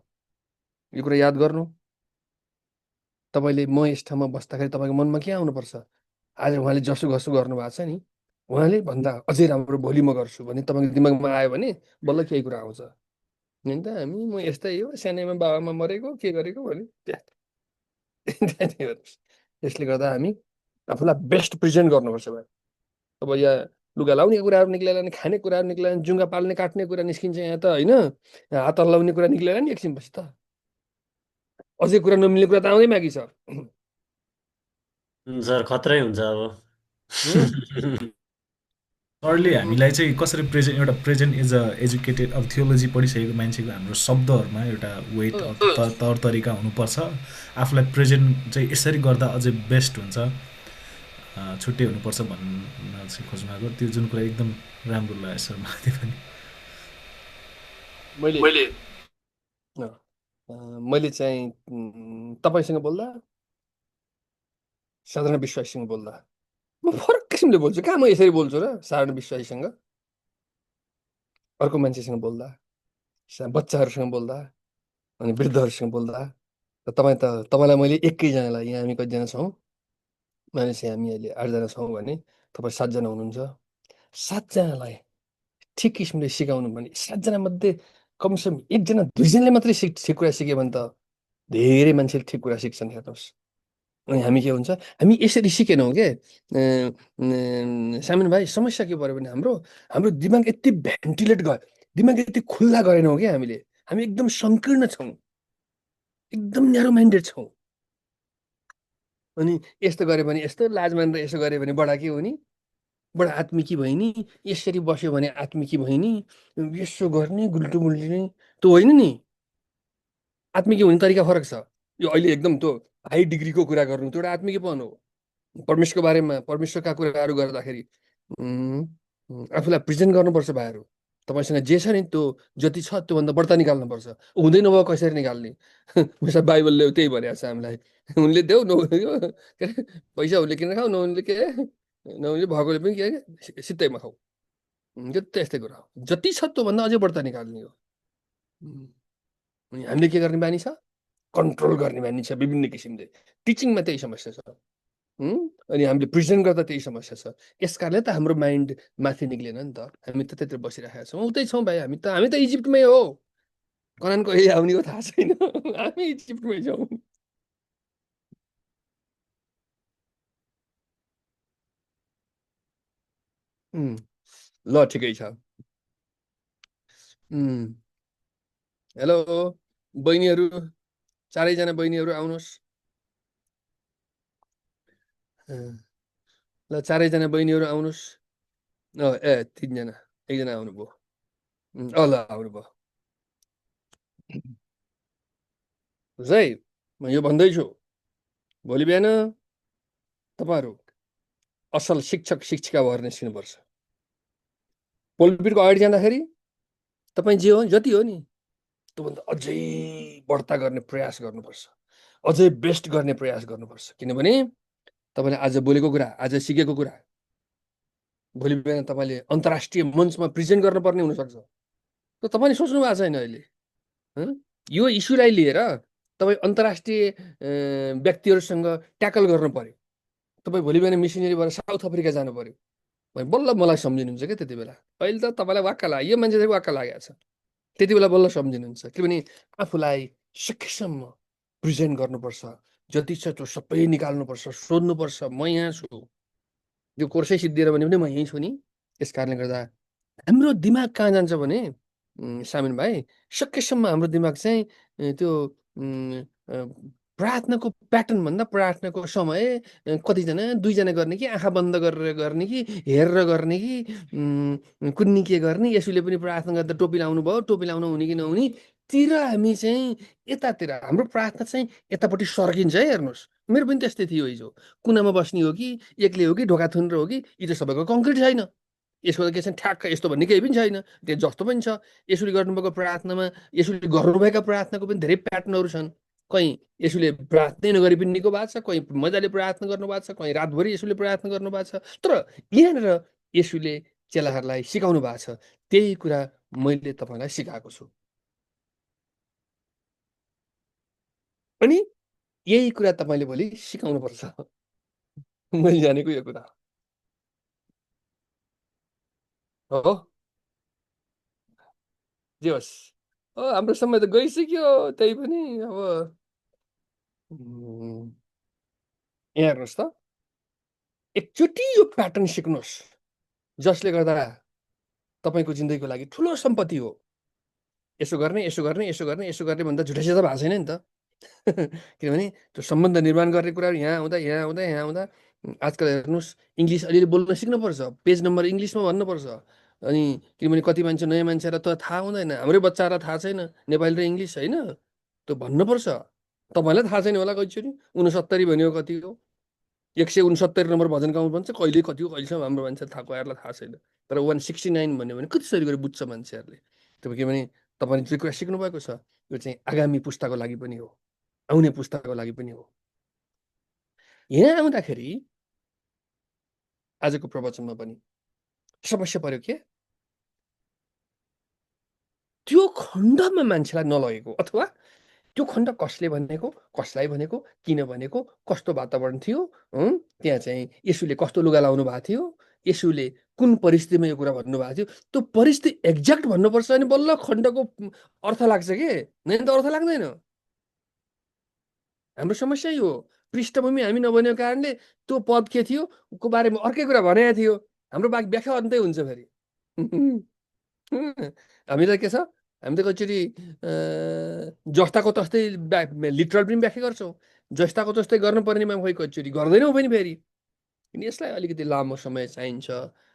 यो कुरा याद गर्नु। तपाईँले म यस ठाउँमा बस्दाखेरि तपाईँको मनमा के आउनुपर्छ? आज उहाँले जसो जसो गर्नुभएको छ नि, उहाँले भन्दा अझै राम्रो भोलि म गर्छु भने तपाईँको दिमागमा आयो भने बल्ल केही कुरा आउँछ। होइन त म यस्तै हो, सानैमा बाबामा मरेको के गरेको भने यसले गर्दा हामी आफूलाई बेस्ट प्रेजेन्ट गर्नुपर्छ भाइ। अब यहाँ लुगा लाउने कुराहरू निक्लेला नि, खाने कुराहरू निक्लेला नि, जुङ्गा पाल्ने काट्ने कुरा निस्किन्छ यहाँ त, होइन? हात हल्लाउने कुरा निक्लेला नि एकछिनपछि त। अझै कुरा नमिल्ने कुरा त आउँदै बाँकी छ। सर खत्रै हुन्छ अब। सरले हामीलाई चाहिँ कसरी एउटा प्रेजेन्ट एज अ एजुकेटेड, अब थियोलोजी पढिसकेको मान्छेको हाम्रो शब्दहरूमा एउटा वेट तौर तरिका हुनुपर्छ। आफूलाई प्रेजेन्ट चाहिँ यसरी गर्दा अझै बेस्ट हुन्छ, छुट्टै हुनुपर्छ भन्न चाहिँ खोज्नु आएको। त्यो जुन कुरा एकदम राम्रो लाग्यो सर मलाई पनि। मैले चाहिँ तपाईँसँग बोल्दा, साधारण विश्वासीसँग बोल्दा म फरक किसिमले बोल्छु। कहाँ म यसरी बोल्छु र साधारण विश्वासीसँग? अर्को मान्छेसँग बोल्दा, बच्चाहरूसँग बोल्दा, अनि वृद्धहरूसँग बोल्दा, तपाईँलाई मैले एकैजनालाई, यहाँ हामी कतिजना छौँ मानिस, हामी अहिले 8जना छौँ भने तपाईँ 7जना हुनुहुन्छ। 7जनालाई ठिक किसिमले सिकाउनु भने 7जना मध्ये कमसेकम 1जना 2जनाले मात्रै ठिक कुरा सिक्यो भने त धेरै मान्छेले ठिक कुरा सिक्छन्। हेर्नुहोस्, अनि हामी के हुन्छ, हामी यसरी सिकेनौँ के सामिन भाइ। समस्या के पऱ्यो भने हाम्रो दिमाग यति भेन्टिलेट गयो, दिमाग यति खुल्ला गरेनौँ क्या हामी एकदम सङ्कीर्ण छौँ, एकदम न्यारो माइन्डेड छौँ। अनि यस्तो गऱ्यो भने यस्तो, लाज मानेर यसो गऱ्यो भने बडा के हो नि, बडा आत्मिकी भयो नि, यसरी बस्यो भने आत्मिकी भयो नि, यसो गर्ने गुल्टो मुल्टिने त्यो होइन नि। आत्मिकी हुने तरिका फरक छ। यो अहिले एकदम त्यो हाई डिग्रीको कुरा गर्नु त्यो एउटा आत्मिकीपन हो। परमेश्वरको बारेमा, परमेश्वरका कुराहरू गर्दाखेरि आफूलाई प्रेजेन्ट गर्नुपर्छ भाइहरू। तपाईँसँग जे छ नि त्यो जति छ त्योभन्दा बढ्ता निकाल्नुपर्छ। हुँदैन भयो कसरी निकाल्ने? मुसा बाइबलले त्यही भनेको छ हामीलाई, उनले देऊ नहुने के अरे पैसा उसले किनेर खाऊ, नहुनेले के नहुनेले भएकोले पनि के सित्तैमा खाऊ। त्यो त्यस्तै कुरा हो, जति छ त्योभन्दा अझै बढ्ता निकाल्ने हो। अनि हामीले के गर्ने बानी छ? कन्ट्रोल गर्ने बानी छ विभिन्न किसिमले। टिचिङमा त्यही समस्या छ, अनि हामीले प्रेजेन्ट गर्दा त्यही समस्या छ। यस कारणले त हाम्रो माइन्ड माथि निक्लेन नि त, हामी त त्यतिर बसिरहेका छौँ। उतै छौँ भाइ, हामी त इजिप्टमै हो। कनान कहिले आउने हो थाहा छैन, हामी इजिप्टमै छौँ। ल ठिकै छ। हेलो बहिनीहरू, 4जना बहिनीहरू आउनुहोस्। ल चारैजना बहिनीहरू आउनुहोस्। ए 3जना, एकजना आउनुभयो। ल आउनुभयो। है म यो भन्दैछु, भोलि बिहान तपाईँहरू असल शिक्षक शिक्षिका भएर निस्किनुपर्छ। पोलिटिकको अगाडि जाँदाखेरि तपाईँ जे हो जति हो नि त्योभन्दा अझै बढ्ता गर्ने प्रयास गर्नुपर्छ, अझै बेस्ट गर्ने प्रयास गर्नुपर्छ। किनभने तपाईँले आज बोलेको कुरा, आज सिकेको कुरा भोलि बिहान तपाईँले अन्तर्राष्ट्रिय मञ्चमा प्रेजेन्ट गर्नुपर्ने हुनसक्छ। त तपाईँले सोच्नु भएको छैन अहिले यो इस्युलाई लिएर तपाईँ अन्तर्राष्ट्रिय व्यक्तिहरूसँग ट्याकल गर्नु पर्यो। तपाईँ भोलि बिहान मिसनरी भएर साउथ अफ्रिका जानु पर्यो भने बल्ल मलाई सम्झिनुहुन्छ क्या त्यति बेला। अहिले त तपाईँलाई वाक्क लाग्यो, यो मान्छे चाहिँ वाक्क लागेको छ, त्यति बेला बल्ल सम्झिनुहुन्छ। किनभने आफूलाई सकेसम्म प्रेजेन्ट गर्नुपर्छ, जति छ त्यो सबै निकाल्नुपर्छ, सोध्नुपर्छ म यहाँ छु। यो कोर्सै सिद्धिएर भने पनि म यहीँ छु नि। यस कारणले गर्दा हाम्रो दिमाग कहाँ जान्छ भने सामिन भाइ, सकेसम्म हाम्रो दिमाग चाहिँ त्यो प्रार्थनाको प्याटर्न भन्दा प्रार्थनाको समय कतिजना 2जना गर्ने कि आँखा बन्द गरेर गर्ने कि हेरेर गर्ने कि कुन्नी के गर्ने, यसुले पनि प्रार्थना गर्दा टोपी लाउनु भयो, टोपी लाउनु हुने कि नहुने तिर हामी चाहिँ यतातिर हाम्रो प्रार्थना चाहिँ यतापट्टि सर्किन्छ है। हेर्नुहोस्, मेरो पनि त्यस्तै थियो हिजो। कुनामा बस्ने हो कि एक्लै हो कि ढोका थुनेर हो कि, यी त सबैको कङ्क्रिट छैन। यसको त के छ ठ्याक्क यस्तो भन्ने केही पनि छैन, त्यो जस्तो पनि छ। यसुले गर्नुभएको प्रार्थनामा, यसुले गर्नुभएका प्रार्थनाको पनि धेरै प्याटर्नहरू छन्। कहीँ यसुले प्रार्थनै नगरी पनि निको भएको छ, कहीँ मजाले प्रार्थना गर्नुभएको छ, कहीँ रातभरि यसुले प्रार्थना गर्नुभएको छ। तर यहाँनिर यसुले चेलाहरूलाई सिकाउनु भएको छ, त्यही कुरा मैले तपाईँलाई सिकाएको छु। अनि यही कुरा तपाईँले भोलि सिकाउनुपर्छ। मैले जानेको यो कुरा हो। जे होस्, हाम्रो समय त गइसक्यो। त्यही पनि अब यहाँ हेर्नुहोस् त, एकचोटि यो प्याटर्न सिक्नुहोस्, जसले गर्दा तपाईँको जिन्दगीको लागि ठुलो सम्पत्ति हो। यसो गर्ने यसो गर्ने यसो गर्ने यसो गर्ने भन्दा झुटासिधा भएको छैन नि त। किनभने त्यो सम्बन्ध निर्माण गर्ने कुराहरू यहाँ आउँदा यहाँ आउँदा यहाँ आउँदा आजकल हेर्नुहोस्, इङ्ग्लिस अलिअलि बोल्न सिक्नुपर्छ, पेज नम्बर इङ्ग्लिसमा भन्नुपर्छ। अनि किनभने कति मान्छे नयाँ मान्छेलाई त थाहा हुँदैन, हाम्रै बच्चाहरूलाई थाहा छैन नेपाली र इङ्ग्लिस होइन, त्यो भन्नुपर्छ। तपाईँलाई थाहा छैन होला कतिचोटि 69 भनेको कति हो, 169 नम्बर भजन गाउँ भन्छ, कहिले कति हो कहिलेसम्म हाम्रो मान्छे थाहा थाहा छैन। तर 169 भन्यो भने कतिसरी गरी बुझ्छ मान्छेहरूले। त्यो किनभने तपाईँले जे कुरा सिक्नु भएको छ यो चाहिँ आगामी पुस्ताको लागि पनि हो, आउने पुस्ताको लागि पनि हो। यहाँ आउँदाखेरि आजको प्रवचनमा पनि समस्या पर्यो के, त्यो खण्डमा मान्छेलाई नलगेको, अथवा त्यो खण्ड कसले भनेको, कसलाई भनेको, किन भनेको, कस्तो वातावरण थियो, त्यहाँ चाहिँ यसुले कस्तो लुगा लाउनु भएको थियो, यसुले कुन परिस्थितिमा यो कुरा भन्नुभएको थियो, त्यो परिस्थिति एक्ज्याक्ट भन्नुपर्छ। अनि बल्ल खण्डको अर्थ लाग्छ के, नै त अर्थ लाग्दैन। हाम्रो समस्या यो हो, पृष्ठभूमि हामी नबनेको कारणले त्यो पद के थियो को बारेमा अर्कै कुरा भनेको थियो, हाम्रो व्याख्या अन्तै हुन्छ फेरि। हामीलाई के छ, हामी त कतिचोटि जस्ताको तस्तै लिटरल पनि व्याख्या गर्छौँ, जस्ताको तस्तै गर्नुपर्नेमा खोइ कतिचोटि गर्दैनौँ पनि फेरि। अनि यसलाई अलिकति लामो समय चाहिन्छ।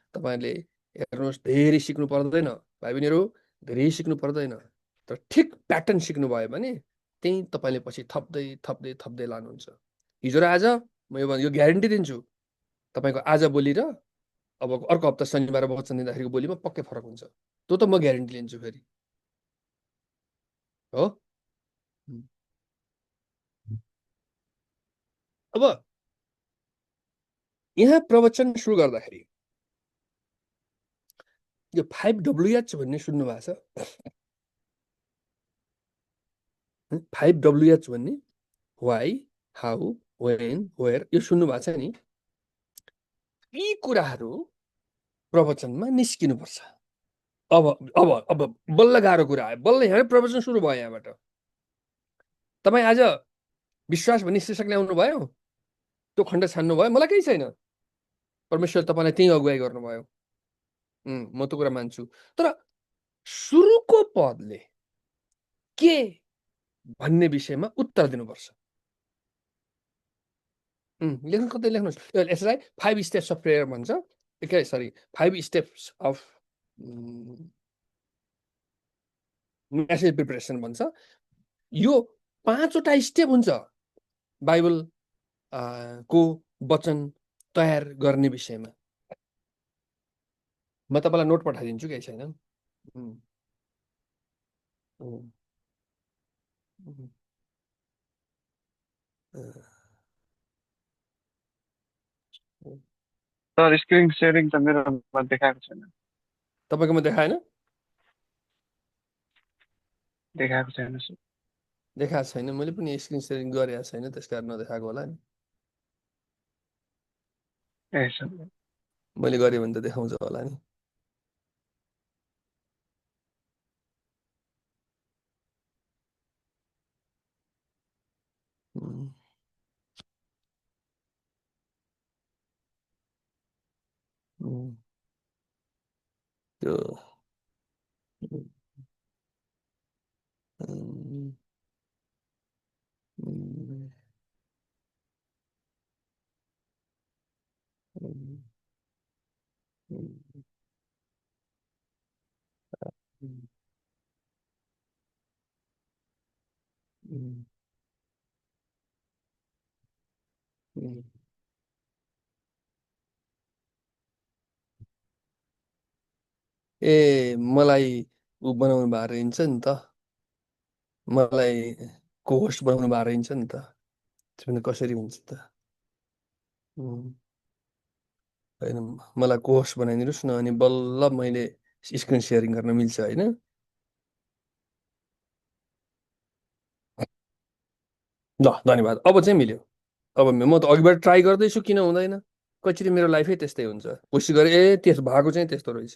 तपाईँहरूले हेर्नुहोस्, धेरै सिक्नु पर्दैन भाइ बहिनीहरू, धेरै सिक्नु पर्दैन, तर ठिक प्याटर्न सिक्नुभयो भने त्यहीँ तपाईँले पछि थप्दै थप्दै थप्दै लानुहुन्छ। हिजो र आज म यो ग्यारेन्टी दिन्छु, तपाईँको आज बोली र अब अर्को हप्ता शनिबार वचन दिँदाखेरिको बोलीमा पक्कै फरक हुन्छ। त्यो त म ग्यारेन्टी लिन्छु फेरि हो। अब यहाँ प्रवचन सुरु गर्दाखेरि यो 5WH भन्ने सुन्नु भएको छ? 5WH भन्ने वाइ, हाउ, वेन, वेयर, यो सुन्नु भएको छ नि? यी कुराहरू प्रवचनमा निस्किनुपर्छ। अब अब अब बल्ल गाह्रो कुरा आयो, बल्ल यहाँ प्रवचन सुरु भयो। यहाँबाट तपाईँ आज विश्वास भन्ने शीर्षक ल्याउनु भयो, त्यो खण्ड छान्नु भयो, मलाई केही छैन, परमेश्वर तपाईँलाई त्यही अगुवाई गर्नुभयो, म त्यो कुरा मान्छु। तर सुरुको पदले के भन्ने विषयमा उत्तर दिनुपर्छ। लेख्नु कतै लेख्नुहोस् यसलाई 5 स्टेप्स अफ प्रेयर भन्छ के sorry 5 steps of message preparation भन्छ यो 5वटा स्टेप हुन्छ बाइबल को वचन तयार गर्ने विषयमा म तपाईँलाई नोट पठाइदिन्छु केही छैन सर स्क्रिन सेयरिङ त मेरोमा देखाएको छैन तपाईँकोमा देखाएन देखाएको छैन सर देखाएको छैन मैले पनि स्क्रिन सेयरिङ गरेको छैन त्यसकारण नदेखाएको होला नि ए सर मैले गरेँ भने त देखाउँछ होला नि त्यो ए मलाई ऊ बनाउनु भएको रहन्छ नि त मलाई कोहोस्ट बनाउनु भएको रहन्छ नि त त्यसमा कसरी हुन्छ त होइन मलाई कोहोस्ट बनाइदिनुहोस् न अनि बल्ल मैले स्क्रिन सेयरिङ गर्न मिल्छ होइन ल धन्यवाद अब चाहिँ मिल्यो अब म त अघिबाट ट्राई गर्दैछु किन हुँदैन कचरी मेरो लाइफै त्यस्तै हुन्छ कोसिस गरेँ ए त्यस भएको चाहिँ त्यस्तो रहेछ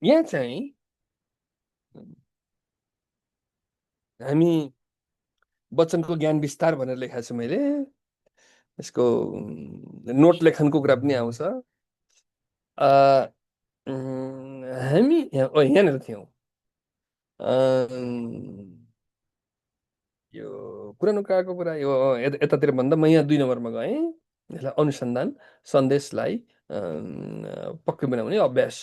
यहाँ चाहिँ हामी वचनको ज्ञान विस्तार भनेर लेखाएको छु मैले यसको नोट लेखनको कुरा पनि आउँछ हामी यहाँनिर थियौँ यो पुरानो कालको कुरा यो यतातिर भन्दा म यहाँ 2 नम्बरमा गएँ यसलाई अनुसन्धान सन्देशलाई पक्कै बनाउने अभ्यास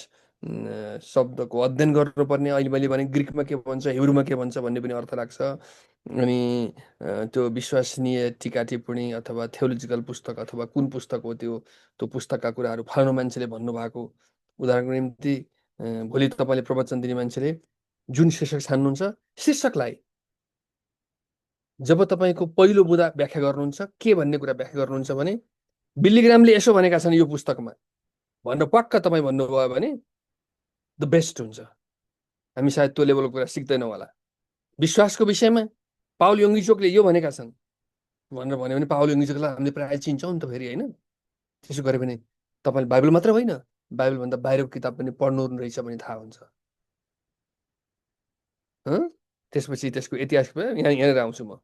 शब्दको अध्ययन गर्नुपर्ने अहिले मैले भने ग्रिकमा के भन्छ हिब्रूमा के भन्छ भन्ने पनि अर्थ लाग्छ अनि त्यो विश्वसनीय टीका टिप्पणी अथवा थियोलोजिकल पुस्तक अथवा कुन पुस्तक हो त्यो पुस्तकका कुराहरू फलानु मान्छेले भन्नुभएको उदाहरणको निम्ति भोलि तपाईँले प्रवचन दिने मान्छेले जुन शीर्षक छान्नुहुन्छ शीर्षकलाई जब तपाईँको पहिलो बुँदा व्याख्या गर्नुहुन्छ के भन्ने कुरा व्याख्या गर्नुहुन्छ भने बिल्लीग्रामले यसो भनेका छन् यो पुस्तकमा भनेर पक्का तपाईँ भन्नुभयो भने द बेस्ट हुन्छ हामी सायद त्यो लेभलको कुरा सिक्दैनौँ होला विश्वासको विषयमा पाउल यङ्गिचोकले यो भनेका छन् भनेर भन्यो भने पाउल यङ्गिचोकलाई हामीले प्रायः चिन्छौँ नि त फेरि होइन त्यसो गऱ्यो भने तपाईँले बाइबल मात्र होइन बाइबलभन्दा बाहिरको किताब पनि पढ्नु रहेछ भने थाहा हुन्छ त्यसपछि त्यसको इतिहास यहाँनिर आउँछु म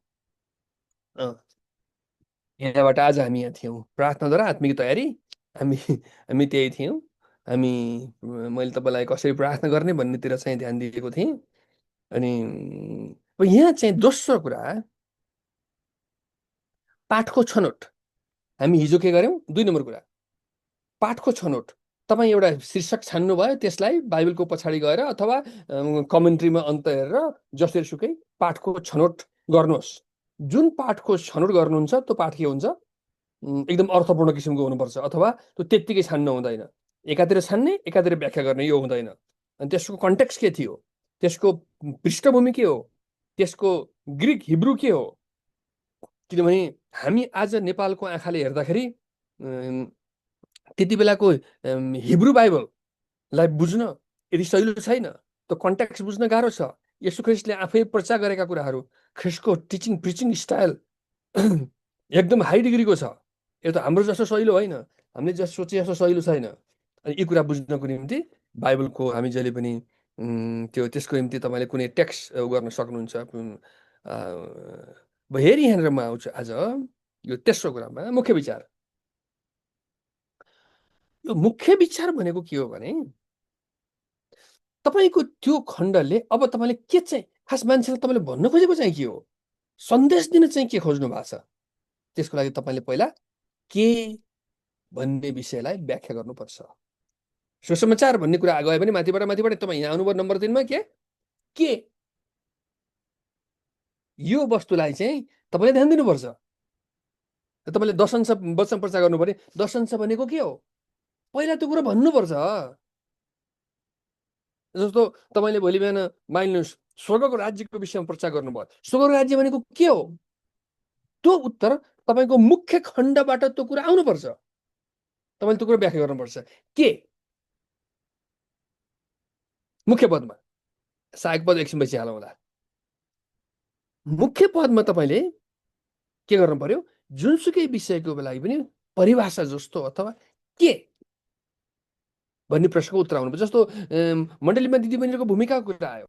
यहाँबाट आज हामी यहाँ थियौँ प्रार्थनाद्वारा आत्मिक तयारी हामी त्यही थियौँ हामी मैले तपाईँलाई कसरी प्रार्थना गर्ने भन्नेतिर चाहिँ ध्यान दिएको थिएँ अनि यहाँ चाहिँ दोस्रो कुरा पाठको छनौट हामी हिजो के गर्यौँ 2 नम्बर कुरा पाठको छनौट तपाईँ एउटा शीर्षक छान्नुभयो त्यसलाई बाइबलको पछाडि गएर अथवा कमेन्ट्रीमा अन्त हेरेर जसरी सुकै पाठको छनौट गर्नुहोस् जुन पाठको छनौट गर्नुहुन्छ त्यो पाठ के हुन्छ एकदम अर्थपूर्ण किसिमको हुनुपर्छ अथवा त्यो त्यत्तिकै छान्नु हुँदैन एकातिर छान्ने एकातिर व्याख्या गर्ने यो हुँदैन अनि त्यसको कन्टेक्स्ट के थियो त्यसको पृष्ठभूमि के हो त्यसको ग्रिक हिब्रू के हो किनभने हामी आज नेपालको आँखाले हेर्दाखेरि त्यति बेलाको हिब्रू बाइबललाई बुझ्न यदि सजिलो छैन त्यो कन्टेक्स्ट बुझ्न गाह्रो छ येशू ख्रिस्टले आफै प्रचार गरेका कुराहरू ख्रिस्टको टिचिङ प्रिचिङ स्टाइल एकदम हाई डिग्रीको छ यो त हाम्रो जस्तो सजिलो होइन हामीले जस्तो सोचे जस्तो सजिलो छैन अनि यी कुरा बुझ्नको निम्ति बाइबलको हामी जहिले पनि त्यसको निम्ति तपाईँले कुनै टेक्स्ट गर्न सक्नुहुन्छ हेरी यहाँनिर म आउँछु आज यो तेस्रो कुरामा मुख्य विचार यो मुख्य विचार भनेको के हो भने तपाईँको त्यो खण्डले अब तपाईँले के चाहिँ खास मान्छेलाई तपाईँले भन्न खोजेको चाहिँ के हो, सन्देश दिन चाहिँ के खोज्नु भएको छ, त्यसको लागि तपाईँले पहिला के भन्ने विषयलाई व्याख्या गर्नुपर्छ। सुसमाचार भन्ने कुरा गए पनि माथिबाट तपाईँ यहाँ आउनुभयो नम्बर 3 मा के यो वस्तुलाई चाहिँ तपाईँले ध्यान दिनुपर्छ। तपाईँले दशंश वचन प्रचार गर्नु पर्यो, दशंश भनेको के हो पहिला त्यो कुरा भन्नुपर्छ। जस्तो तपाईँले भोलि बिहान मान्नुहोस् स्वर्गको राज्यको विषयमा प्रचार गर्नुभयो, स्वर्गको राज्य भनेको के हो, त्यो उत्तर तपाईँको मुख्य खण्डबाट त्यो कुरा आउनुपर्छ। तपाईँले त्यो कुरा व्याख्या गर्नुपर्छ। के मुख्य पदमा, सहायक पद एकछिन पछि हालौँ होला। मुख्य पदमा तपाईँले के गर्नु पर्यो, जुनसुकै विषयको लागि पनि परिभाषा जस्तो अथवा के भन्ने प्रश्नको उत्तर आउनु पर्छ। जस्तो मण्डलीमा दिदीबहिनीहरूको भूमिकाको कुरा आयो,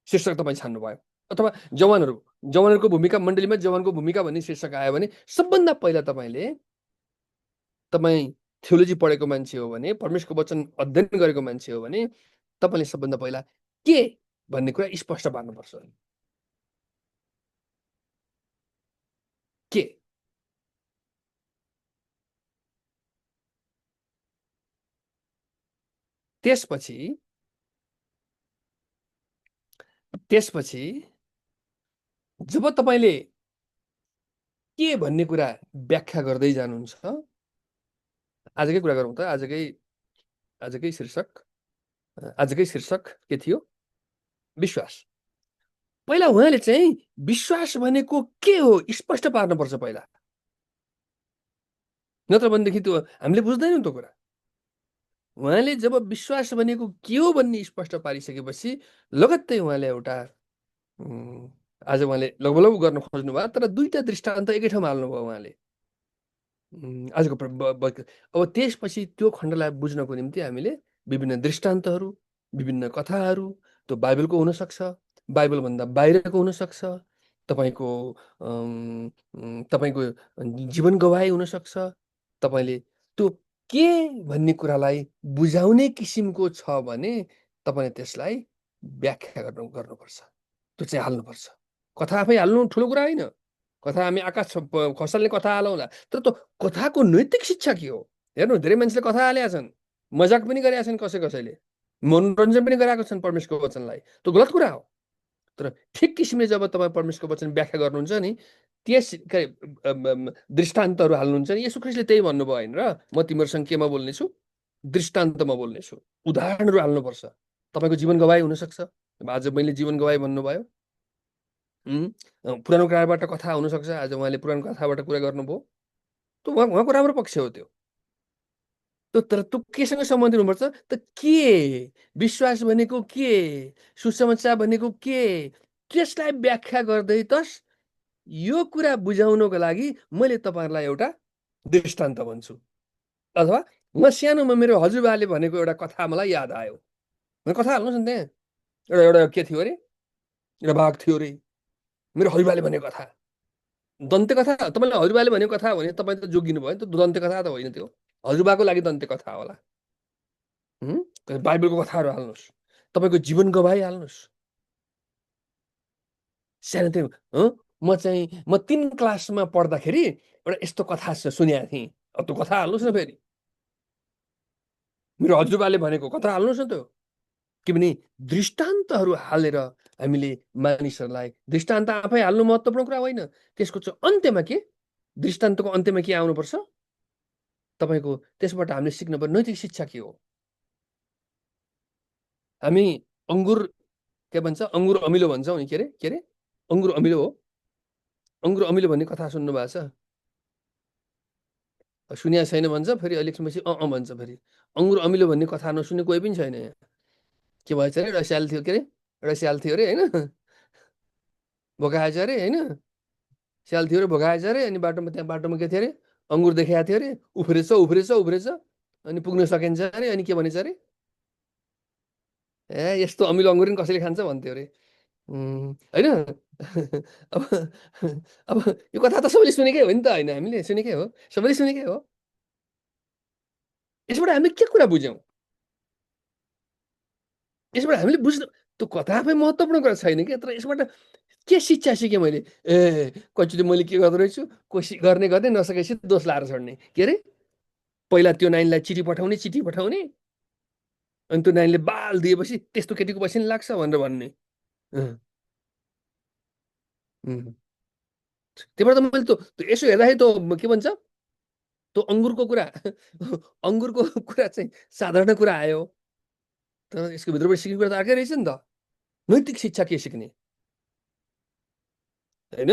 शीर्षक तपाईँ छान्नुभयो, अथवा जवानहरूको भूमिका, मण्डलीमा जवानको भूमिका भन्ने शीर्षक आयो भने सबभन्दा पहिला तपाईँ थियोलोजी पढेको मान्छे हो भने, परमेश्वरको वचन अध्ययन गरेको मान्छे हो भने तपाईँले सबभन्दा पहिला के भन्ने कुरा स्पष्ट पार्नुपर्छ। के त्यसपछि जब तपाईँले के भन्ने कुरा व्याख्या गर्दै जानुहुन्छ, आजकै कुरा गरौँ त, आजकै शीर्षक के थियो, विश्वास। पहिला उहाँले चाहिँ विश्वास भनेको के हो स्पष्ट पार्नुपर्छ पहिला, नत्र भनेदेखि त्यो हामीले बुझ्दैनौँ त्यो कुरा। उहाँले जब विश्वास भनेको के हो भन्ने स्पष्ट पारिसकेपछि लगत्तै उहाँले एउटा आज उहाँले लगभग गर्न खोज्नु भयो, तर 2टा दृष्टान्त एकै ठाउँमा हाल्नुभयो उहाँले आजको। अब त्यसपछि त्यो खण्डलाई बुझ्नको निम्ति हामीले विभिन्न दृष्टान्तहरू, विभिन्न कथाहरू, त्यो बाइबलको हुनसक्छ, बाइबलभन्दा बाहिरको हुनसक्छ, तपाईँको जीवन गवाही हुनसक्छ। तपाईँले त्यो के भन्ने कुरालाई बुझाउने किसिमको छ भने तपाईँले त्यसलाई व्याख्या गर्नुपर्छ, त्यो चाहिँ हाल्नुपर्छ। कथा आफै हाल्नु ठुलो कुरा होइन, कथा हामी आकाश खसाल्ने कथा हालौँला, तर त्यो कथाको नैतिक शिक्षा के हो। हेर्नु, धेरै मान्छेले कथा हालेका छन्, मजाक पनि गरेका छन्, कसैले मनोरञ्जन पनि गराएको छन् परमेश्वरको वचनलाई, त्यो गलत कुरा हो। तर ठिक किसिमले जब तपाईँ परमेश्वरको वचन व्याख्या गर्नुहुन्छ नि, त्यस दृष्टान्तहरू हाल्नुहुन्छ नि, येशू ख्रीष्टले त्यही भन्नुभयो होइन र, म तिमीहरूसँग केमा बोल्नेछु, दृष्टान्तमा बोल्नेछु, उदाहरणहरू हाल्नुपर्छ। तपाईँको जीवन गवाही हुनसक्छ, आज मैले जीवन गवाही भन्नुभयो, पुरानो करारबाट कथा हुनसक्छ, आज उहाँले पुरानो कथाबाट कुरा गर्नुभयो, त्यो उहाँको राम्रो पक्ष हो त्यो। तर त्यो केसँग सम्बन्धित हुनुपर्छ त, के विश्वास भनेको के, सुसमाचार भनेको के, त्यसलाई व्याख्या गर्दै तस यो कुरा बुझाउनको लागि मैले तपाईँहरूलाई एउटा दृष्टान्त भन्छु। अथवा म सानोमा मेरो हजुरबाले भनेको एउटा कथा मलाई याद आयो, कथा हाल्नुहोस् न, त्यहाँ एउटा के थियो अरे, एउटा भाग थियो अरे, मेरो हजुरबाले भनेको कथा, दन्ते कथा। तपाईँले हजुरबाले भनेको कथा भने तपाईँ त जोगिनु भयो नि, त्यो दन्ते कथा त होइन, त्यो हजुरबाको लागि दन्ते कथा होला। बाइबलको कथाहरू हाल्नुहोस्, तपाईँको जीवन गवाही हाल्नुहोस्। सानो थियो म 3 क्लासमा पढ्दाखेरि एउटा यस्तो कथा सुनेको थिएँ, त्यो कथा हाल्नुहोस् न। फेरि मेरो हजुरबाले भनेको कथा हाल्नुहोस् न त्यो, किनभने दृष्टान्तहरू हालेर हामीले मानिसहरूलाई, दृष्टान्त आफै हाल्नु महत्त्वपूर्ण कुरा होइन, त्यसको चाहिँ अन्त्यमा के, दृष्टान्तको अन्त्यमा के आउनुपर्छ, तपाईँको त्यसबाट हामीले सिक्नुपर्ने नैतिक शिक्षा के हो। हामी अङ्गुर के भन्छ, अङ्गुर अमिलो भन्छौँ नि, के अरे अङ्गुर अमिलो हो, अङ्गुर अमिलो भन्ने कथा सुन्नु भएको छ, सुनिया छैन भन्छ, फेरि अलिकपछि भन्छ। फेरि अङ्गुर अमिलो भन्ने कथा नसुने कोही पनि छैन यहाँ। के भएछ अरे, एउटा स्याल थियो, एउटा स्याल थियो अरे होइन, भोकाएछ अरे होइन, स्याल थियो अरे भोकाएछ अरे, अनि त्यहाँ बाटोमा के थियो अरे, अङ्गुर देखाएको थियो अरे, उफ्रेछ अनि पुग्न सकिन्छ अरे, अनि के भनेछ अरे, यस्तो अमिलो अङ्गुर पनि कसैले खान्छ भन्थ्यो अरे होइन। अब यो कथा त सबैले सुनेकै हो नि त, होइन हामीले सुनेकै हो, सबैले सुनेकै हो। यसबाट हामीले के कुरा बुझ्यौँ, यसबाट हामीले बुझ्नु त्यो कथा आफै महत्त्वपूर्ण कुरा छैन कि, तर यसबाट के शिक्षा सिकेँ मैले? कतिचोटि मैले के गर्दो रहेछु, कोसिस गर्ने नसकेपछि दोष लाएर छोड्ने। के अरे पहिला त्यो नानीलाई चिठी पठाउने अनि त्यो नानीले बाल दिएपछि त्यस्तो केटीको पछि लाग्छ भनेर भन्ने। त्यहीबाट त मैले त्यो यसो हेर्दाखेरि त के भन्छ त्यो अङ्गुरको कुरा अङ्गुरको कुरा चाहिँ साधारण कुरा आयो, तर यसको भित्रबाट सिक्ने कुरा त अर्कै रहेछ नि त। नैतिक शिक्षा के सिक्ने होइन?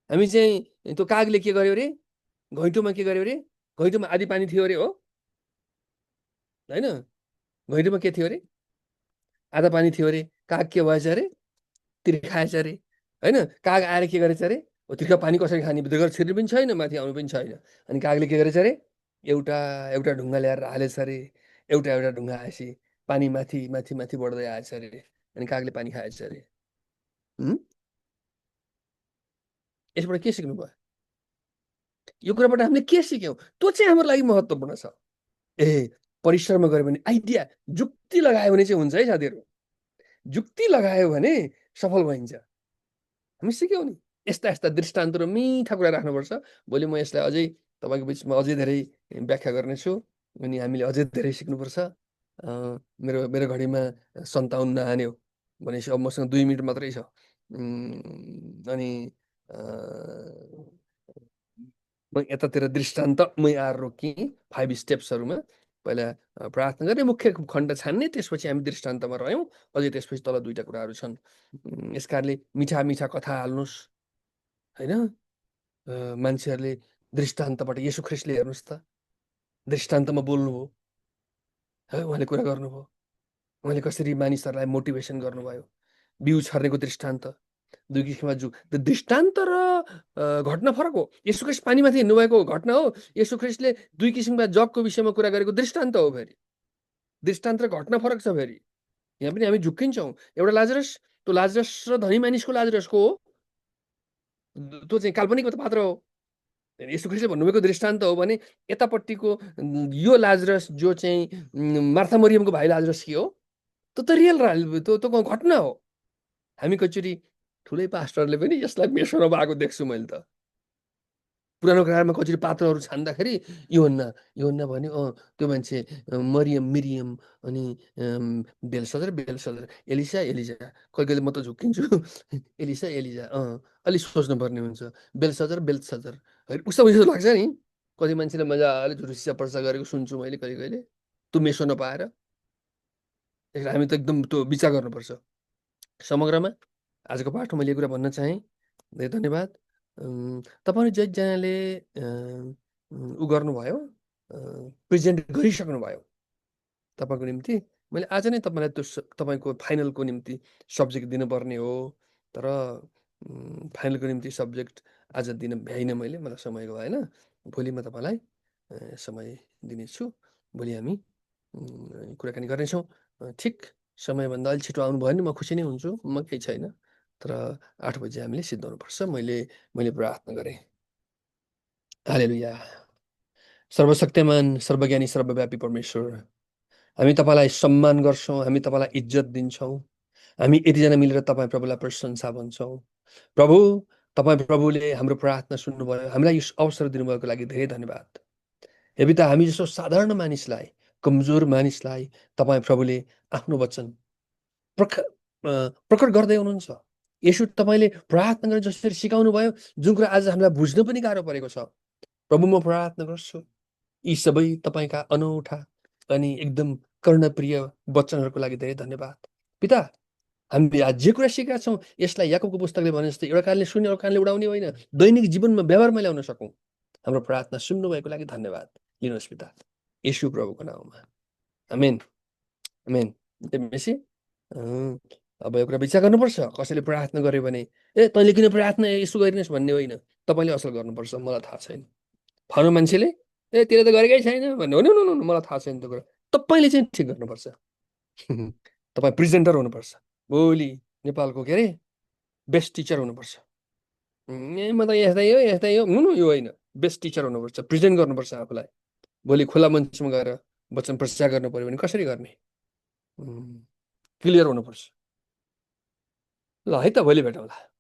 हामी चाहिँ त्यो कागले के गर्यो अरे, घैँटोमा के गर्यो अरे, घैँटोमा आधी पानी थियो अरे, हो होइन? घैँटोमा के थियो अरे, आधा पानी थियो अरे। काग के भएछ अरे, तिर्खाएछ अरे, होइन? काग आएर के गरेछ अरे, तिर्खा पानी कसरी खाने, भित्र छिर्नु पनि छैन, माथि आउनु पनि छैन। अनि कागले के गरेछ अरे, एउटा ढुङ्गा ल्याएर हालेछ अरे। एउटा ढुङ्गा आएपछि पानी माथि माथि माथि बढ्दै आएछ अरे, अनि कागले पानी खाएछ अरे। यसबाट के सिक्नु भयो? यो कुराबाट हामीले के सिक्यौँ? त्यो चाहिँ हाम्रो लागि महत्त्वपूर्ण छ। परिश्रम गऱ्यो भने, आइडिया जुक्ति लगायो भने चाहिँ हुन्छ है साथीहरू। जुक्ति लगायो भने सफल भइन्छ। हामी सिक्यौँ नि, यस्ता यस्ता दृष्टान्त र मिठा कुरा राख्नुपर्छ। भोलि म यसलाई अझै तपाईँको बिचमा अझै धेरै व्याख्या गर्नेछु अनि हामीले अझै धेरै सिक्नुपर्छ। मेरो घडीमा 57 आन्यो भनेपछि अब मसँग 2 मिनट मात्रै छ। अनि म यतातिर दृष्टान्तमै आएर रोकेँ 5 स्टेप्सहरूमा। पहिला प्रार्थना गर्ने, मुख्य खण्ड छान्ने, त्यसपछि हामी दृष्टान्तमा रह्यौँ। अझै त्यसपछि तल 2टा कुराहरू छन्। यस कारणले मिठा मिठा कथा हाल्नुहोस्, होइन? मान्छेहरूले दृष्टान्तबाट येशू ख्रिस्टले हेर्नुहोस् त, दृष्टान्तमा बोल्नुभयो है, उहाँले कुरा गर्नुभयो, उहाँले कसरी मानिसहरूलाई मोटिभेसन गर्नुभयो। बिउ छर्नेको दृष्टान्त, 2 किसिममा दृष्टान्त र घटना फरक हो। येशू ख्रिस्ट पानीमाथि हिँड्नुभएको घटना हो, येशू ख्रिस्टले 2 किसिमका जगको विषयमा कुरा गरेको दृष्टान्त हो। फेरि दृष्टान्त र घटना फरक छ। फेरि यहाँ पनि हामी झुक्किन्छौँ। एउटा लाजरस, त्यो लाजरस र धनी मानिसको लाजरसको हो, त्यो चाहिँ काल्पनिक पात्र हो। येशू ख्रिस्टले भन्नुभएको दृष्टान्त हो भने यतापट्टिको यो लाजरस जो चाहिँ मार्था मरियमको भाइ लाजरस के हो, त्यो त रियल त्यो घटना हो। हामी कचोटि ठुलै पास्टरले पनि यसलाई मेसो नभएको देख्छु मैले त। पुरानो करारमा कचोटि पात्रहरू छान्दाखेरि योहन्ना भन्यो, त्यो मान्छे मिरियम, अनि बेलसदर, एलिसा, कहिले कहिले म त झुक्किन्छु एलिसा, अलिक सोच्नुपर्ने हुन्छ। बेलसदर उस्तो लाग्छ नि। कति मान्छेले मजाले झुरुसिया पर्सा गरेको सुन्छु मैले कहिले कहिले, त्यो मेसो नपाएर। हामी त एकदम त्यो विचार गर्नुपर्छ। समग्रमा आजको पाठमा मैले यो कुरा भन्न चाहेँ। धेरै धन्यवाद। तपाईँहरू जतिजनाले उ गर्नुभयो, प्रेजेन्ट गरिसक्नुभयो, तपाईँको निम्ति मैले आज नै तपाईँलाई त्यो तपाईँको फाइनलको निम्ति सब्जेक्ट दिनुपर्ने हो, तर फाइनलको निम्ति सब्जेक्ट आज दिन भ्याइनँ मैले, मलाई समयको भएन। भोलि म तपाईँलाई समय दिनेछु। भोलि हामी कुराकानी गर्नेछौँ। ठिक समयभन्दा अलिक छिटो आउनुभयो भने म खुसी नै हुन्छु, म केही छैन। तर 8 बजे हामीले सिद्धाउनुपर्छ। मैले प्रार्थना गरेँ। हालेलुया। सर्वशक्तिमान, सर्वज्ञानी, सर्वव्यापी परमेश्वर, हामी तपाईँलाई सम्मान गर्छौँ, हामी तपाईँलाई इज्जत दिन्छौँ। हामी यतिजना मिलेर तपाईँ प्रभुलाई प्रशंसा भन्छौँ। प्रभु, तपाईँ प्रभुले हाम्रो प्रार्थना सुन्नुभयो, हामीलाई यो अवसर दिनुभएको लागि धेरै धन्यवाद। हे पिता, हामी जस्तो साधारण मानिसलाई, कमजोर मानिसलाई तपाईँ प्रभुले आफ्नो वचन प्रकट गर्दै हुनुहुन्छ। यसो तपाईँले प्रार्थना गरेर जसरी सिकाउनु भयो, जुन कुरा आज हामीलाई बुझ्न पनि गाह्रो परेको छ, प्रभु म प्रार्थना गर्छु यी सबै तपाईँका अनौठा अनि एकदम कर्णप्रिय वचनहरूको लागि धेरै धन्यवाद। पिता, हामीले आज जे कुरा सिकेका छौँ यसलाई याकोबको पुस्तकले भने जस्तै एउटा कानले सुन्ने अर्को कानले उडाउने होइन, दैनिक जीवनमा व्यवहारमा ल्याउन सकौँ। हाम्रो प्रार्थना सुन्नुभएको लागि धन्यवाद। लिनुहोस् पिता, येशू प्रभुको नाममा, आमेन आमेन। त्यसपछि अब यो कुरा विचार गर्नुपर्छ। कसैले प्रार्थना गर्यो भने तैँले किन प्रार्थना यसो गरिनुहोस् भन्ने होइन, तपाईँले असल गर्नुपर्छ। मलाई थाहा छैन भन्नु मान्छेले, त्यसले त गरेकै छैन भन्नु, हो, मलाई थाहा छैन त्यो कुरा। तपाईँले चाहिँ ठिक गर्नुपर्छ। तपाईँ प्रेजेन्टर हुनुपर्छ। भोलि नेपालको के अरे बेस्ट टिचर हुनुपर्छ। म त यस्तै हो यो होइन, बेस्ट टिचर हुनुपर्छ। प्रेजेन्ट गर्नुपर्छ आफूलाई। भोलि खुला मञ्चमा गएर वचन प्रचार गर्नु पऱ्यो भने कसरी गर्ने? क्लियर हुनुपर्छ। ल है त, भोलि भेटौँला।